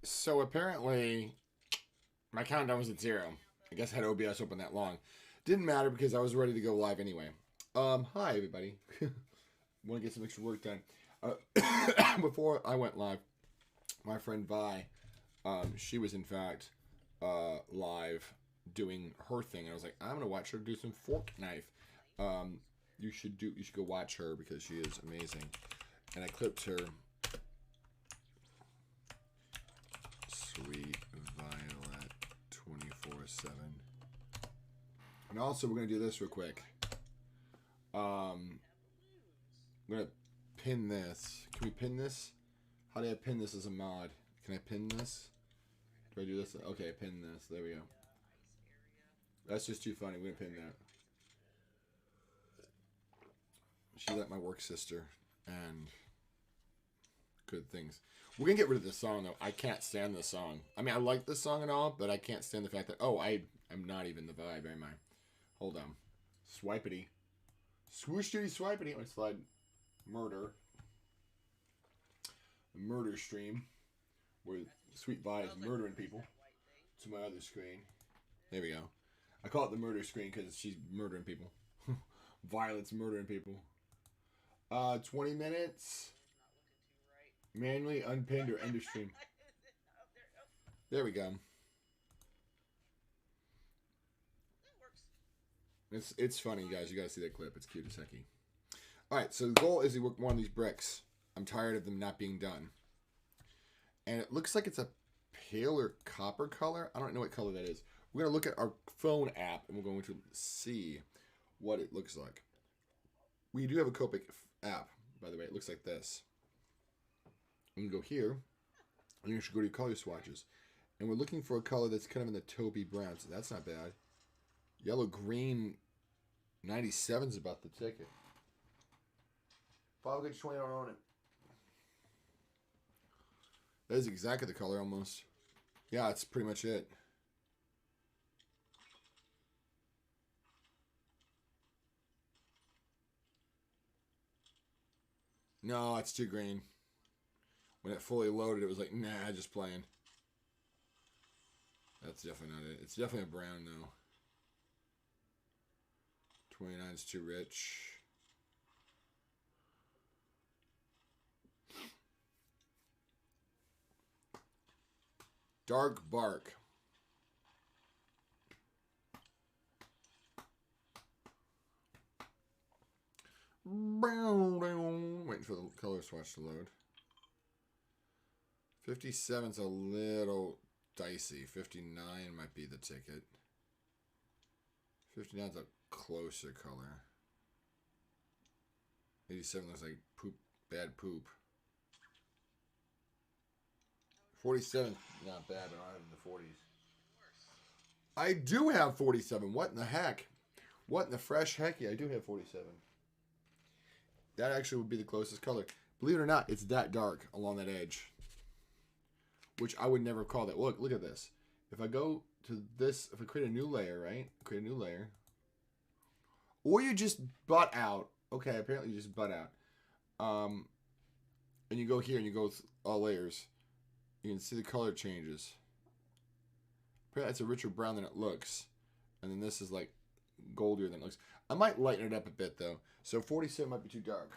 So apparently, my countdown was at 0. I guess I had OBS open that long. Didn't matter because I was ready to go live anyway. Hi everybody. Want to get some extra work done. Before I went live, my friend Vi, she was in fact live doing her thing, and I was like, I'm gonna watch her do some fork knife. You should go watch her because she is amazing. And I clipped her. Sweet Violet 24/7. And also we're gonna do this real quick. I'm gonna pin this. Can we pin this? How do I pin this as a mod? Can I pin this? Do I do this? Okay, pin this. There we go. That's just too funny. We're gonna pin that. She's like my work sister, and good things. We're gonna get rid of this song though. I can't stand this song. I mean, I like this song and all, but I can't stand the fact that I'm not even the vibe, am I? Hold on. Swipity. Swoosh-dity swipity. Let's slide murder. The murder stream. Where Sweet Vi is murdering people. To my other screen. There we go. I call it the murder screen because she's murdering people. Violet's murdering people. 20 minutes. Manually unpinned or end of stream. There we go. It's funny, guys. You gotta see that clip. It's cute as hecky. Alright, so the goal is to work one of these bricks. I'm tired of them not being done. And it looks like it's a paler copper color. I don't know what color that is. We're gonna look at our phone app and we're going to see what it looks like. We do have a Copic app, by the way. It looks like this. You can go here, and you should go to your color swatches. And we're looking for a color that's kind of in the taupey brown, so that's not bad. Yellow, green, 97 is about the ticket. 5 gets 20 on it. That is exactly the color, almost. Yeah, that's pretty much it. No, it's too green. When it fully loaded, it was like, nah, just playing. That's definitely not it. It's definitely a brown, though. 29 is too rich. Dark bark. Waiting for the color swatch to load. 57's a little dicey. 59 might be the ticket. 59's a closer color. 87 looks like poop, bad poop. 47 not bad, but I don't have the 40s. I do have 47. What in the heck? What in the fresh hecky? I do have 47. That actually would be the closest color. Believe it or not, it's that dark along that edge. Which I would never call that. Look at this. If I go to this, if I create a new layer, right? Create a new layer. Or you just butt out. Okay, apparently you just butt out. And you go here and you go all layers. You can see the color changes. Apparently it's a richer brown than it looks. And then this is like goldier than it looks. I might lighten it up a bit though. So 47 might be too dark.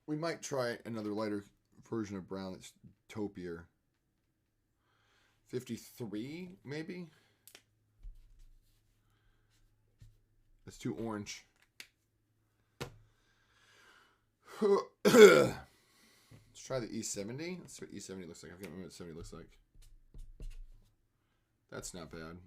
We might try another lighter version of brown that's taupier. 53, maybe? That's too orange. Let's try the E70. Let's see what E70 looks like. I can't remember what 70 looks like. That's not bad.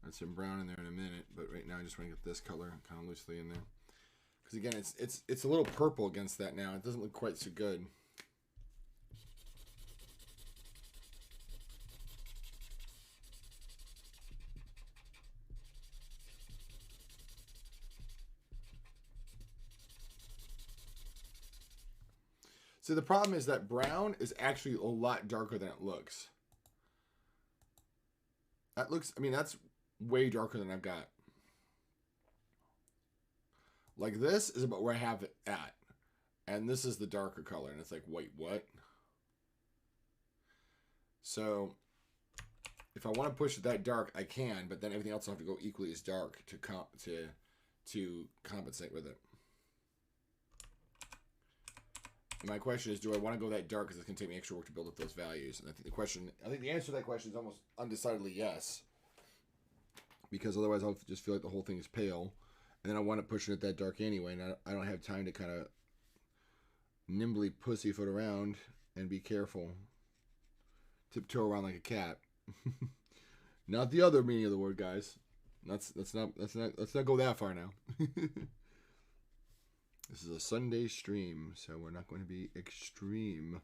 Add some brown in there in a minute, but right now I just want to get this color kind of loosely in there. Because again, it's a little purple against that now. It doesn't look quite so good. So the problem is that brown is actually a lot darker than it looks. That looks, I mean, that's way darker than I've got. Like this is about where I have it at. And this is the darker color. And it's like, wait, what? So if I want to push it that dark, I can. But then everything else will have to go equally as dark to compensate with it. And my question is, do I want to go that dark because it's going to take me extra work to build up those values? And I think the answer to that question is almost undecidedly yes. Because otherwise I'll just feel like the whole thing is pale. And then I want to push it that dark anyway. And I don't have time to kind of nimbly pussyfoot around and be careful. Tiptoe around like a cat. Not the other meaning of the word, guys. Let's not go that far now. This is a Sunday stream, so we're not going to be extreme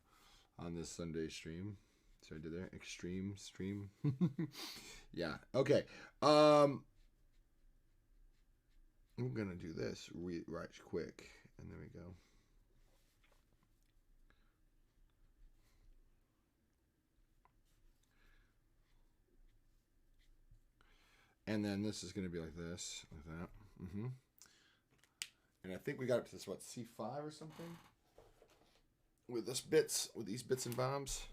on this Sunday stream. So I did there, extreme stream. Yeah, okay. I'm gonna do this right quick, and there we go. And then this is gonna be like this, like that. And I think we got up to this, what, C5 or something? With these bits and bombs.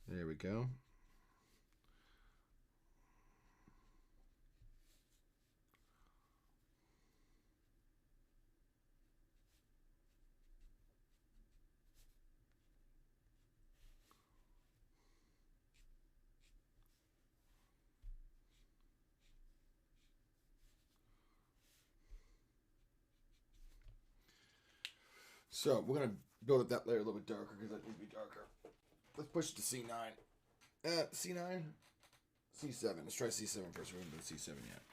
There we go. So we're going to build up that layer a little bit darker because that needs to be darker. Let's push it to C9. C9? C7. Let's try C7 first. We haven't done C7 yet.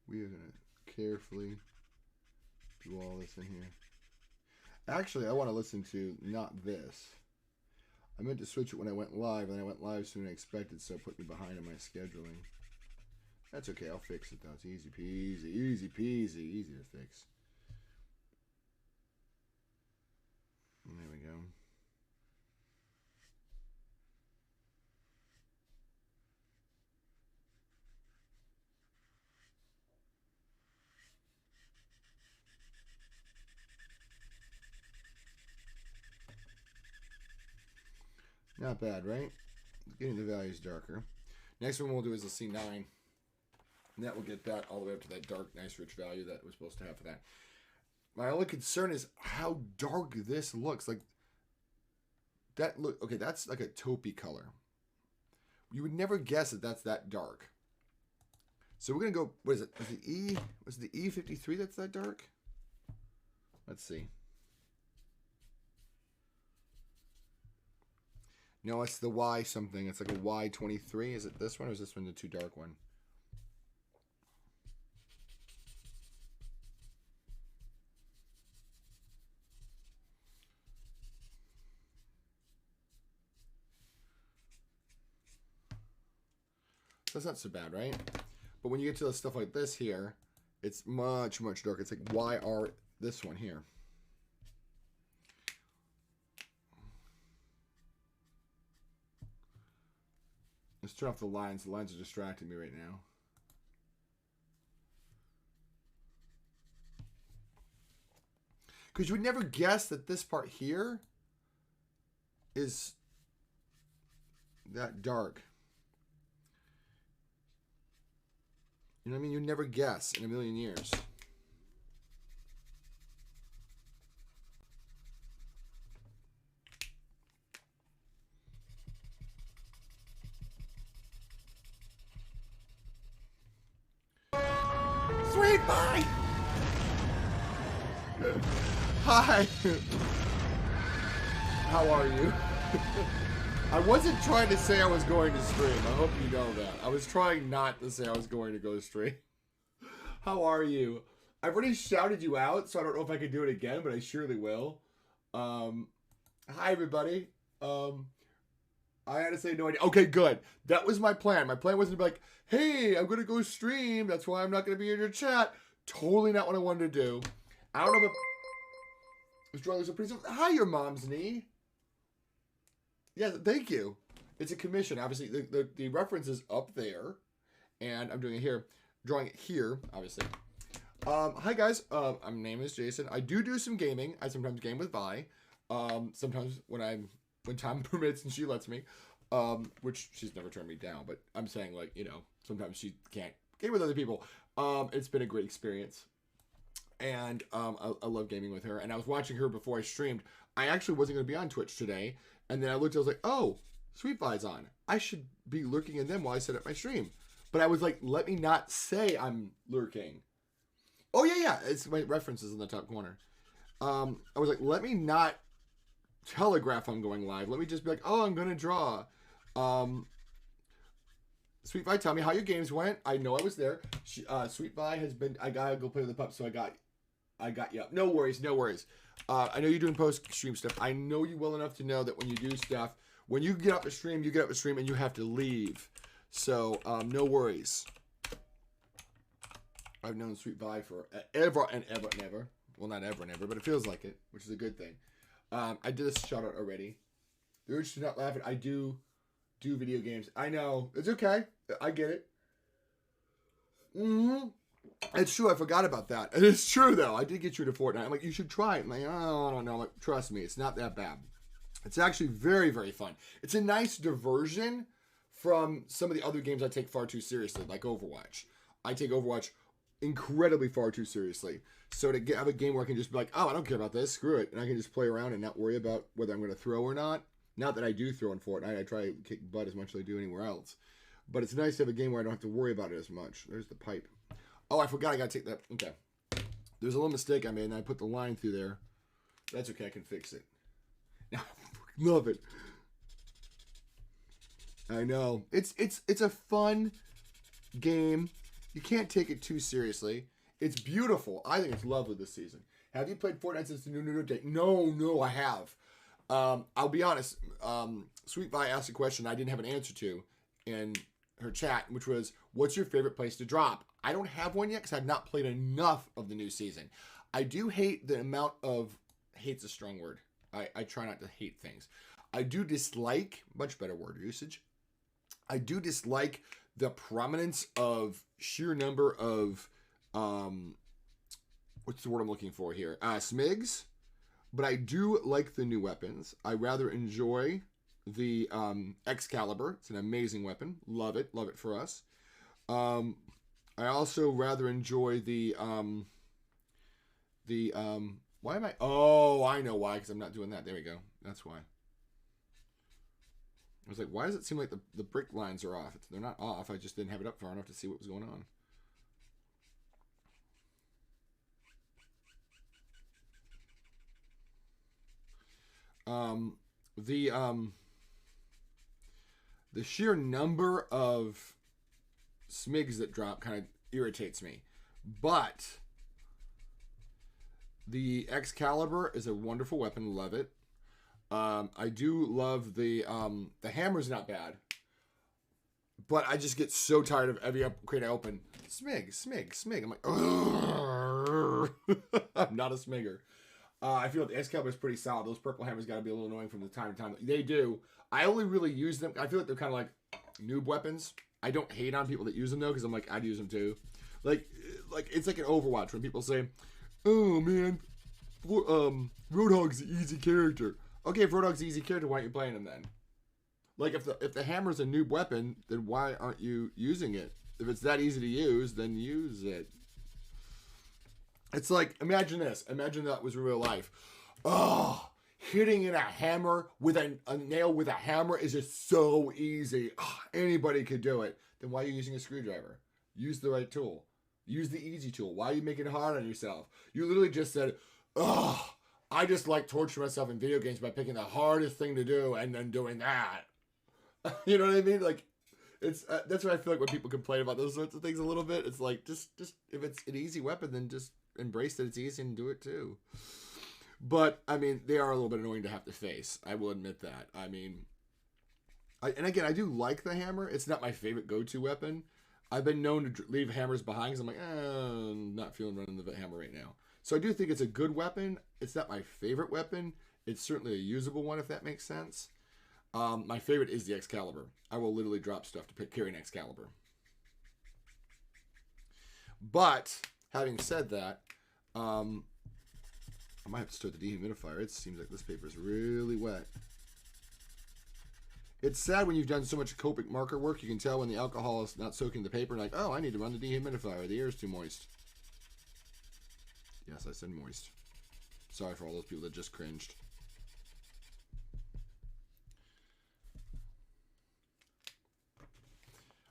We are going to carefully do all this in here. Actually, I want to listen to not this. I meant to switch it when I went live, and I went live sooner than I expected, so it put me behind on my scheduling. That's okay, I'll fix it though. It's easy peasy, easy peasy, easy to fix. And there we go. Not bad, right? Getting the values darker. Next one we'll do is a C9. And that will get that all the way up to that dark, nice, rich value that we're supposed to have for that. My only concern is how dark this looks. Like, that look, okay, that's like a taupey color. You would never guess that that's that dark. So we're going to go, what is it? Was it the E53 that's that dark? Let's see. No, it's the Y something. It's like a Y23. Is it this one or is this one the too dark one? That's not so bad, right? But when you get to stuff like this here, it's much, much darker. It's like YR, this one here. Let's turn off the lines. The lines are distracting me right now. Because you would never guess that this part here is that dark. You know what I mean? You'd never guess in a million years. Sweet pie! Hi! How are you? I wasn't trying to say I was going to stream. I hope you know that. I was trying not to say I was going to go stream. How are you? I've already shouted you out, so I don't know if I can do it again, but I surely will. Hi, everybody. I had to say no idea. Okay, good. That was my plan. My plan wasn't to be like, hey, I'm going to go stream. That's why I'm not going to be in your chat. Totally not what I wanted to do. I don't know if hi, your mom's knee. Yeah, thank you. It's a commission. Obviously, the reference is up there. And I'm doing it here. Drawing it here, obviously. Hi, guys. My name is Jason. I do some gaming. I sometimes game with Vi. Sometimes when time permits and she lets me. Which she's never turned me down. But I'm saying, like, you know, sometimes she can't game with other people. It's been a great experience. And I love gaming with her. And I was watching her before I streamed. I actually wasn't going to be on Twitch today. And then I looked, I was like, oh, Sweet Vi's on. I should be lurking in them while I set up my stream. But I was like, let me not say I'm lurking. Oh, yeah. It's my references in the top corner. I was like, let me not telegraph I'm going live. Let me just be like, oh, I'm going to draw. Sweet Vi, tell me how your games went. I know I was there. Sweet Vi has been, I got to go play with the pup, so I got you up. No worries. I know you're doing post-stream stuff. I know you well enough to know that when you do stuff, when you get up a stream, and you have to leave. So, no worries. I've known Sweet Vi for ever and ever and ever. Well, not ever and ever, but it feels like it, which is a good thing. I did this shout out already. The urge to not laugh at, I do video games. I know. It's okay. I get it. It's true. I forgot about that. And it's true, though. I did get you to Fortnite. I'm like, you should try it. I'm like, oh, I don't know. I'm like, trust me. It's not that bad. It's actually very, very fun. It's a nice diversion from some of the other games I take far too seriously, like Overwatch. I take Overwatch incredibly far too seriously. So to have a game where I can just be like, oh, I don't care about this. Screw it. And I can just play around and not worry about whether I'm going to throw or not. Not that I do throw in Fortnite. I try to kick butt as much as I do anywhere else. But it's nice to have a game where I don't have to worry about it as much. There's the pipe. Oh, I forgot I got to take that. Okay. There's a little mistake I made, and I put the line through there. That's okay. I can fix it. Now, I love it. I know. It's a fun game. You can't take it too seriously. It's beautiful. I think it's lovely this season. Have you played Fortnite since the new date? No, I have. I'll be honest. Sweet Vi asked a question I didn't have an answer to in her chat, which was, what's your favorite place to drop? I don't have one yet because I've not played enough of the new season. I do hate the amount of, hate's a strong word. I try not to hate things. I do dislike, much better word usage. I do dislike the prominence of sheer number of, what's the word I'm looking for here? Smigs. But I do like the new weapons. I rather enjoy the Excalibur. It's an amazing weapon. Love it for us. I also rather enjoy the why am I? Oh, I know why, because I'm not doing that. There we go. That's why. I was like, why does it seem like the brick lines are off? They're not off. I just didn't have it up far enough to see what was going on. The sheer number of smigs that drop kind of irritates me, but the Excalibur is a wonderful weapon. Love it. I do love the hammer's not bad, but I just get so tired of every upgrade I open. Smig. I'm like, I'm not a smigger. I feel like the Excalibur is pretty solid. Those purple hammers got to be a little annoying from time to time. They do. I only really use them. I feel like they're kind of like noob weapons. I don't hate on people that use them though, because I'm like, I'd use them too. Like it's like an Overwatch when people say, "Oh man, Roadhog's the easy character." Okay, if Roadhog's the easy character, why aren't you playing him then? Like if the hammer's a noob weapon, then why aren't you using it? If it's that easy to use, then use it. It's like, imagine this. Imagine that was real life. Oh, hitting in a hammer with a nail with a hammer is just so easy. Oh, anybody could do it. Then why are you using a screwdriver? Use the right tool. Use the easy tool. Why are you making it hard on yourself? You literally just said, oh, I just like torturing myself in video games by picking the hardest thing to do and then doing that. You know what I mean? Like, it's that's what I feel like when people complain about those sorts of things a little bit. It's like just if it's an easy weapon, then just embrace that it's easy and do it too. But I mean, they are a little bit annoying to have to face. I will admit that. I mean, and again, I do like the hammer. It's not my favorite go-to weapon. I've been known to leave hammers behind because I'm like, I'm not feeling running the hammer right now. So I do think it's a good weapon. It's not my favorite weapon. It's certainly a usable one, if that makes sense. My favorite is the Excalibur. I will literally drop stuff to carry an Excalibur. But having said that, I might have to start the dehumidifier. It seems like this paper is really wet. It's sad when you've done so much Copic marker work, you can tell when the alcohol is not soaking the paper, and like, oh, I need to run the dehumidifier. The air is too moist. Yes, I said moist. Sorry for all those people that just cringed.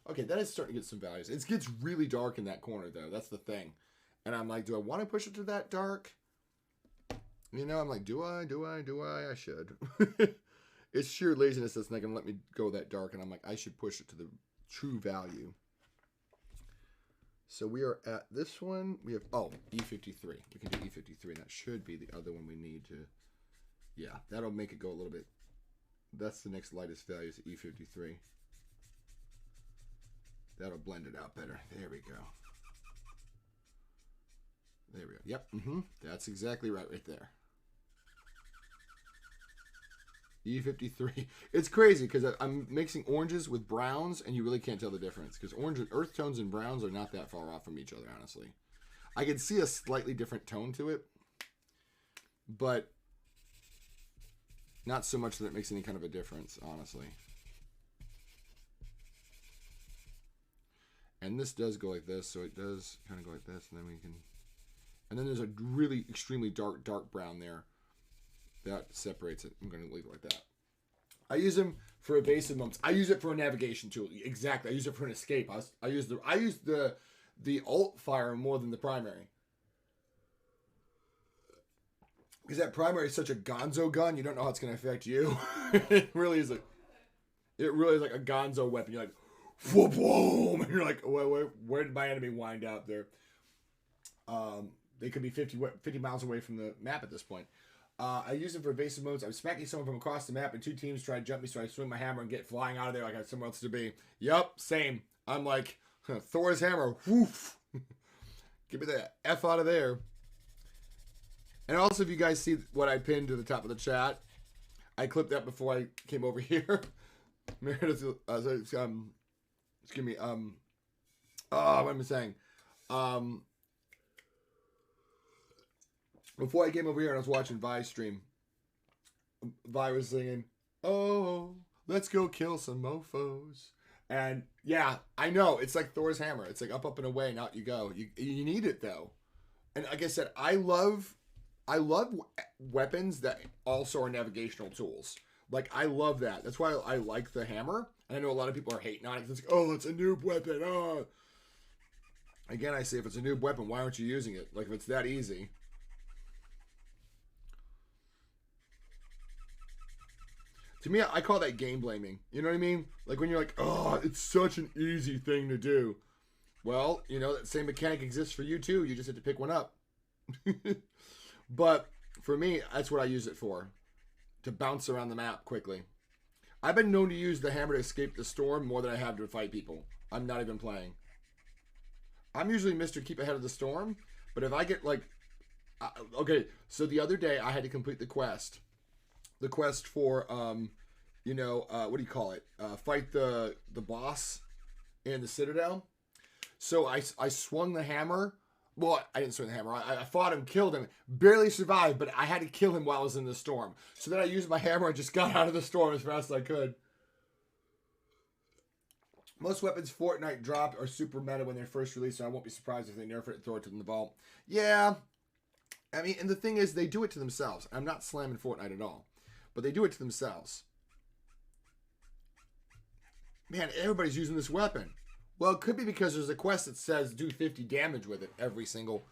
Okay, that is starting to get some values. It gets really dark in that corner, though. That's the thing. And I'm like, do I want to push it to that dark? You know, I'm like, do I? I should. It's sheer laziness that's not going to let me go that dark. And I'm like, I should push it to the true value. So we are at this one. We have, E53. We can do E53. And that should be the other one we need to. Yeah, that'll make it go a little bit. That's the next lightest value is E53. That'll blend it out better. There we go. There we go. Yep. That's exactly right there. E53. It's crazy because I'm mixing oranges with browns and you really can't tell the difference because earth tones and browns are not that far off from each other, honestly. I can see a slightly different tone to it, but not so much that it makes any kind of a difference, honestly. And this does go like this, so it does kind of go like this, and then we can... And then there's a really extremely dark brown there. That separates it. I'm going to leave it like that. I use them for evasive moments. I use it for a navigation tool. Exactly. I use it for an escape. I use the alt fire more than the primary. Because that primary is such a gonzo gun, you don't know how it's going to affect you. It really is like a gonzo weapon. You're like, whoop, boom, and you're like, where did my enemy wind up there? They could be 50 miles away from the map at this point. I use it for evasive modes. I'm smacking someone from across the map, and two teams try to jump me, so I swing my hammer and get flying out of there like I have somewhere else to be. Yep, same. I'm like, Thor's hammer. Woof. Give me the F out of there. And also, if you guys see what I pinned to the top of the chat, I clipped that before I came over here. Meredith, excuse me, what am I saying? Before I came over here and I was watching Vi's stream, Vi was singing, "Oh, let's go kill some mofos." And yeah, I know, it's like Thor's hammer. It's like up and away, and out you go. You need it though. And like I said, I love weapons that also are navigational tools. Like, I love that. That's why I like the hammer. And I know a lot of people are hating on it. It's like, oh, it's a noob weapon. Oh. Again, I say, if it's a noob weapon, why aren't you using it? Like, if it's that easy. To me, I call that game blaming. You know what I mean? Like, when you're like, oh, it's such an easy thing to do. Well, you know, that same mechanic exists for you, too. You just have to pick one up. But for me, that's what I use it for. To bounce around the map quickly. I've been known to use the hammer to escape the storm more than I have to fight people. I'm not even playing. I'm usually Mr. Keep Ahead of the Storm, but if I get like... okay, so the other day I had to complete the quest. The quest for, what do you call it? Fight the boss in the Citadel. So I swung the hammer. Well, I didn't swing the hammer. I fought him, killed him, barely survived, but I had to kill him while I was in the storm. So then I used my hammer and just got out of the storm as fast as I could. Most weapons Fortnite dropped are super meta when they're first released, so I won't be surprised if they nerf it and throw it in the vault. Yeah. I mean, and the thing is, they do it to themselves. I'm not slamming Fortnite at all, but they do it to themselves. Man, everybody's using this weapon. Well, it could be because there's a quest that says do 50 damage with it every single...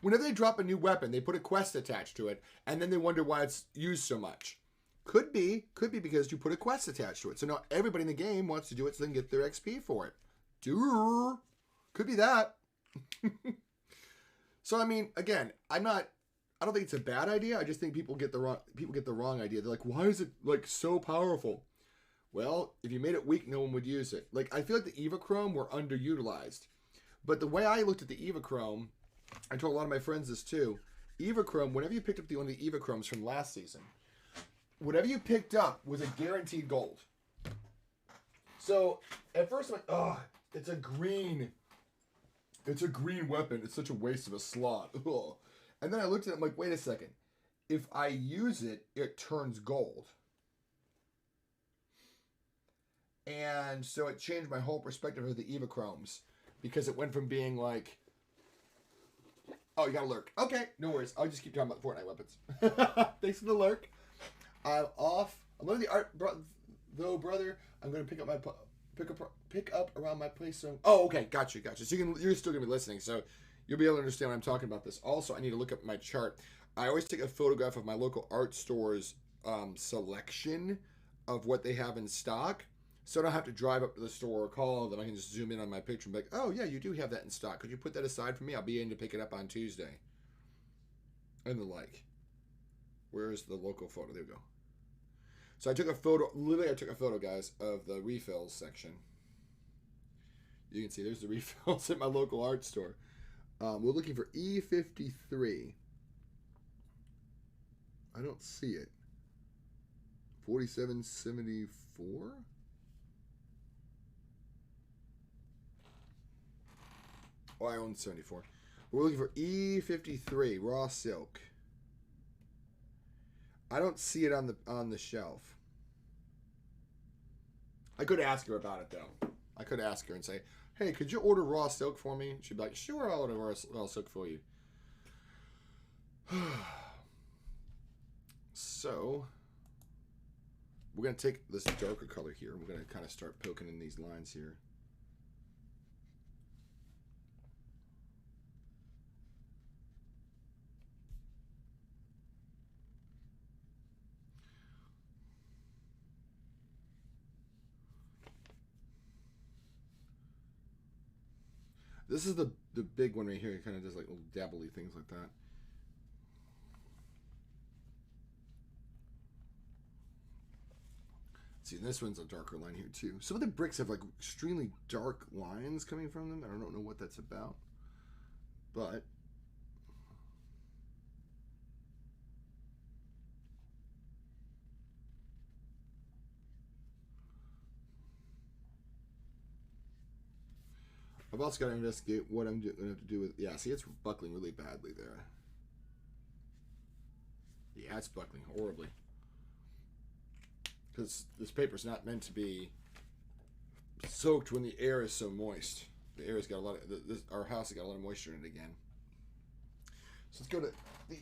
Whenever they drop a new weapon, they put a quest attached to it, and then they wonder why it's used so much. Could be because you put a quest attached to it. So now everybody in the game wants to do it so they can get their XP for it. Could be that. So I mean, again, I don't think it's a bad idea. I just think people get the wrong idea. They're like, why is it like so powerful? Well, if you made it weak, no one would use it. Like, I feel like the Evachrome were underutilized. But the way I looked at the Evachrome, I told a lot of my friends this too. Evachrome, whenever you picked up one of the Evachromes from last season, whatever you picked up was a guaranteed gold. So at first I'm like, oh, it's a green weapon. It's such a waste of a slot. Ugh. And then I looked at it, I'm like, wait a second. If I use it, it turns gold. And so it changed my whole perspective of the Evachromes. Because it went from being like, oh, you got a lurk. Okay, no worries. I'll just keep talking about Fortnite weapons. Thanks for the lurk. I'm off. I'm learning the art, though, brother. I'm going to pick up around my place. So, oh, okay, gotcha. So you're still going to be listening, so you'll be able to understand what I'm talking about this. Also, I need to look up my chart. I always take a photograph of my local art store's selection of what they have in stock. So I don't have to drive up to the store or call them. I can just zoom in on my picture and be like, oh, yeah, you do have that in stock. Could you put that aside for me? I'll be in to pick it up on Tuesday. And the like. Where's the local photo? There we go. So I took a photo, guys, of the refills section. You can see there's the refills at my local art store. We're looking for E53. I don't see it. 4774? Oh, I own 74. We're looking for E53 raw silk. I don't see it on the shelf. I could ask her about it though. I could ask her and say, "Hey, could you order raw silk for me?" She'd be like, "Sure, I'll order raw silk for you." So we're gonna take this darker color here. We're gonna kind of start poking in these lines here. This is the big one right here. It kind of does like little dabbly things like that. See, this one's a darker line here too. Some of the bricks have like extremely dark lines coming from them. I don't know what that's about, but I've also got to investigate what I'm going to have to do with... Yeah, see, it's buckling really badly there. Yeah, it's buckling horribly. Because this paper's not meant to be soaked when the air is so moist. The air has got a lot of... our house has got a lot of moisture in it again. So let's go to the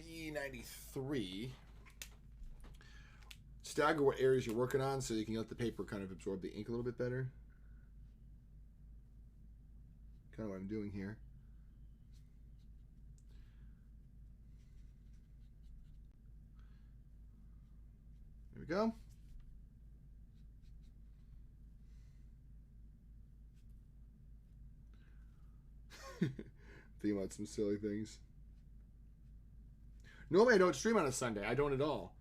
B93. Stagger what areas you're working on so you can let the paper kind of absorb the ink a little bit better. Kind of what I'm doing here. There we go. Thinking about some silly things. Normally I don't stream on a Sunday. I don't at all.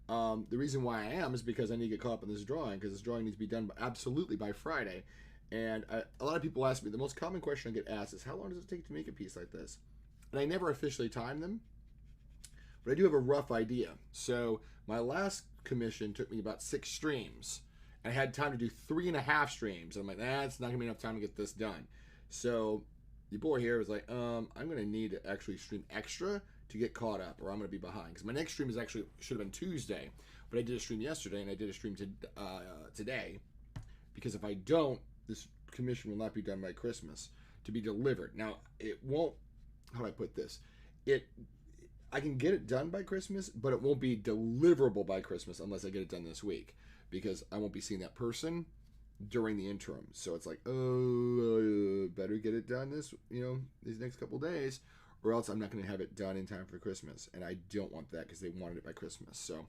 The reason why I am is because I need to get caught up in this drawing, because this drawing needs to be done absolutely by Friday. And a lot of people ask me, the most common question I get asked is, how long does it take to make a piece like this? And I never officially time them, but I do have a rough idea. So my last commission took me about 6 streams. And I had time to do 3.5 streams. And I'm like, it's not going to be enough time to get this done. So the boy here was like, I'm going to need to actually stream extra to get caught up, or I'm going to be behind. Because my next stream is actually, should have been Tuesday. But I did a stream yesterday, and I did a stream today. Because if I don't, this commission will not be done by Christmas to be delivered. Now, it won't, how do I put this? I can get it done by Christmas, but it won't be deliverable by Christmas unless I get it done this week, because I won't be seeing that person during the interim. So it's like, better get it done these next couple days, or else I'm not going to have it done in time for Christmas. And I don't want that because they wanted it by Christmas. So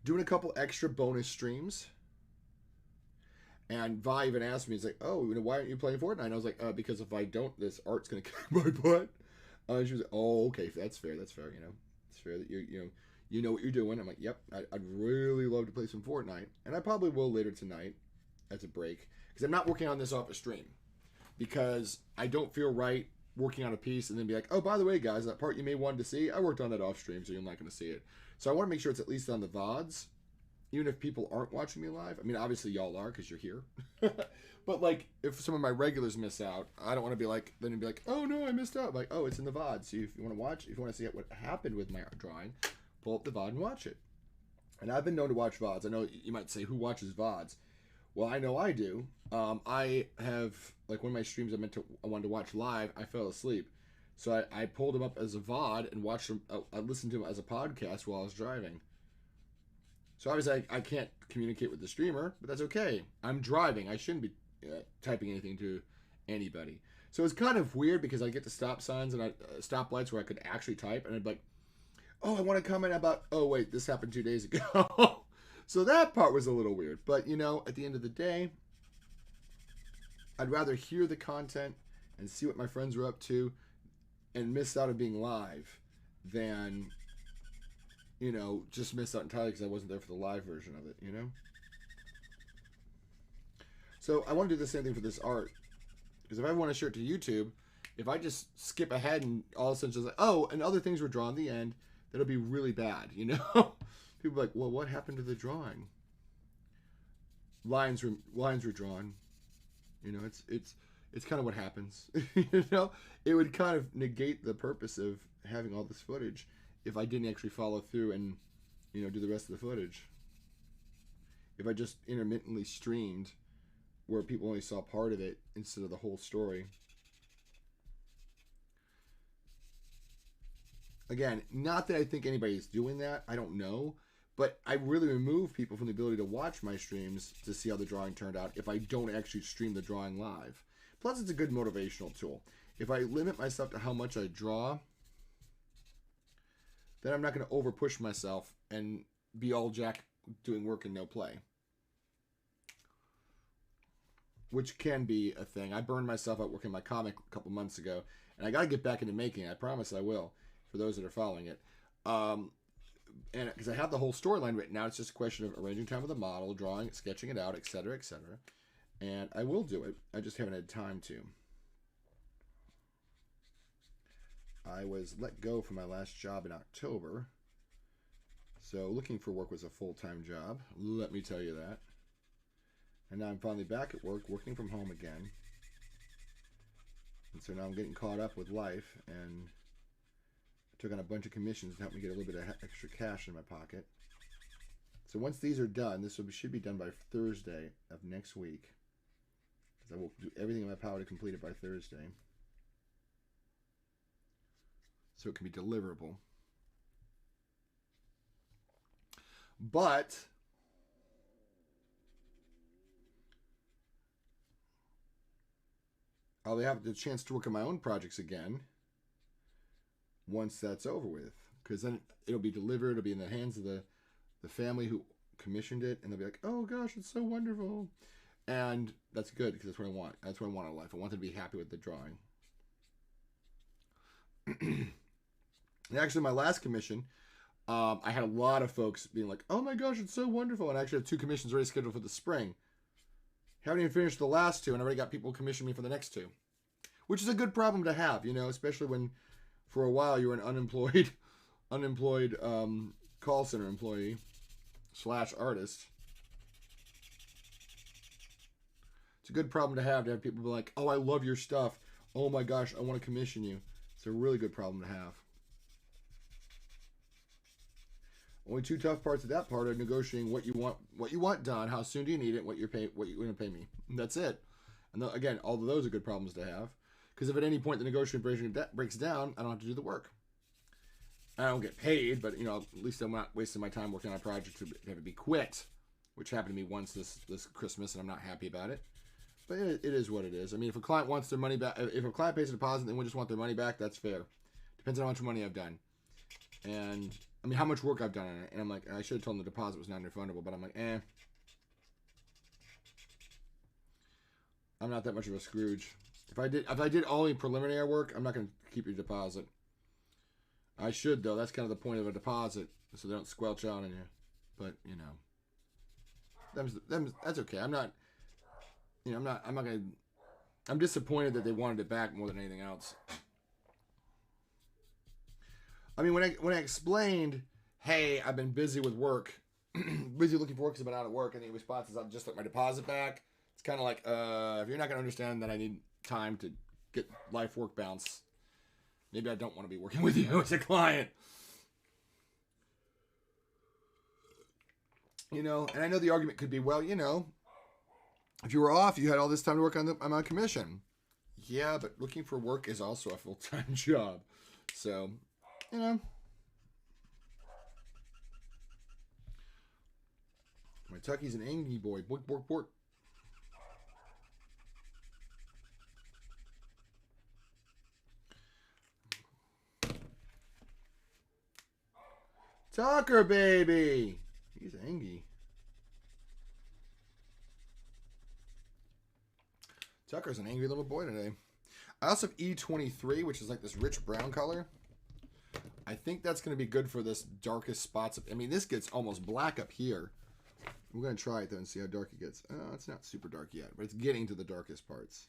doing a couple extra bonus streams. And Vi even asked me, he's like, oh, why aren't you playing Fortnite? And I was like, because if I don't, this art's going to kick my butt. She was like, oh, okay, that's fair, it's fair that you know what you're doing. I'm like, yep, I'd really love to play some Fortnite. And I probably will later tonight as a break. Because I'm not working on this off a stream. Because I don't feel right working on a piece and then be like, oh, by the way, guys, that part you may want to see, I worked on that off stream, so you're not going to see it. So I want to make sure it's at least on the VODs. Even if people aren't watching me live. I mean, obviously y'all are because you're here. But like, if some of my regulars miss out, I don't want to be like, then you'd be like, oh no, I missed out. Like, oh, it's in the VOD. So if you want to watch, if you want to see what happened with my drawing, pull up the VOD and watch it. And I've been known to watch VODs. I know you might say, who watches VODs? Well, I know I do. I have, like, one of my streams I wanted to watch live, I fell asleep. So I pulled them up as a VOD and watched them. I listened to them as a podcast while I was driving. So obviously I can't communicate with the streamer, but that's okay. I'm driving. I shouldn't be typing anything to anybody. So it's kind of weird because I get to stop signs and stoplights where I could actually type, and I'd be like, oh, I want to comment about, oh wait, this happened 2 days ago. So that part was a little weird. But at the end of the day, I'd rather hear the content and see what my friends were up to and miss out on being live than just missed out entirely because I wasn't there for the live version of it, So I want to do the same thing for this art. Because if I want to share it to YouTube, if I just skip ahead and all of a sudden just like, oh, and other things were drawn at the end, that'll be really bad, People are like, well, what happened to the drawing? Lines were drawn. It's kind of what happens. It would kind of negate the purpose of having all this footage if I didn't actually follow through and, do the rest of the footage. If I just intermittently streamed where people only saw part of it instead of the whole story. Again, not that I think anybody's doing that. I don't know. But I really remove people from the ability to watch my streams to see how the drawing turned out if I don't actually stream the drawing live. Plus, it's a good motivational tool. If I limit myself to how much I draw, then I'm not going to over push myself and be all jack doing work and no play. Which can be a thing. I burned myself out working my comic a couple months ago, and I got to get back into making it. I promise I will, for those that are following it. And because I have the whole storyline written out, it's just a question of arranging time with the model, drawing, sketching it out, etc., etc. And I will do it. I just haven't had time to. I was let go from my last job in October. So looking for work was a full-time job. Let me tell you that. And now I'm finally back at work, working from home again. And so now I'm getting caught up with life, and I took on a bunch of commissions to help me get a little bit of extra cash in my pocket. So once these are done, should be done by Thursday of next week. Because I will do everything in my power to complete it by Thursday. So it can be deliverable. But I'll have the chance to work on my own projects again once that's over with. Because then it'll be delivered, it'll be in the hands of the family who commissioned it, and they'll be like, oh gosh, it's so wonderful. And that's good, because that's what I want. That's what I want in life. I want them to be happy with the drawing. And actually, my last commission, I had a lot of folks being like, oh my gosh, it's so wonderful. And I actually have 2 commissions already scheduled for the spring. Haven't even finished the last 2, and I already got people commission me for the next 2. Which is a good problem to have, especially when for a while you were an unemployed call center employee / artist. It's a good problem to have people be like, oh, I love your stuff. Oh my gosh, I want to commission you. It's a really good problem to have. Only 2 tough parts of that part are negotiating what you want done, how soon do you need it, what you're going to pay me. And that's it. And again, all of those are good problems to have, because if at any point the negotiation breaks down, I don't have to do the work. I don't get paid, but at least I'm not wasting my time working on a project to have it be quit, which happened to me once this Christmas, and I'm not happy about it. But it is what it is. I mean, if a client wants their money back, if a client pays a deposit and they just want their money back, that's fair. Depends on how much money I've done. And I mean, how much work I've done on it. And I'm like, I should have told them the deposit was non-refundable, but I'm like, I'm not that much of a Scrooge. If I did all the preliminary work, I'm not going to keep your deposit. I should, though. That's kind of the point of a deposit, so they don't squelch out on you. But, you know, that's okay. I'm not going to... I'm disappointed that they wanted it back more than anything else. I mean, when I explained, hey, I've been busy with work, busy looking for work because I've been out of work, and the response is, I'll just let my deposit back. It's kind of like, if you're not going to understand that I need time to get life work balance, maybe I don't want to be working with you as a client. You know, and I know the argument could be, well, you know, if you were off, you had all this time to work on my commission. Yeah, but looking for work is also a full-time job. So, you know. My Tucky's an angry boy. Bork, bork, bork. Tucker, baby. He's angry. Tucker's an angry little boy today. I also have E23, which is like this rich brown color. I think that's going to be good for this darkest spots. I mean, this gets almost black up here. We're going to try it, though, and see how dark it gets. It's not super dark yet, but it's getting to the darkest parts.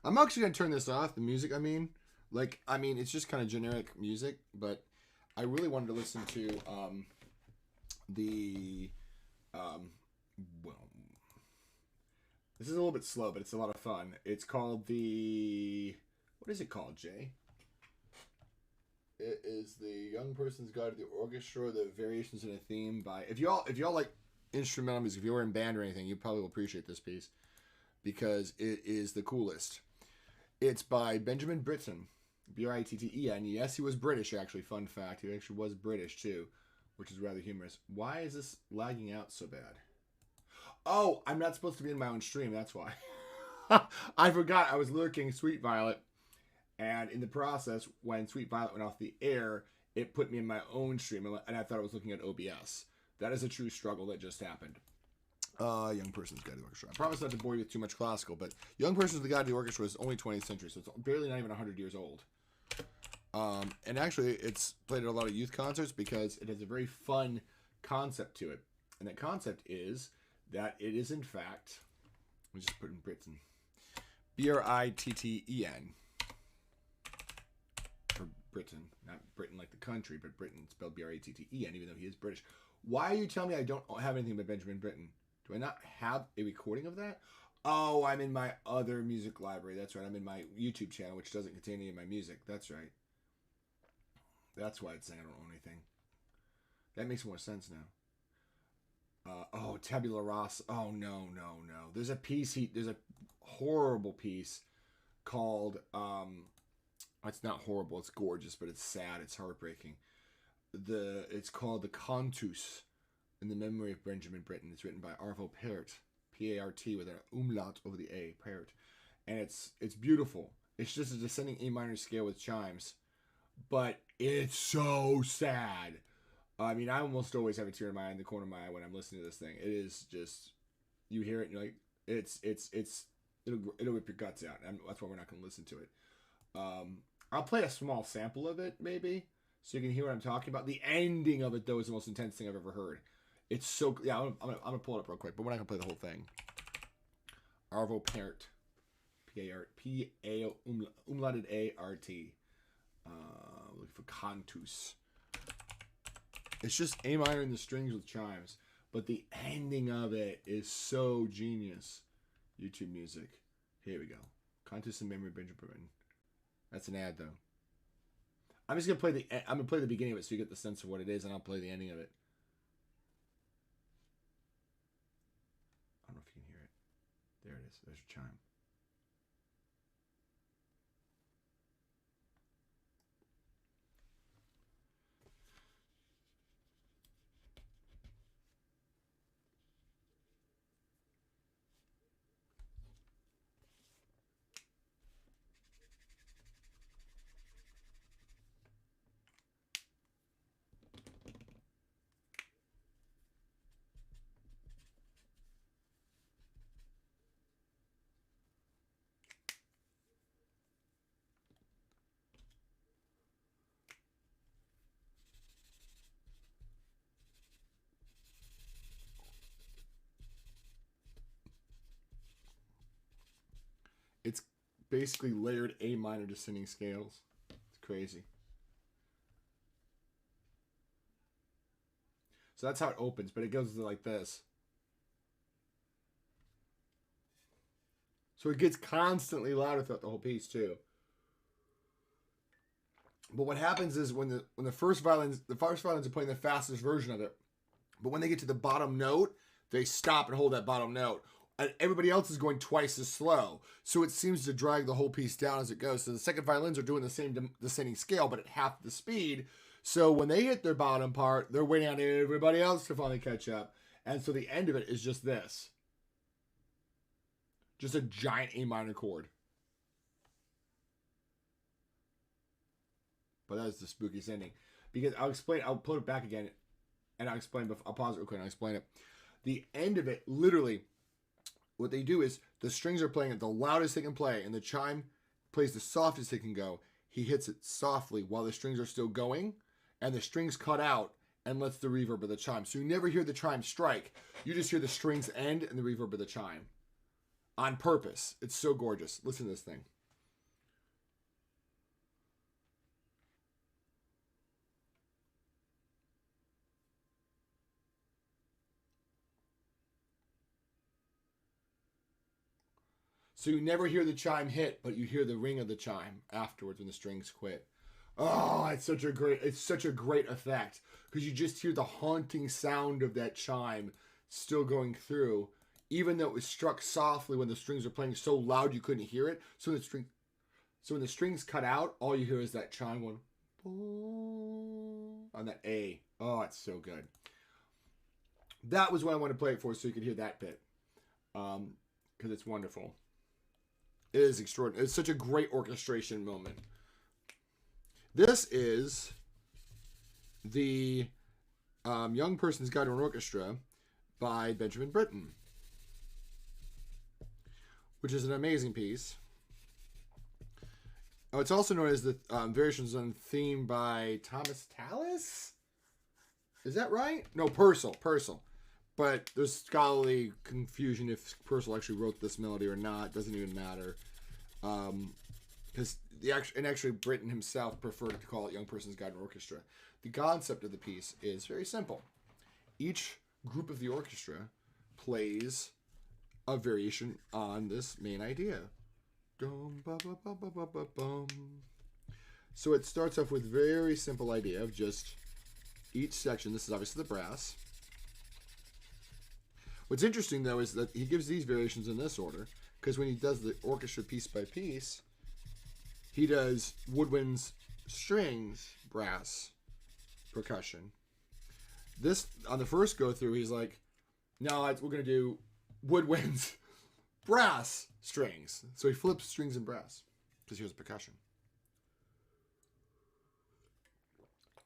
I'm actually going to turn this off, the music, I mean. It's just kind of generic music, but I really wanted to listen to this is a little bit slow, but it's a lot of fun. It's called what is it called, Jay? It is the Young Person's Guide to the Orchestra, the Variations in a Theme by, if y'all like instrumental music, if you're in band or anything, you probably will appreciate this piece because it is the coolest. It's by Benjamin Britten, Britten. Yes, he was British, actually. Fun fact. He actually was British, too, which is rather humorous. Why is this lagging out so bad? Oh, I'm not supposed to be in my own stream. That's why. I forgot I was lurking Sweet Violet. And in the process, when Sweet Violet went off the air, it put me in my own stream. And I thought I was looking at OBS. That is a true struggle that just happened. Young Person's Guide to the Orchestra. I promise not to bore you with too much classical, but Young Person's Guide to the Orchestra was only 20th century, so it's barely not even 100 years old. And actually, it's played at a lot of youth concerts because it has a very fun concept to it. And that concept is that it is, in fact, let me just put in Britain. Britten. Or Britain. Not Britain like the country, but Britain spelled Bratten, even though he is British. Why are you telling me I don't have anything by Benjamin Britten? Do I not have a recording of that? Oh, I'm in my other music library. That's right. I'm in my YouTube channel, which doesn't contain any of my music. That's right. That's why it's saying I don't own anything. That makes more sense now. Tabula Rasa. Oh, no. There's a horrible piece called, it's not horrible, it's gorgeous, but it's sad, it's heartbreaking. It's called The Cantus in the Memory of Benjamin Britten. It's written by Arvo Pärt, P-A-R-T with an umlaut over the A, Pärt. And it's beautiful. It's just a descending A minor scale with chimes. But it's so sad. I mean, I almost always have a tear in my eye, in the corner of my eye when I'm listening to this thing. It is just, you hear it and you're like, it'll rip your guts out. And that's why we're not going to listen to it. I'll play a small sample of it, maybe, so you can hear what I'm talking about. The ending of it, though, is the most intense thing I've ever heard. It's so, yeah, I'm gonna pull it up real quick, but we're not gonna play the whole thing. Arvo Pärt, P-A umlauted A-R-T. Looking for Cantus. It's just A minor in the strings with chimes, but the ending of it is so genius. YouTube music. Here we go. Cantus in Memory of Benjamin Britten. That's an ad, though. I'm just gonna play the beginning of it so you get the sense of what it is, and I'll play the ending of it. I don't know if you can hear it. There it is. There's a chime. It's basically layered A minor descending scales. It's crazy. So that's how it opens, but it goes like this. So it gets constantly louder throughout the whole piece too. But what happens is when the first violins are playing the fastest version of it, but when they get to the bottom note, they stop and hold that bottom note. And everybody else is going twice as slow. So it seems to drag the whole piece down as it goes. So the second violins are doing the same descending scale, but at half the speed. So when they hit their bottom part, they're waiting on everybody else to finally catch up. And so the end of it is just this. Just a giant A minor chord. But that's the spookiest ending. Because I'll put it back again, and I'll explain, I'll pause it real quick and I'll explain it. The end of it, literally, what they do is the strings are playing at the loudest they can play, and the chime plays the softest it can go. He hits it softly while the strings are still going, and the strings cut out and lets the reverb of the chime. So you never hear the chime strike. You just hear the strings end and the reverb of the chime. On purpose. It's so gorgeous. Listen to this thing. So you never hear the chime hit, but you hear the ring of the chime afterwards when the strings quit. Oh, it's such a great effect because you just hear the haunting sound of that chime still going through, even though it was struck softly when the strings are playing so loud you couldn't hear it. So when the strings cut out, all you hear is that chime going on that A. Oh, it's so good. That was what I wanted to play it for, so you could hear that bit, because it's wonderful. It is extraordinary. It's such a great orchestration moment. This is the Young Person's Guide to an Orchestra by Benjamin Britten, which is an amazing piece. Oh, it's also known as the Variations on Theme by Thomas Tallis. Is that right? No, Purcell. But there's scholarly confusion if Purcell actually wrote this melody or not. It doesn't even matter. Because actually Britten himself preferred to call it Young Person's Guide to Orchestra. The concept of the piece is very simple. Each group of the orchestra plays a variation on this main idea. So it starts off with a very simple idea of just each section. This is obviously the brass. What's interesting, though, is that he gives these variations in this order, because when he does the orchestra piece by piece, he does woodwinds, strings, brass, percussion. This, on the first go-through, he's like, no, we're going to do woodwinds, brass, strings. So he flips strings and brass, because here's percussion.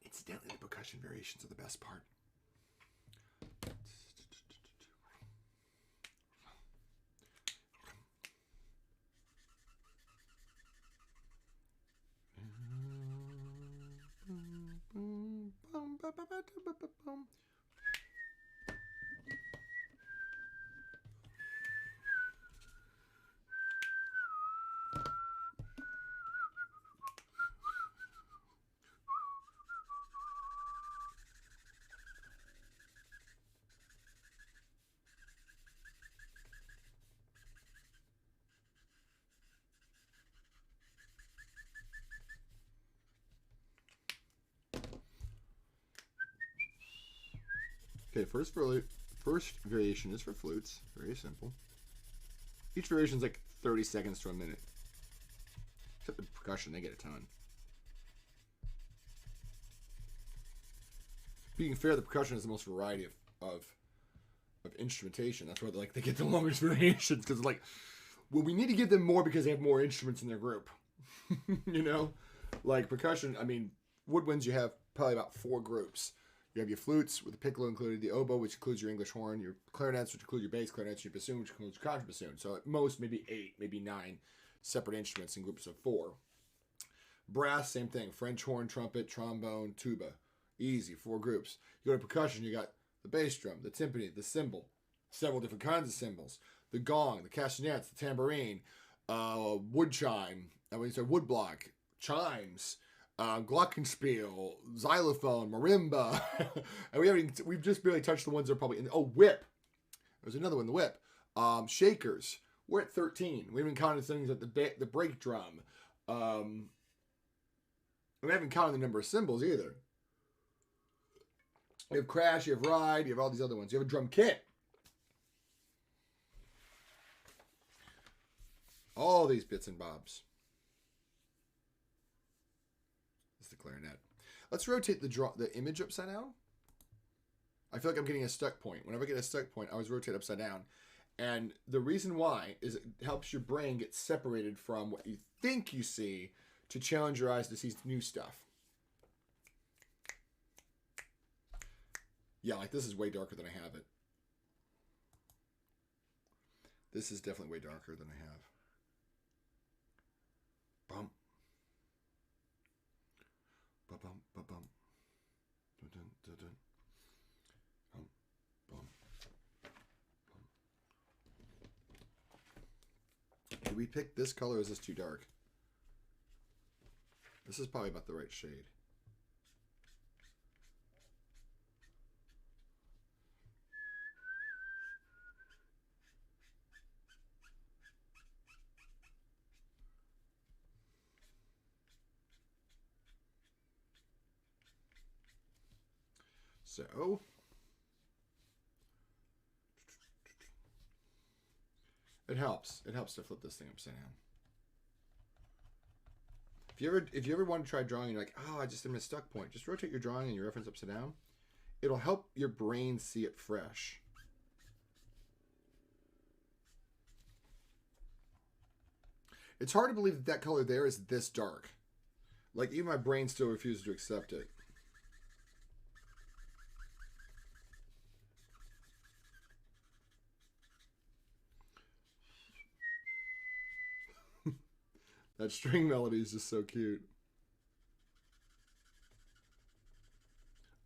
Incidentally, the percussion variations are the best part. Okay, first variation is for flutes. Very simple. Each variation is like 30 seconds to a minute. Except the percussion, they get a ton. Being fair, the percussion has the most variety of instrumentation. That's why they get the longest variations, because well, we need to give them more because they have more instruments in their group. You know? Like percussion, woodwinds, you have probably about 4 groups. You have your flutes with the piccolo included, the oboe, which includes your English horn, your clarinets, which include your bass clarinets, your bassoon, which includes your contrabassoon. So at most, maybe 8, maybe 9 separate instruments in groups of 4. Brass, same thing. French horn, trumpet, trombone, tuba. Easy, 4 groups. You go to percussion, you got the bass drum, the timpani, the cymbal, several different kinds of cymbals, the gong, the castanets, the tambourine, wood chime. I mean, so wood block, chimes, glockenspiel, xylophone, marimba, and we've just barely touched the ones that are probably in. Oh, whip. There's another one, the whip. Shakers. We're at 13. We haven't counted things at the brake drum. We haven't counted the number of cymbals either. You have crash, you have ride, you have all these other ones. You have a drum kit. All these bits and bobs. It's the clarinet. Let's rotate the image upside down. I feel like I'm getting a stuck point. Whenever I get a stuck point, I always rotate upside down. And the reason why is it helps your brain get separated from what you think you see to challenge your eyes to see new stuff. Yeah, like this is way darker than I have it. This is definitely way darker than I have. Bump. Ba-bum, ba-bum. Dun-dun, dun-dun. Bum, bum. Did we pick this color or is this too dark? This is probably about the right shade. So, it helps. It helps to flip this thing upside down. If you ever want to try drawing, and you're like, oh, I just am at a stuck point. Just rotate your drawing and your reference upside down. It'll help your brain see it fresh. It's hard to believe that that color there is this dark. Like, even my brain still refuses to accept it. That string melody is just so cute.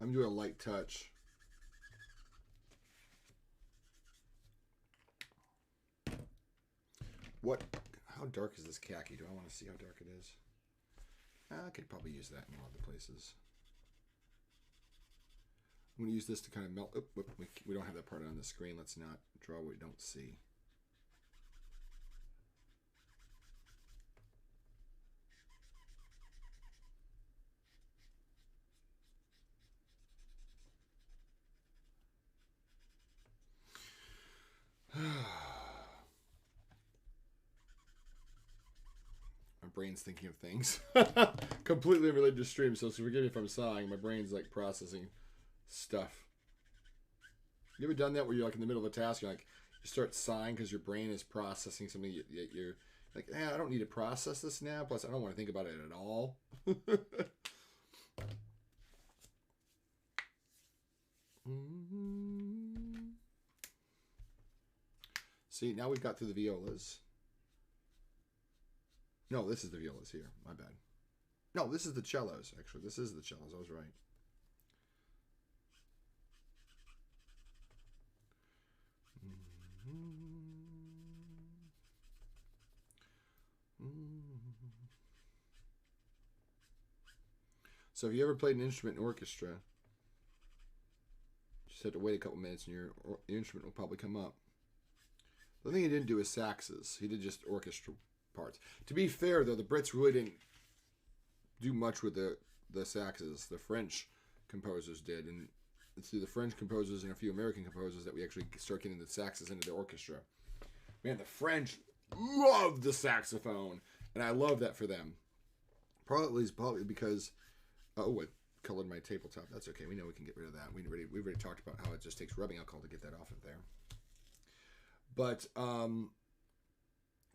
I'm doing a light touch. How dark is this khaki? Do I want to see how dark it is? I could probably use that in a lot of the places. I'm going to use this to kind of melt. Oh, we don't have that part on the screen. Let's not draw what we don't see. My brain's thinking of things. Completely unrelated to stream, so forgive me if I'm sighing. My brain's like processing stuff. You ever done that where you're like in the middle of a task, you're like, you start sighing because your brain is processing something you're like, I don't need to process this now, plus I don't want to think about it at all. See, now we've got through the violas. No, this is the violas here. My bad. No, this is the cellos, actually. This is the cellos. I was right. So if you ever played an instrument in orchestra, just have to wait a couple minutes and your instrument will probably come up. The thing he didn't do is saxes. He did just orchestra parts. To be fair, though, the Brits really didn't do much with the saxes. The French composers did, and it's through the French composers and a few American composers that we actually start getting the saxes into the orchestra. Man, the French love the saxophone, and I love that for them. Probably because it colored my tabletop. That's okay. We know we can get rid of that. We've already talked about how it just takes rubbing alcohol to get that off of there. But where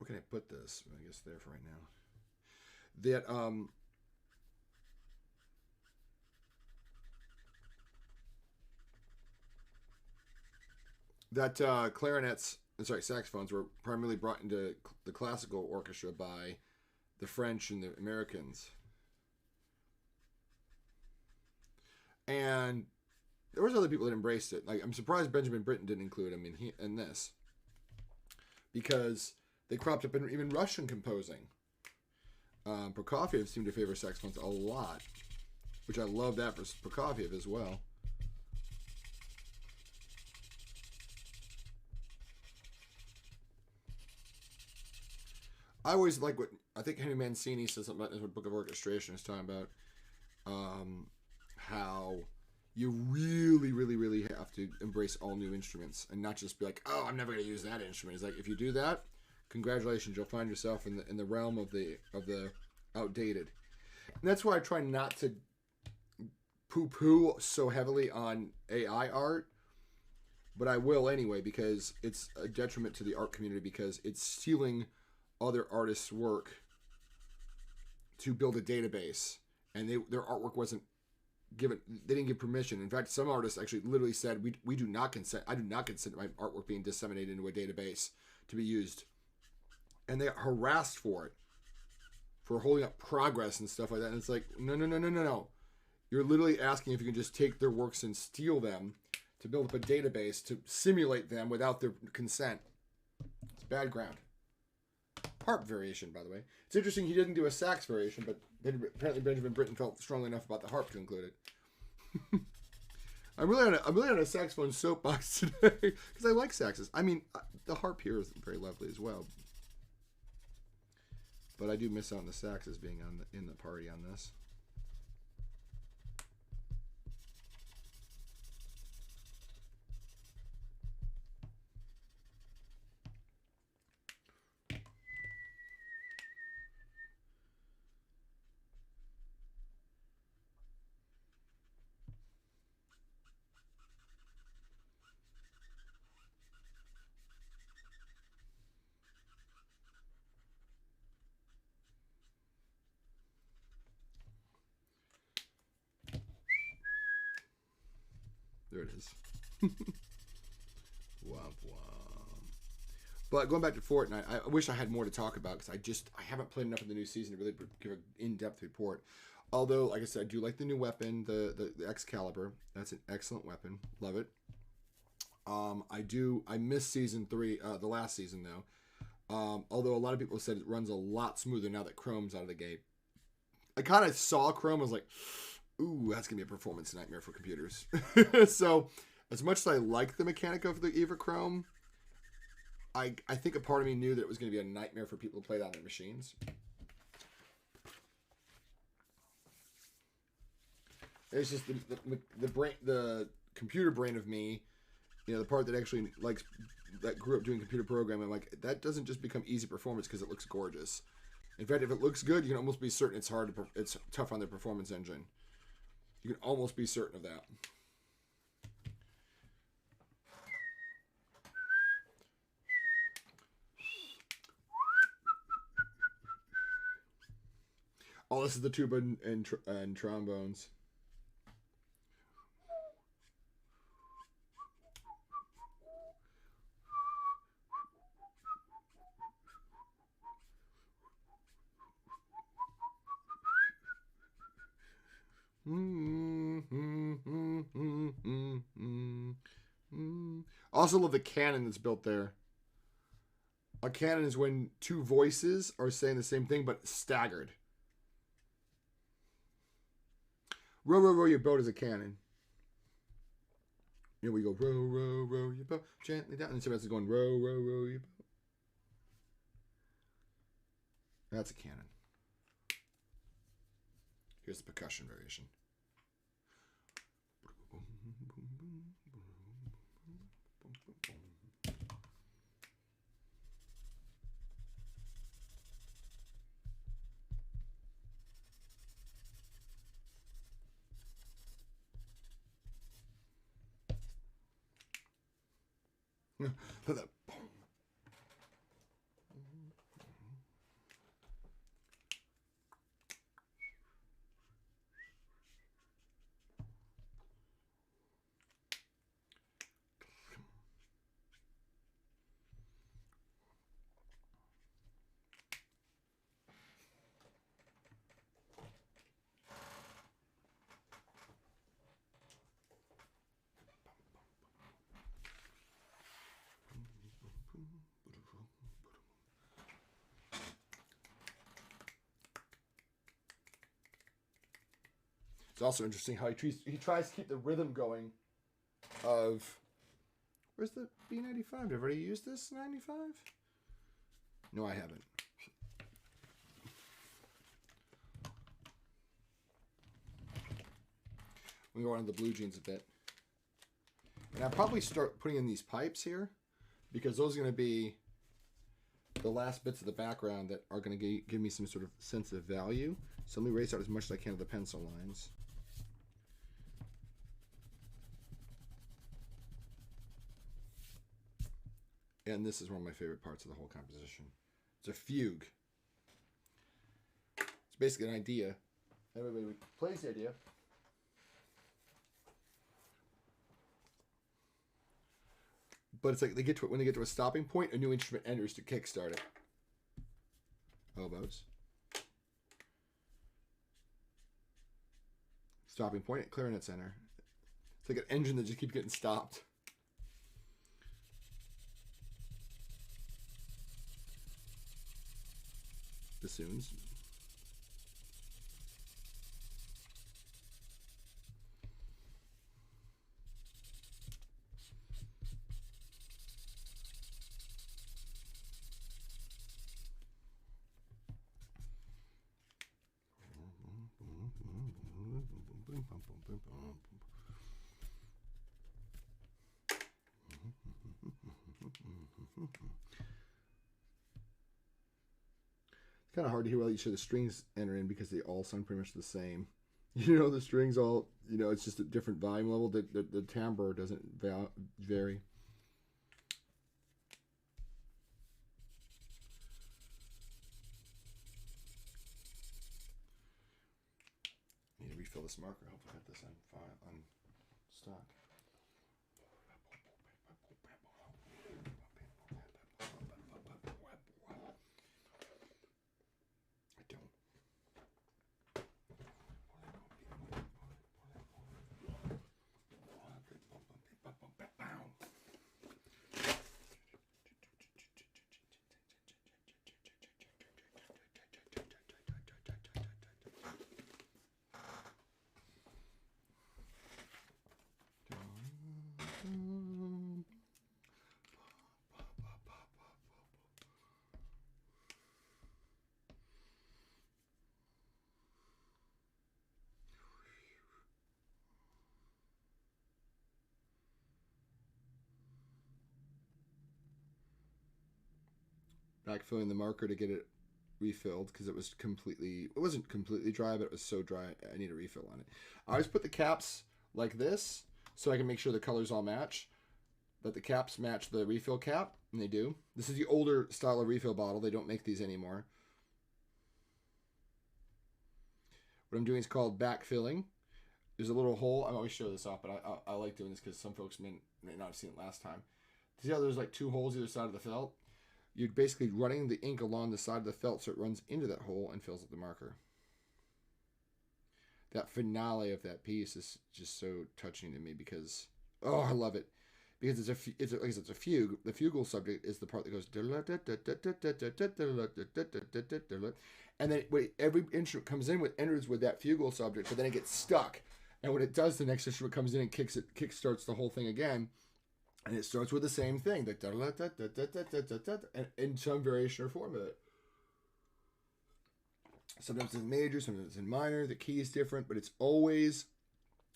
can I put this? I guess there for right now. That saxophones were primarily brought into the classical orchestra by the French and the Americans. And there was other people that embraced it. Like, I'm surprised Benjamin Britten didn't include him in this. Because They cropped up in even Russian composing. Prokofiev seemed to favor saxophones a lot, which I love that for Prokofiev as well. I always like what I think Henry Mancini says something about this with Book of Orchestration is talking about how you really, really, really have to embrace all new instruments and not just be like, oh, I'm never going to use that instrument. It's like if you do that, congratulations, you'll find yourself in the realm of the outdated. And that's why I try not to poo-poo so heavily on AI art, but I will anyway because it's a detriment to the art community because it's stealing other artists' work to build a database, and their artwork wasn't given. They didn't give permission. In fact, some artists actually literally said, "We do not consent. I do not consent to my artwork being disseminated into a database to be used," and they got harassed for it, for holding up progress and stuff like that. And it's like, no. You're literally asking if you can just take their works and steal them to build up a database to simulate them without their consent. It's bad ground. Harp variation, by the way. It's interesting he didn't do a sax variation, but apparently Benjamin Britten felt strongly enough about the harp to include it. I'm really on a saxophone soapbox today because I like saxes. I mean, the harp here is very lovely as well, but I do miss out on the saxes being in the party on this. There it is. Womp womp. But going back to Fortnite, I wish I had more to talk about because I haven't played enough in the new season to really give an in-depth report. Although, like I said, I do like the new weapon, the Excalibur. That's an excellent weapon. Love it. I missed season 3, the last season though. Although a lot of people said it runs a lot smoother now that Chrome's out of the gate. I kind of saw Chrome, I was like, ooh, that's going to be a performance nightmare for computers. So, as much as I like the mechanic of the Eva Chrome, I think a part of me knew that it was going to be a nightmare for people to play it on their machines. It's just the computer brain of me, the part that actually that grew up doing computer programming. I'm like, that doesn't just become easy performance because it looks gorgeous. In fact, if it looks good, you can almost be certain it's tough on the performance engine. You can almost be certain of that. Oh, this is the tuba and trombones. Also love the canon that's built there. A canon is when two voices are saying the same thing but staggered. Row, row, row your boat is a canon. Here we go. Row, row, row your boat gently down. And somebody else is going, row, row, row your boat. That's a canon. Here's the percussion variation. Look at that. It's also interesting how he tries to keep the rhythm going of... Where's the B95? Have I already used this 95? No, I haven't. We go on to the blue jeans a bit. And I'll probably start putting in these pipes here because those are going to be the last bits of the background that are going to give me some sort of sense of value. So let me erase out as much as I can of the pencil lines. And this is one of my favorite parts of the whole composition. It's a fugue. It's basically an idea. Everybody plays the idea. But it's like they get to it when they get to a stopping point, a new instrument enters to kickstart it. Oboes. Stopping point, clarinet center. It's like an engine that just keeps getting stopped. Bassoons. It's kind of hard to hear what each of the strings enter in because they all sound pretty much the same. You know, the strings all, you know, it's just a different volume level. The timbre doesn't vary. I need to refill this marker. Hopefully I have this on stock. Backfilling the marker to get it refilled because it wasn't completely dry, but it was so dry I need a refill on it. I always put the caps like this so I can make sure the colors all match. That the caps match the refill cap, and they do. This is the older style of refill bottle. They don't make these anymore. What I'm doing is called backfilling. There's a little hole. I always show this off, but I like doing this because some folks may not have seen it last time. See how there's like two holes either side of the felt? You're basically running the ink along the side of the felt so it runs into that hole and fills up the marker. That finale of that piece is just so touching to me because, oh, I love it. Because it's a fugue. The fugal subject is the part that goes, and then every instrument comes in enters with that fugal subject, but then it gets stuck. And when it does, the next instrument comes in and kickstarts the whole thing again. And it starts with the same thing, and in some variation or form of it. Sometimes it's in major, sometimes it's in minor. The key is different, but it's always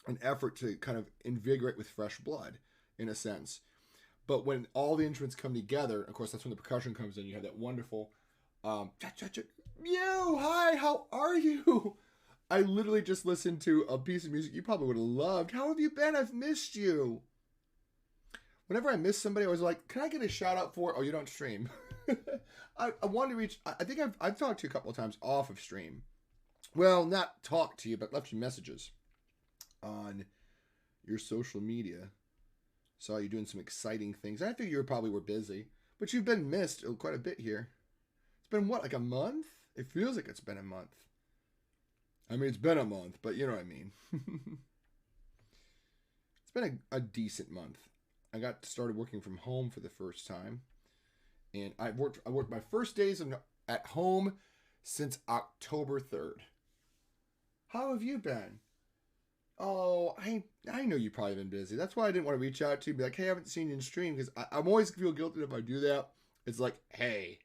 an effort to kind of invigorate with fresh blood, in a sense. But when all the instruments come together, of course, that's when the percussion comes in. You have that wonderful, hi, how are you? I literally just listened to a piece of music you probably would have loved. How have you been? I've missed you. Whenever I miss somebody, I was like, can I get a shout out for, oh, you don't stream. I want to reach, I think I've talked to you a couple of times off of stream. Well, not talked to you, but left you messages on your social media. Saw you doing some exciting things. I think you probably were busy, but you've been missed quite a bit here. It's been what, like a month? It feels like it's been a month. I mean, it's been a month, but you know what I mean. It's been a decent month. I got started working from home for the first time, and I worked my first days at home since October 3rd. How have you been? Oh, I know you've probably been busy. That's why I didn't want to reach out to you, be like, hey, I haven't seen you in stream, because I'm always feel guilty if I do that. It's like, hey,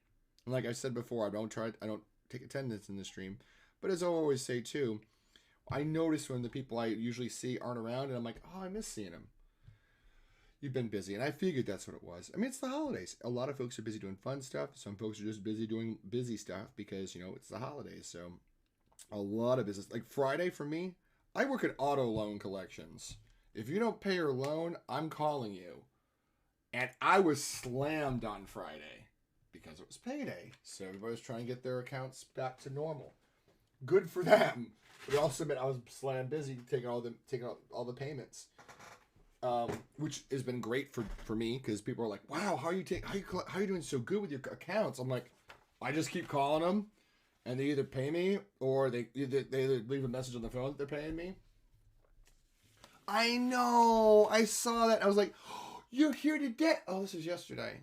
and like I said before, I don't take attendance in the stream, but as I always say too, I notice when the people I usually see aren't around, and I'm like, oh, I miss seeing them. You've been busy, and I figured that's what it was. I mean, it's the holidays. A lot of folks are busy doing fun stuff. Some folks are just busy doing busy stuff because it's the holidays. So a lot of business. Like Friday for me, I work at auto loan collections. If you don't pay your loan, I'm calling you. And I was slammed on Friday because it was payday. So everybody was trying to get their accounts back to normal. Good for them. But it also meant I was slammed busy taking all the payments. Which has been great for me because people are like, "Wow, how are you doing so good with your accounts?" I'm like, I just keep calling them, and they either pay me or they either leave a message on the phone that they're paying me. I know, I saw that. I was like, oh, "You're here today." Oh, this was yesterday.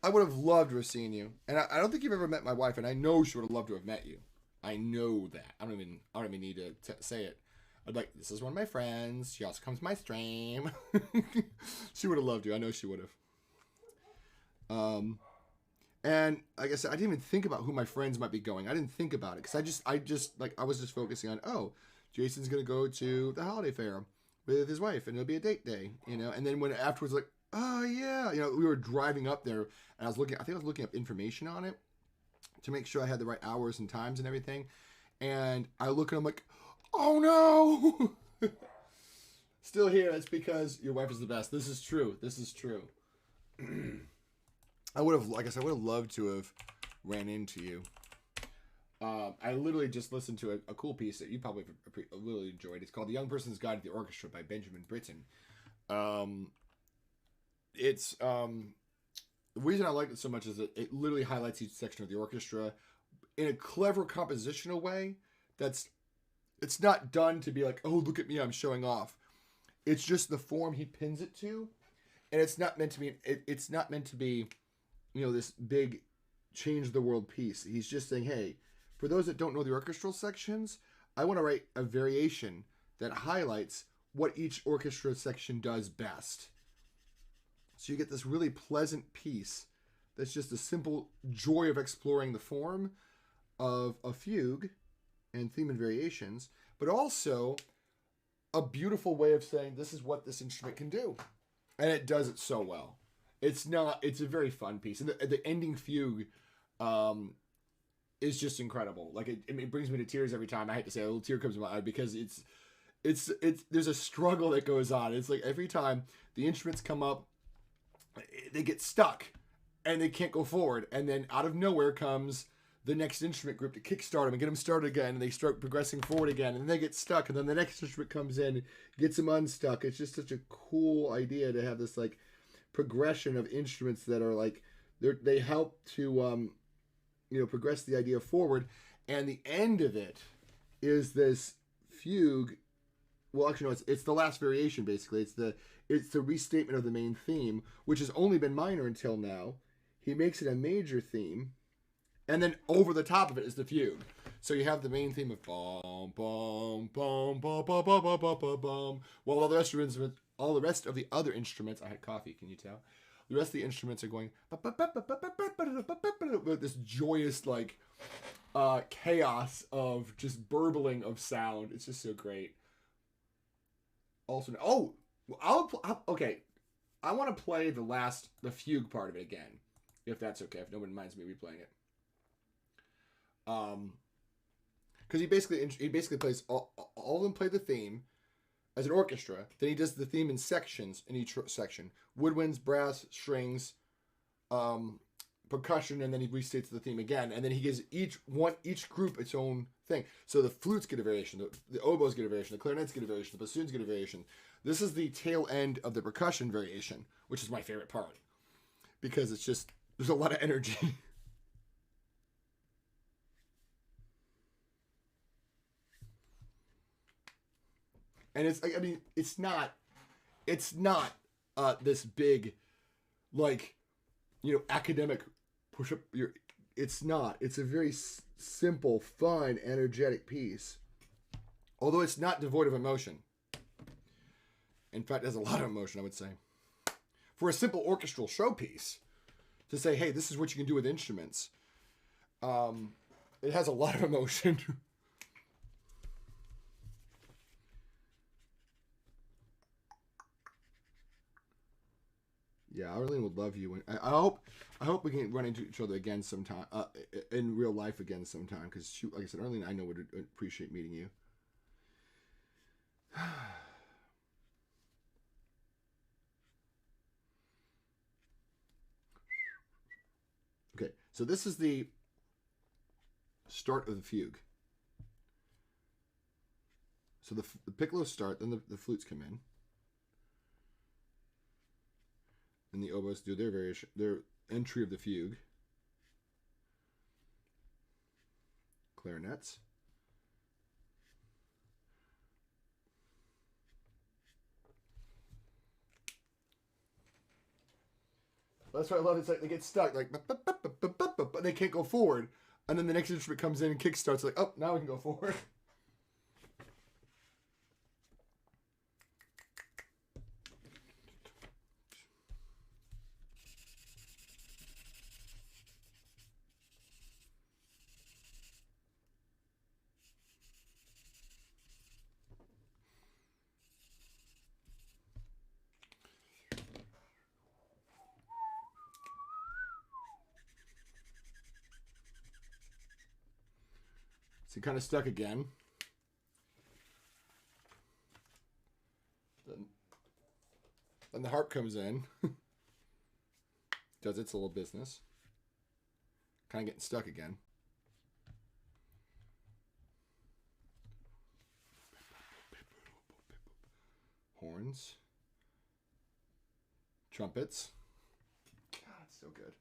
I would have loved to have seen you, and I don't think you've ever met my wife, and I know she would have loved to have met you. I know that. I don't even need to say it. I'd like, this is one of my friends. She also comes to my stream. She would have loved you. I know she would have. And like I said, I didn't even think about who my friends might be going. I didn't think about it because I was just focusing on, oh, Jason's gonna go to the holiday fair with his wife, and it'll be a date day, And then when afterwards, like, oh yeah, we were driving up there, and I think I was looking up information on it to make sure I had the right hours and times and everything. And I look and I'm like, oh no! Still here. It's because your wife is the best. This is true. I would have loved to have ran into you. I literally just listened to a cool piece that you probably really enjoyed. It's called "The Young Person's Guide to the Orchestra" by Benjamin Britten. It's the reason I liked it so much is that it literally highlights each section of the orchestra in a clever compositional way. It's not done to be like, oh, look at me, I'm showing off. It's just the form he pins it to, and it's not meant to be. It's not meant to be, this big change the world piece. He's just saying, hey, for those that don't know the orchestral sections, I want to write a variation that highlights what each orchestra section does best. So you get this really pleasant piece that's just a simple joy of exploring the form of a fugue and theme and variations, but also a beautiful way of saying this is what this instrument can do. And it does it so well. It's a very fun piece. And the ending fugue is just incredible. Like it brings me to tears every time. I hate to say a little tear comes to my eye because it's there's a struggle that goes on. It's like every time the instruments come up, they get stuck and they can't go forward. And then out of nowhere comes the next instrument group to kickstart them and get them started again, and they start progressing forward again, and then they get stuck, and then the next instrument comes in, gets them unstuck. It's just such a cool idea to have this like progression of instruments that are like they help to progress the idea forward, and the end of it is this fugue. Well, actually, no, it's the last variation basically. It's the restatement of the main theme, which has only been minor until now. He makes it a major theme. And then over the top of it is the fugue. So you have the main theme of bum bum bum bum bum bum bum bum bum bum. While all the rest of the other instruments, I had coffee, can you tell? The rest of the instruments are going with this joyous chaos of just burbling of sound. It's just so great. Also, okay. I want to play the fugue part of it again, if that's okay. If no one minds me replaying it. Because he basically plays all of them play the theme as an orchestra. Then he does the theme in sections in each section: woodwinds, brass, strings, percussion, and then he restates the theme again. And then he gives each group its own thing. So the flutes get a variation, the oboes get a variation, the clarinets get a variation, the bassoons get a variation. This is the tail end of the percussion variation, which is my favorite part because it's just there's a lot of energy. And it's not this big, academic push up. It's not. It's a very simple, fun, energetic piece. Although it's not devoid of emotion. In fact, it has a lot of emotion, I would say. For a simple orchestral showpiece, to say, hey, this is what you can do with instruments, it has a lot of emotion. Yeah, Arlene would love you. And I hope we can run into each other again sometime, in real life again sometime. Because, like I said, Arlene, I know would appreciate meeting you. Okay, so this is the start of the fugue. So the piccolos start, then the flutes come in, and the oboes do their entry of the fugue. Clarinets. That's why I love it. It's like they get stuck, like, but they can't go forward. And then the next instrument comes in and kick starts, like, oh, now we can go forward. So kind of stuck again. Then the harp comes in. Does its little business. Kind of getting stuck again. Horns. Trumpets. God, it's so good.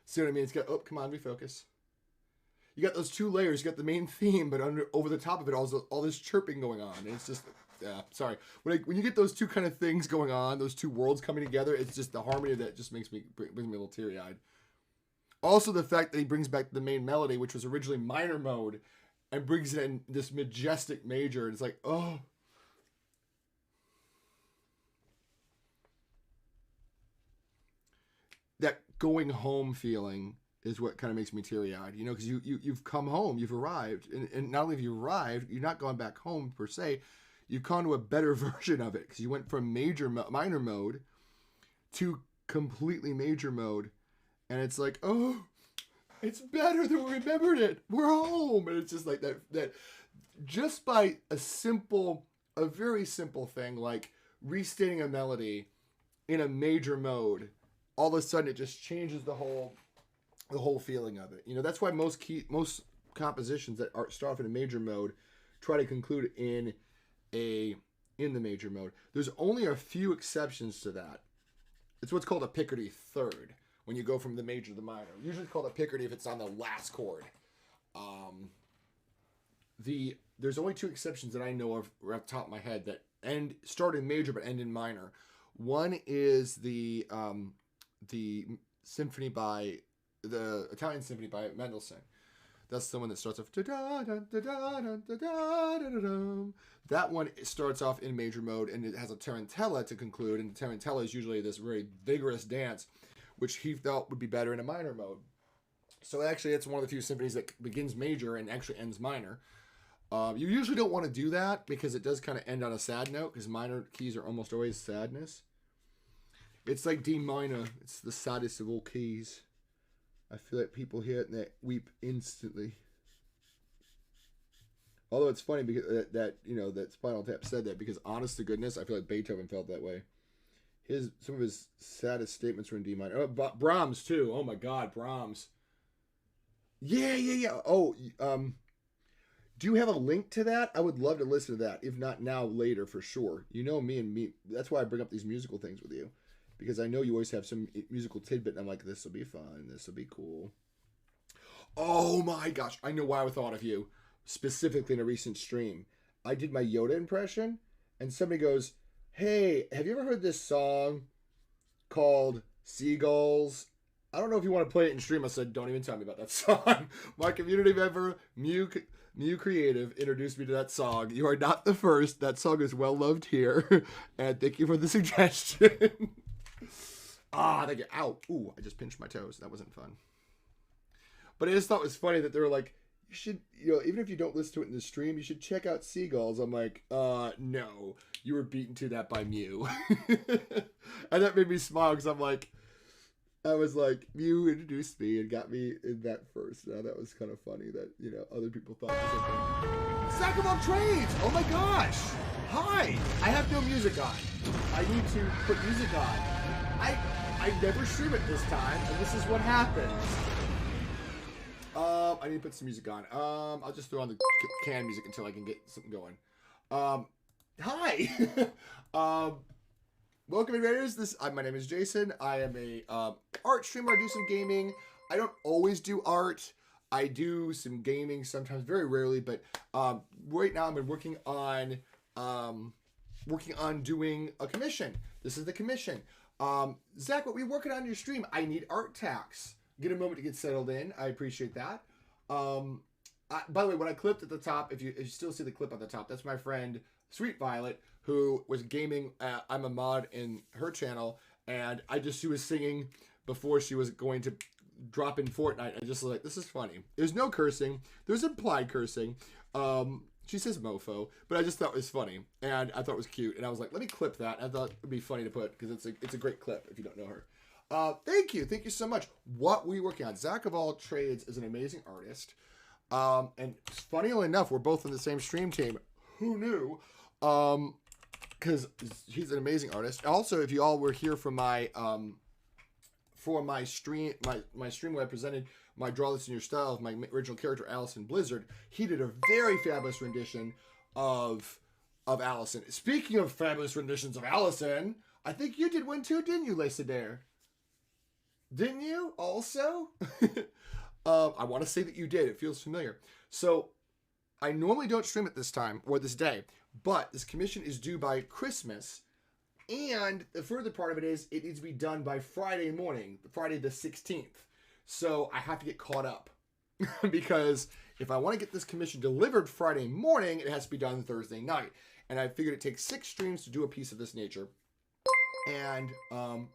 See what I mean? It's got, oh, come on, refocus. You got those two layers. You got the main theme, but over the top of it, all this chirping going on. And it's just, sorry. When you get those two kind of things going on, those two worlds coming together, it's just the harmony of that just brings me a little teary-eyed. Also, the fact that he brings back the main melody, which was originally minor mode, and brings it in this majestic major. And it's like, oh. That going home feeling is what kind of makes me teary-eyed, you know, because you've come home, you've arrived, and not only have you arrived, you're not gone back home per se, you've gone to a better version of it, because you went from minor mode to completely major mode, and it's like, oh, it's better than we remembered it. We're home, and it's just like that just by a very simple thing like restating a melody in a major mode, all of a sudden it just changes the whole feeling of it. You know, that's why most compositions that start off in a major mode try to conclude in the major mode. There's only a few exceptions to that. It's what's called a Picardy third, when you go from the major to the minor. Usually it's called a Picardy if it's on the last chord. There's only two exceptions that I know of right off the top of my head that start in major but end in minor. One is the symphony by the Italian symphony by Mendelssohn. That's the one that starts off. That one starts off in major mode, and it has a tarantella to conclude. And the tarantella is usually this very vigorous dance, which he felt would be better in a minor mode. So actually, it's one of the few symphonies that begins major and actually ends minor. You usually don't want to do that because it does kind of end on a sad note, because minor keys are almost always sadness. It's like D minor. It's the saddest of all keys. I feel like people hear it and they weep instantly. Although it's funny because that Spinal Tap said that, because honest to goodness, I feel like Beethoven felt that way. some of his saddest statements were in D minor. Oh, Brahms too. Oh my God, Brahms. Yeah. Oh, do you have a link to that? I would love to listen to that. If not now, later for sure. You know me and me. That's why I bring up these musical things with you, because I know you always have some musical tidbit, and I'm like, this will be fun. This will be cool. Oh my gosh, I know why I thought of you specifically in a recent stream. I did my Yoda impression, and somebody goes, "Hey, have you ever heard this song called Seagulls?" I don't know if you want to play it in stream. I said, don't even tell me about that song. My community member, Mew Creative, introduced me to that song. You are not the first. That song is well loved here. And thank you for the suggestion. Thank you. Ow. Ooh, I just pinched my toes. That wasn't fun. But I just thought it was funny that they were like, you should, even if you don't listen to it in the stream, you should check out Seagulls. I'm like, no. You were beaten to that by Mew. And that made me smile because I was like, Mew introduced me and got me in that first. Now that was kind of funny that, other people thought the same thing. Sack of all trades! Oh my gosh! Hi! I have no music on. I need to put music on. I never stream it this time, and this is what happens. I need to put some music on. I'll just throw on the canned music until I can get something going. Hi! Welcome, invaders. My name is Jason. I am a art streamer. I do some gaming. I don't always do art. I do some gaming sometimes, very rarely. But right now, I've been working on doing a commission. This is the commission. Zach, what are we working on your stream? I need art tax. Get a moment to get settled in. I appreciate that. By the way, when I clipped at the top, if you still see the clip on the top, that's my friend Sweet Violet, who was gaming. I'm a mod in her channel, and she was singing before she was going to drop in Fortnite. I just was like, this is funny. There's no cursing. There's implied cursing. She says mofo, but I just thought it was funny, and I thought it was cute, and I was like, let me clip that. I thought it would be funny to put, because it's a great clip if you don't know her. Thank you so much. What were you working on? Zach of all trades is an amazing artist, and funnily enough, we're both in the same stream team. Who knew? Because he's an amazing artist. Also, if you all were here for my stream, my stream where I presented my Draw This in Your Style of my original character Allison Blizzard, he did a very fabulous rendition of Allison. Speaking of fabulous renditions of Allison, I think you did one too, didn't you, Lacey Dare? Didn't you also? I want to say that you did. It feels familiar. So I normally don't stream at this time or this day, but this commission is due by Christmas. And the further part of it is it needs to be done by Friday morning, Friday the 16th. So I have to get caught up because if I want to get this commission delivered Friday morning, it has to be done Thursday night. And I figured it takes 6 streams to do a piece of this nature. And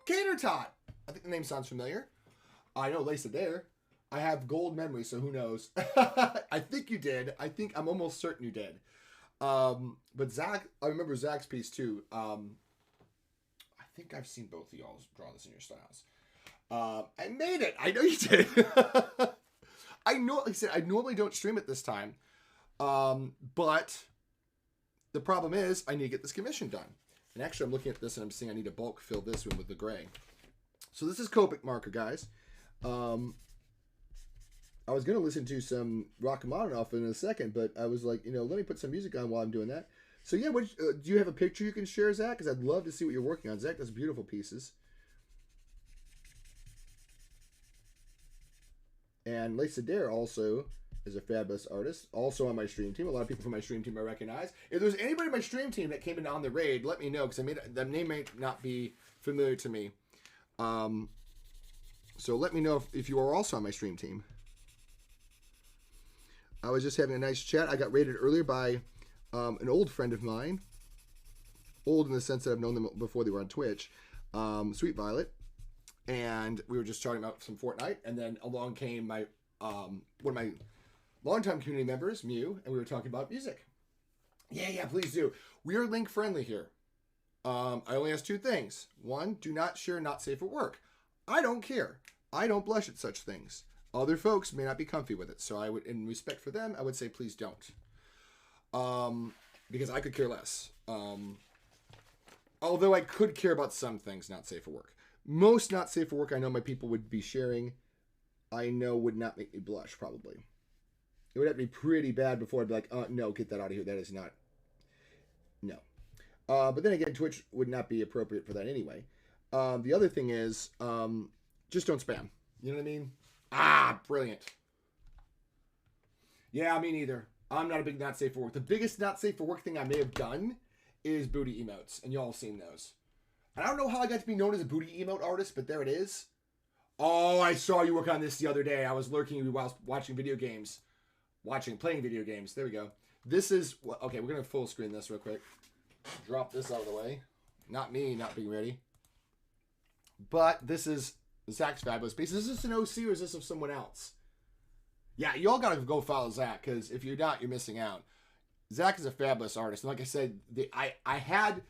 Gator Tot, I think the name sounds familiar. I know Lacey there. I have gold memory, so who knows? I think you did. I'm almost certain you did. But Zach, I remember Zach's piece too. I think I've seen both of y'all Draw This in Your Styles. I made it. I know you did. Like I said, I normally don't stream it this time. But the problem is I need to get this commission done. And actually I'm looking at this and I'm seeing I need to bulk fill this one with the gray. So this is Copic marker, guys. I was going to listen to some Rachmaninoff in a second, but I was like, let me put some music on while I'm doing that. So yeah, do you have a picture you can share, Zach? Because I'd love to see what you're working on. Zach does beautiful pieces. And Lacey Dare also is a fabulous artist, also on my stream team. A lot of people from my stream team I recognize. If there's anybody on my stream team that came in on the raid, let me know, because the name may not be familiar to me. So let me know if you are also on my stream team. I was just having a nice chat. I got raided earlier by an old friend of mine. Old in the sense that I've known them before they were on Twitch. Sweet Violet. And we were just talking about some Fortnite. And then along came my one of my longtime community members, Mew. And we were talking about music. Yeah, please do. We are link friendly here. I only ask 2 things. 1, do not share not safe for work. I don't care. I don't blush at such things. Other folks may not be comfy with it. So I would, in respect for them, I would say please don't. Because I could care less. Although I could care about some things not safe for work. Most not safe for work I know my people would be sharing, I know would not make me blush, probably. It would have to be pretty bad before I'd be like, no, get that out of here. That is not, no. But then again, Twitch would not be appropriate for that anyway. The other thing is, just don't spam. You know what I mean? Ah, brilliant. Yeah, me neither. I'm not a big not safe for work. The biggest not safe for work thing I may have done is booty emotes, and y'all have seen those. And I don't know how I got to be known as a booty emote artist, but there it is. Oh, I saw you work on this the other day. I was lurking while watching video games. Playing video games. There we go. This is, okay, we're going to full screen this real quick. Drop this out of the way. Not me not being ready. But this is Zach's fabulous piece. Is this an OC or is this of someone else? Yeah, y'all got to go follow Zach, because if you're not, you're missing out. Zach is a fabulous artist. And like I said, I had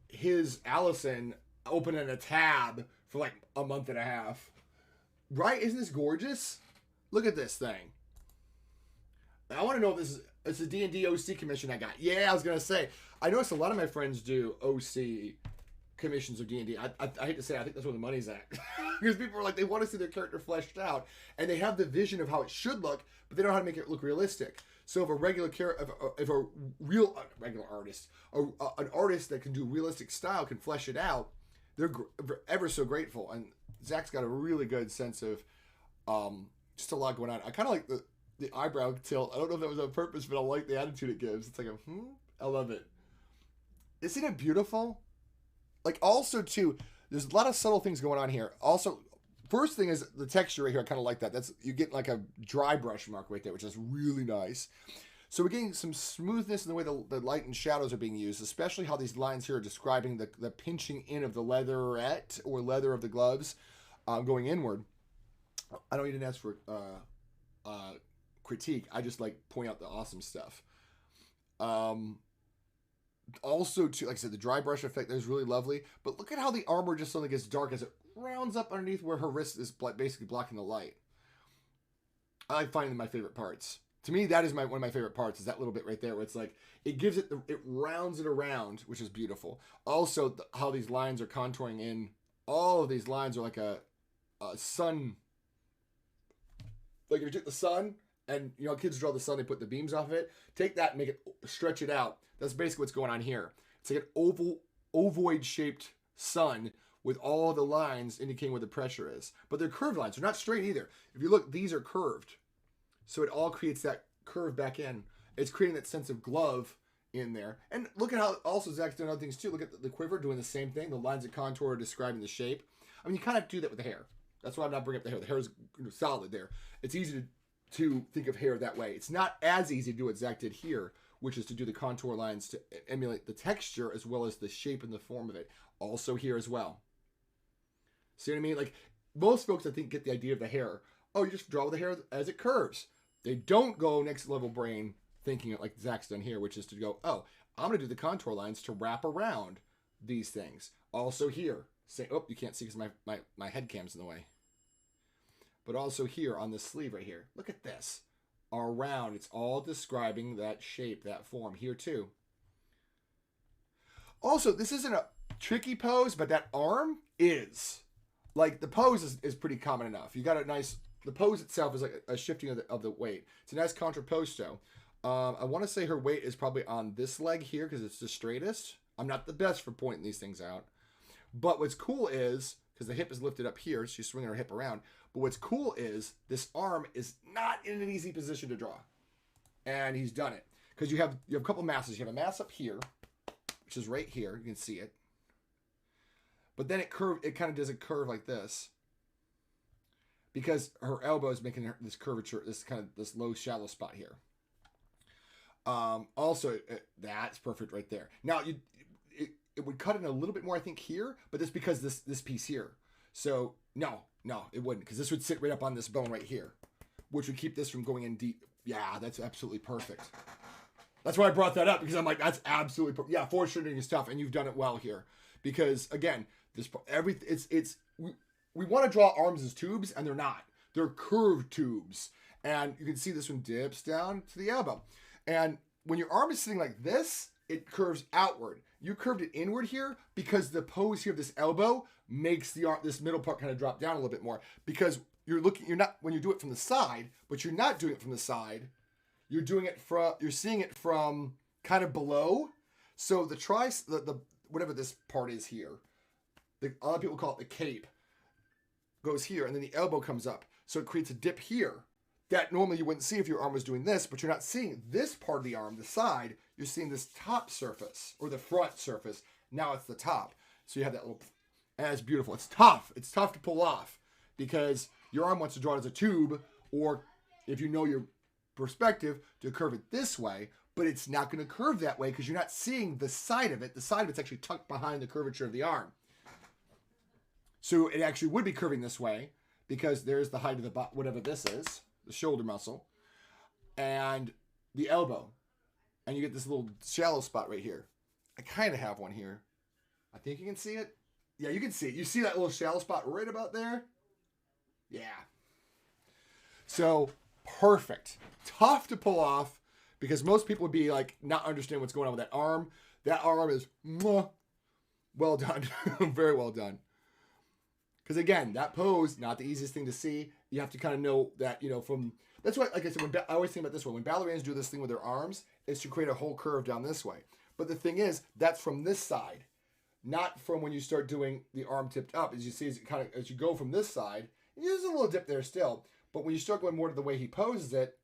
his Allison open in a tab for like a month and a half. Right? Isn't this gorgeous? Look at this thing. I want to know if this is... It's a D&D OC commission I got. Yeah, I was going to say. I noticed a lot of my friends do OC commissions of D&D. I hate to say, I think that's where the money's at. Because people are like, they want to see their character fleshed out. And they have the vision of how it should look, but they don't know how to make it look realistic. So if a regular if a real regular artist, an artist that can do realistic style can flesh it out, they're ever so grateful. And Zach's got a really good sense of just a lot going on. I kind of like the eyebrow tilt. I don't know if that was on purpose, but I like the attitude it gives. It's like I love it. Isn't it beautiful? Like, also too, there's a lot of subtle things going on here. Also, first thing is the texture right here. I kind of like that. That's, you get like a dry brush mark right there, which is really nice. So we're getting some smoothness in the way the light and shadows are being used, especially how these lines here are describing the pinching in of the leatherette or leather of the gloves going inward. I don't even ask for critique. I just like point out the awesome stuff. Also, too, like I said, the dry brush effect is really lovely. But look at how the armor just suddenly gets dark as it rounds up underneath where her wrist is basically blocking the light. I like finding my favorite parts. To me, that is one of my favorite parts, is that little bit right there where it's like, it gives it, it rounds it around, which is beautiful. Also, how these lines are contouring in. All of these lines are like a sun. Like if you took the sun, and you know, kids draw the sun, they put the beams off of it. Take that and make it, stretch it out. That's basically what's going on here. It's like an ovoid shaped sun with all the lines indicating where the pressure is. But they're curved lines. They're not straight either. If you look, these are curved. So it all creates that curve back in. It's creating that sense of glove in there. And look at how also Zach's doing other things too. Look at the quiver doing the same thing. The lines of contour are describing the shape. I mean, you kind of do that with the hair. That's why I'm not bringing up the hair. The hair is solid there. It's easy to think of hair that way. It's not as easy to do what Zach did here, which is to do the contour lines to emulate the texture as well as the shape and the form of it. Also here as well. See what I mean? Like, most folks, I think, get the idea of the hair. Oh, you just draw the hair as it curves. They don't go next level brain thinking it like Zach's done here, which is to go, oh, I'm going to do the contour lines to wrap around these things. Also here. Say, oh, you can't see because my head cam's in the way. But also here on this sleeve right here. Look at this. Around. It's all describing that shape, that form here too. Also, this isn't a tricky pose, but that arm is. Like, the pose is pretty common enough. You got a nice... The pose itself is like a shifting of the weight. It's a nice contrapposto. I want to say her weight is probably on this leg here because it's the straightest. I'm not the best for pointing these things out. But what's cool is, because the hip is lifted up here, she's swinging her hip around. But what's cool is this arm is not in an easy position to draw. And he's done it. Because you have a couple masses. You have a mass up here, which is right here. You can see it. But then it kind of does a curve like this. Because her elbow is making this curvature, this low, shallow spot here. Also, that's perfect right there. Now, it would cut in a little bit more, I think, here, but that's because this piece here. So, no, it wouldn't, because this would sit right up on this bone right here, which would keep this from going in deep. Yeah, that's absolutely perfect. That's why I brought that up, because I'm like, that's absolutely perfect. Yeah, foreshadowing is tough, and you've done it well here. Because, again, we want to draw arms as tubes, and they're not. They're curved tubes. And you can see this one dips down to the elbow. And when your arm is sitting like this, it curves outward. You curved it inward here because the pose here of this elbow makes the arm, this middle part kind of drop down a little bit more, because you're not, when you do it from the side, but you're not doing it from the side, you're seeing it from kind of below. So the whatever this part is here, a lot of people call it the cape, goes here, and then the elbow comes up. So it creates a dip here that normally you wouldn't see if your arm was doing this, but you're not seeing this part of the arm, the side. You're seeing this top surface or the front surface. Now it's the top. So you have that little, and it's beautiful. It's tough. It's tough to pull off because your arm wants to draw it as a tube, or if you know your perspective, to curve it this way, but it's not going to curve that way because you're not seeing the side of it. The side of it's actually tucked behind the curvature of the arm. So it actually would be curving this way because there's the height of the whatever this is, the shoulder muscle, and the elbow. And you get this little shallow spot right here. I kind of have one here. I think you can see it. Yeah, you can see it. You see that little shallow spot right about there? Yeah. So, perfect. Tough to pull off because most people would be like, not understand what's going on with that arm. That arm is well done. Very well done. Because again, that pose, not the easiest thing to see. You have to kind of know that, from... That's why, like I said, I always think about this way. When ballerinas do this thing with their arms, it's to create a whole curve down this way. But the thing is, that's from this side. Not from when you start doing the arm tipped up. As you see, as you go from this side, there's a little dip there still. But when you start going more to the way he poses it,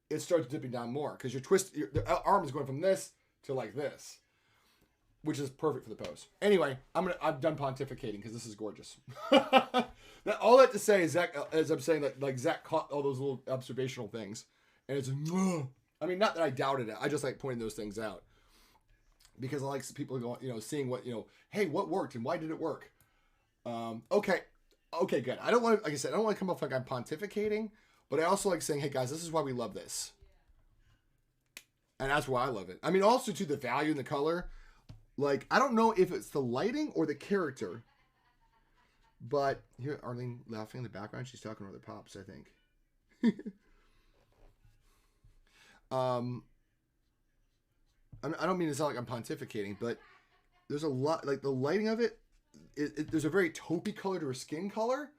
it starts dipping down more. Because the arm is going from this to like this. Which is perfect for the pose. Anyway, I'm done pontificating because this is gorgeous. All that to say is Zach, as I'm saying that, like, Zach caught all those little observational things, and it's, I mean, not that I doubted it. I just like pointing those things out because I like people going, seeing what, hey, what worked and why did it work? Okay, good. I don't want to, like I said, I don't want to come off like I'm pontificating, but I also like saying, hey guys, this is why we love this, and that's why I love it. I mean, also to the value and the color. Like, I don't know if it's the lighting or the character, but here, Arlene laughing in the background. She's talking to other pops, I think. I don't mean to sound like I'm pontificating, but there's a lot, like the lighting of it, there's a very taupey color to her skin color,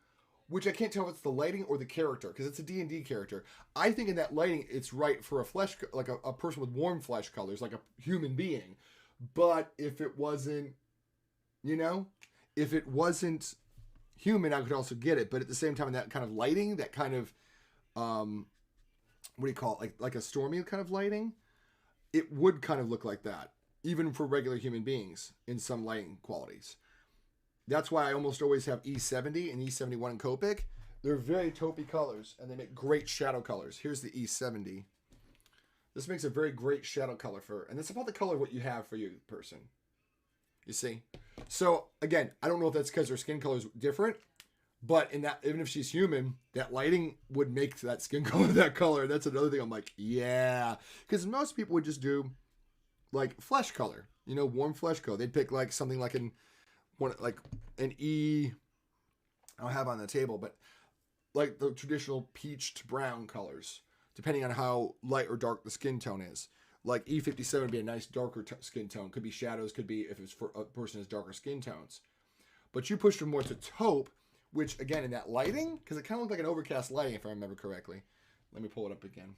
which I can't tell if it's the lighting or the character, because it's a D&D character. I think in that lighting, it's right for a flesh, like a person with warm flesh colors, like a human being. But if it wasn't, if it wasn't human, I could also get it. But at the same time, that kind of lighting, that kind of, what do you call it? Like a stormy kind of lighting, it would kind of look like that, even for regular human beings in some lighting qualities. That's why I almost always have E70 and E71 in Copic. They're very taupey colors, and they make great shadow colors. Here's the E70. This makes a very great shadow color and it's about the color of what you have for your person. You see? So, again, I don't know if that's because her skin color is different, but even if she's human, that lighting would make that skin color that color. That's another thing I'm like, yeah. Because most people would just do, like, flesh color. Warm flesh color. They'd pick, like, something like an E, I don't have it on the table, but, like, the traditional peach to brown colors, depending on how light or dark the skin tone is. Like E57 would be a nice darker skin tone. Could be shadows, could be if it's for a person who has darker skin tones. But you pushed her more to taupe, which again in that lighting, because it kind of looked like an overcast lighting if I remember correctly. Let me pull it up again.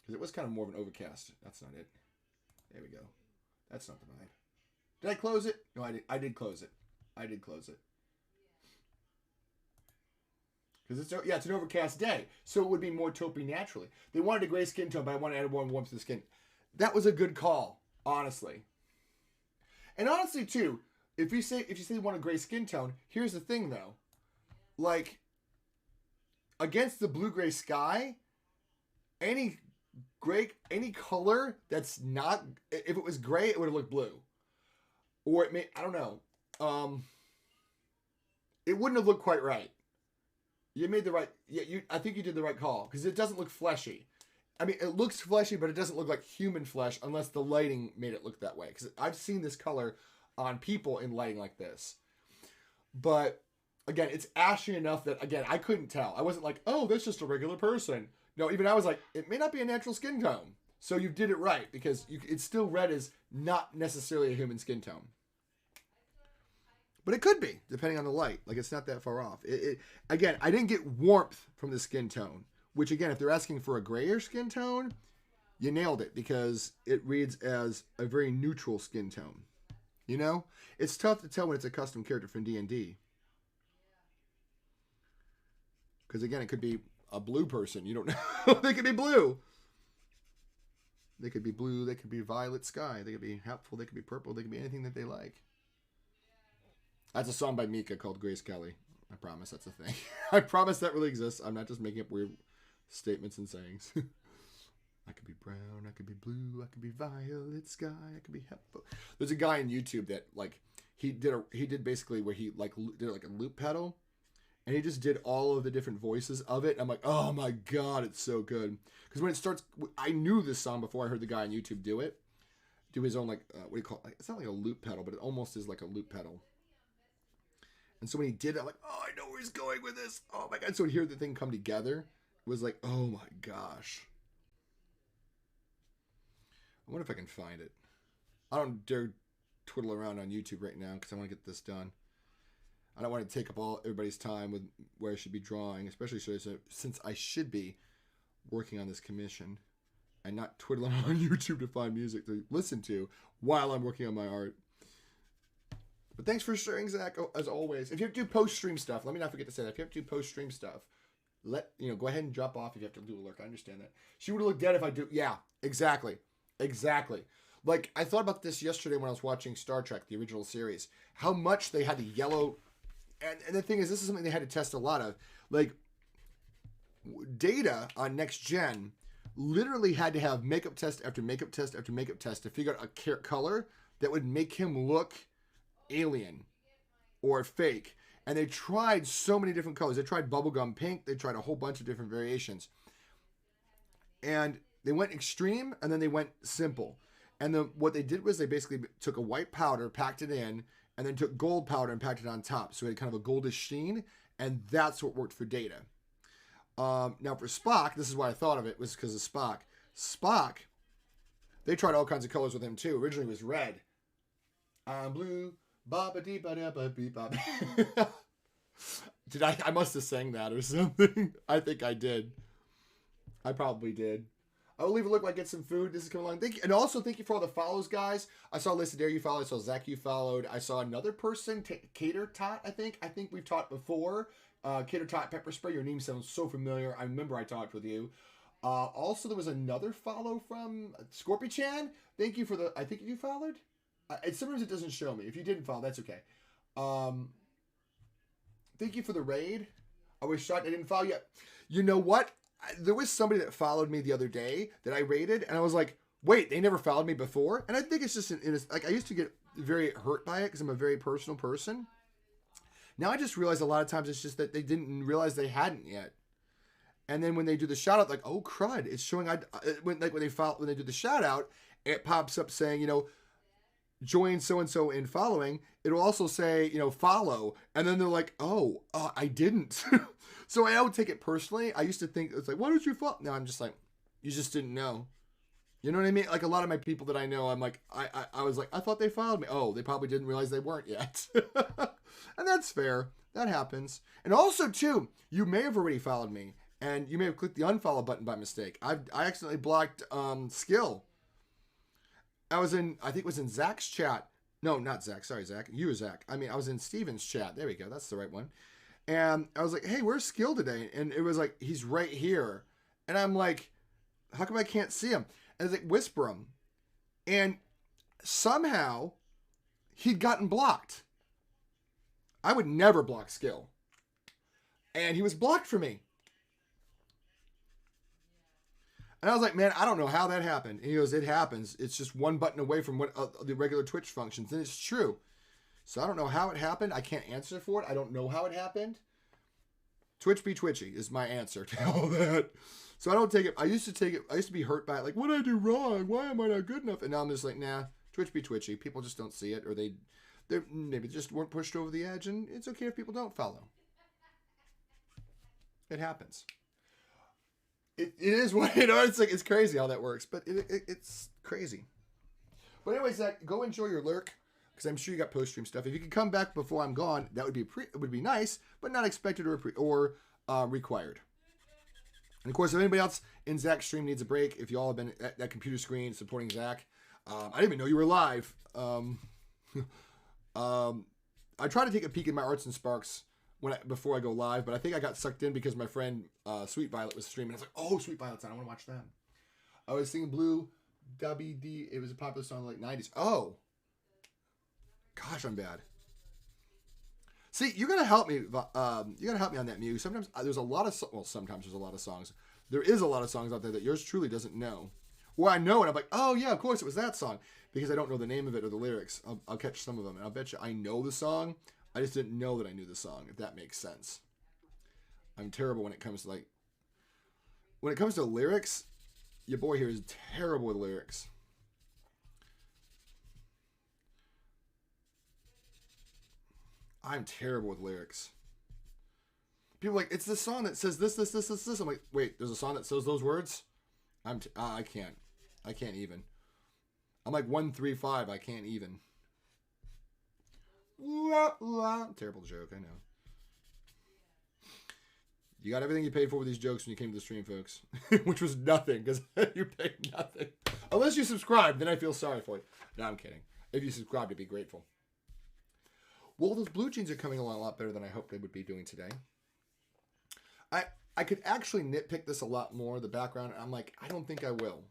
Because it was kind of more of an overcast. That's not it. There we go. That's not the vibe. Did I close it? No, I did. I did close it. I did close it. Because it's an overcast day, so it would be more taupey naturally. They wanted a gray skin tone, but I wanted to add more warmth to the skin. That was a good call, honestly. And honestly, too, if you say you want a gray skin tone, here's the thing, though. Like, against the blue-gray sky, any color that's not... If it was gray, it would have looked blue. Or it may... I don't know. It wouldn't have looked quite right. You made the right... Yeah, I think you did the right call. Because it doesn't look fleshy. I mean, it looks fleshy, but it doesn't look like human flesh unless the lighting made it look that way. Because I've seen this color on people in lighting like this. But, again, it's ashy enough that, again, I couldn't tell. I wasn't like, oh, that's just a regular person. No, even I was like, it may not be a natural skin tone. So you did it right because it's still read as not necessarily a human skin tone. But it could be, depending on the light. Like, it's not that far off. Again, I didn't get warmth from the skin tone, which, again, if they're asking for a grayer skin tone, you nailed it because it reads as a very neutral skin tone. You know? It's tough to tell when it's a custom character from D&D. Because, again, it could be a blue person. You don't know. They could be blue. They could be blue. They could be violet sky. They could be helpful. They could be purple. They could be anything that they like. That's a song by Mika called Grace Kelly. I promise that's a thing. I promise that really exists. I'm not just making up weird statements and sayings. I could be brown. I could be blue. I could be violet sky. I could be helpful. There's a guy on YouTube that like he did basically where he like did like a loop pedal, and he just did all of the different voices of it. I'm like, oh my god, it's so good. Because when it starts, I knew this song before I heard the guy on YouTube do it. Do his own like what do you call it? It's not like a loop pedal, but it almost is like a loop pedal. And so when he did it, I'm like, oh, I know where he's going with this. Oh my god. So to hear the thing come together was like, oh my gosh. I wonder if I can find it. I don't dare twiddle around on YouTube right now because I want to get this done. I don't want to take up all everybody's time with where I should be drawing, especially since I should be working on this commission and not twiddling on YouTube to find music to listen to while I'm working on my art. But thanks for sharing, Zach, as always. If you have to do post-stream stuff, let me not forget to say that. If you have to do post-stream stuff, go ahead and drop off if you have to do a lurk. I understand that. She would have looked dead if I do. Yeah, exactly. Exactly. Like, I thought about this yesterday when I was watching Star Trek, the original series. How much they had to yellow. And the thing is, this is something they had to test a lot of. Like, Data on Next Gen literally had to have makeup test after makeup test after makeup test to figure out a color that would make him look alien or fake. And they tried so many different colors. They tried bubblegum pink. They tried a whole bunch of different variations. And they went extreme and then they went simple. And what they did was they basically took a white powder, packed it in, and then took gold powder and packed it on top. So it had kind of a goldish sheen. And that's what worked for Data. Now for Spock, this is why I thought of it, was because of Spock. Spock, they tried all kinds of colors with him too. Originally it was red. I'm blue. Ba-ba-dee-ba-da-ba-bee-ba. Did I must have sang that or something. I think I did. I probably did. I will leave a look like get some food. This is coming along. Thank you. And also thank you for all the follows, guys. I saw Lisa Dare you followed. I saw Zach you followed. I saw another person, Cater Tot, I think. I think we've talked before. Cater Tot Pepper Spray. Your name sounds so familiar. I remember I talked with you. Also, there was another follow from Scorpy Chan. Thank you for the... I think you followed? Sometimes it doesn't show me. If you didn't follow, that's okay. Thank you for the raid. I was shocked I didn't follow yet. You know what? There was somebody that followed me the other day that I raided, and I was like, wait, they never followed me before? And I think it's just, like, I used to get very hurt by it because I'm a very personal person. Now I just realize a lot of times it's just that they didn't realize they hadn't yet. And then when they do the shout out, like, oh crud, it's showing, when they do the shout out, it pops up saying, join so-and-so in following. It'll also say, follow. And then they're like, oh, I didn't. So I don't take it personally. I used to think, it's like, why don't you follow? No, I'm just like, you just didn't know. You know what I mean? Like a lot of my people that I know, I'm like, I was like, I thought they followed me. Oh, they probably didn't realize they weren't yet. And that's fair. That happens. And also, too, you may have already followed me. And you may have clicked the unfollow button by mistake. I accidentally blocked Skill. I think it was in Zach's chat. No, not Zach. Sorry, Zach. You were Zach. I was in Steven's chat. There we go. That's the right one. And I was like, hey, where's Skill today? And it was like, he's right here. And I'm like, how come I can't see him? And it's like, whisper him. And somehow he'd gotten blocked. I would never block Skill. And he was blocked for me. And I was like, man, I don't know how that happened. And he goes, it happens. It's just one button away from what the regular Twitch functions. And it's true. So I don't know how it happened. I can't answer for it. I don't know how it happened. Twitch be twitchy is my answer to all that. So I don't take it. I used to be hurt by it. Like, what did I do wrong? Why am I not good enough? And now I'm just like, nah, Twitch be twitchy. People just don't see it. Or they maybe just weren't pushed over the edge. And it's okay if people don't follow. It happens. it is what it's like. It's crazy how that works, but it's crazy. But anyways, Zach, go enjoy your lurk because I'm sure you got post stream stuff. If you could come back before I'm gone, that would be it would be nice, but not expected or required. And of course, if anybody else in Zach's stream needs a break, if you all have been at that computer screen supporting Zach, I didn't even know you were live. I try to take a peek at my Arts and Sparks before I go live, but I think I got sucked in because my friend Sweet Violet was streaming. I was like, oh, Sweet Violet's on. I want to watch them. I was singing Blue WD. It was a popular song in the late 90s. Oh. Gosh, I'm bad. See, you gotta help me. You gotta help me on that, Mew. Sometimes there's a lot of sometimes there's a lot of songs. There is a lot of songs out there that yours truly doesn't know. Or I know it. I'm like, oh yeah, of course it was that song because I don't know the name of it or the lyrics. I'll catch some of them, and I'll bet you I know the song. I just didn't know that I knew the song. If that makes sense. I'm terrible when it comes to lyrics. Your boy here is terrible with lyrics. I'm terrible with lyrics. People are like, it's this song that says this. I'm like, wait, there's a song that says those words? I can't even. I'm like 1-3-5. I can't even. Terrible joke, I know. You got everything you paid for with these jokes when you came to the stream, folks. Which was nothing, because you paid nothing. Unless you subscribe, then I feel sorry for you. No, I'm kidding. If you subscribe, I'd be grateful. Well, those blue jeans are coming along a lot better than I hoped they would be doing today. I could actually nitpick this a lot more, the background. I'm like, I don't think I will.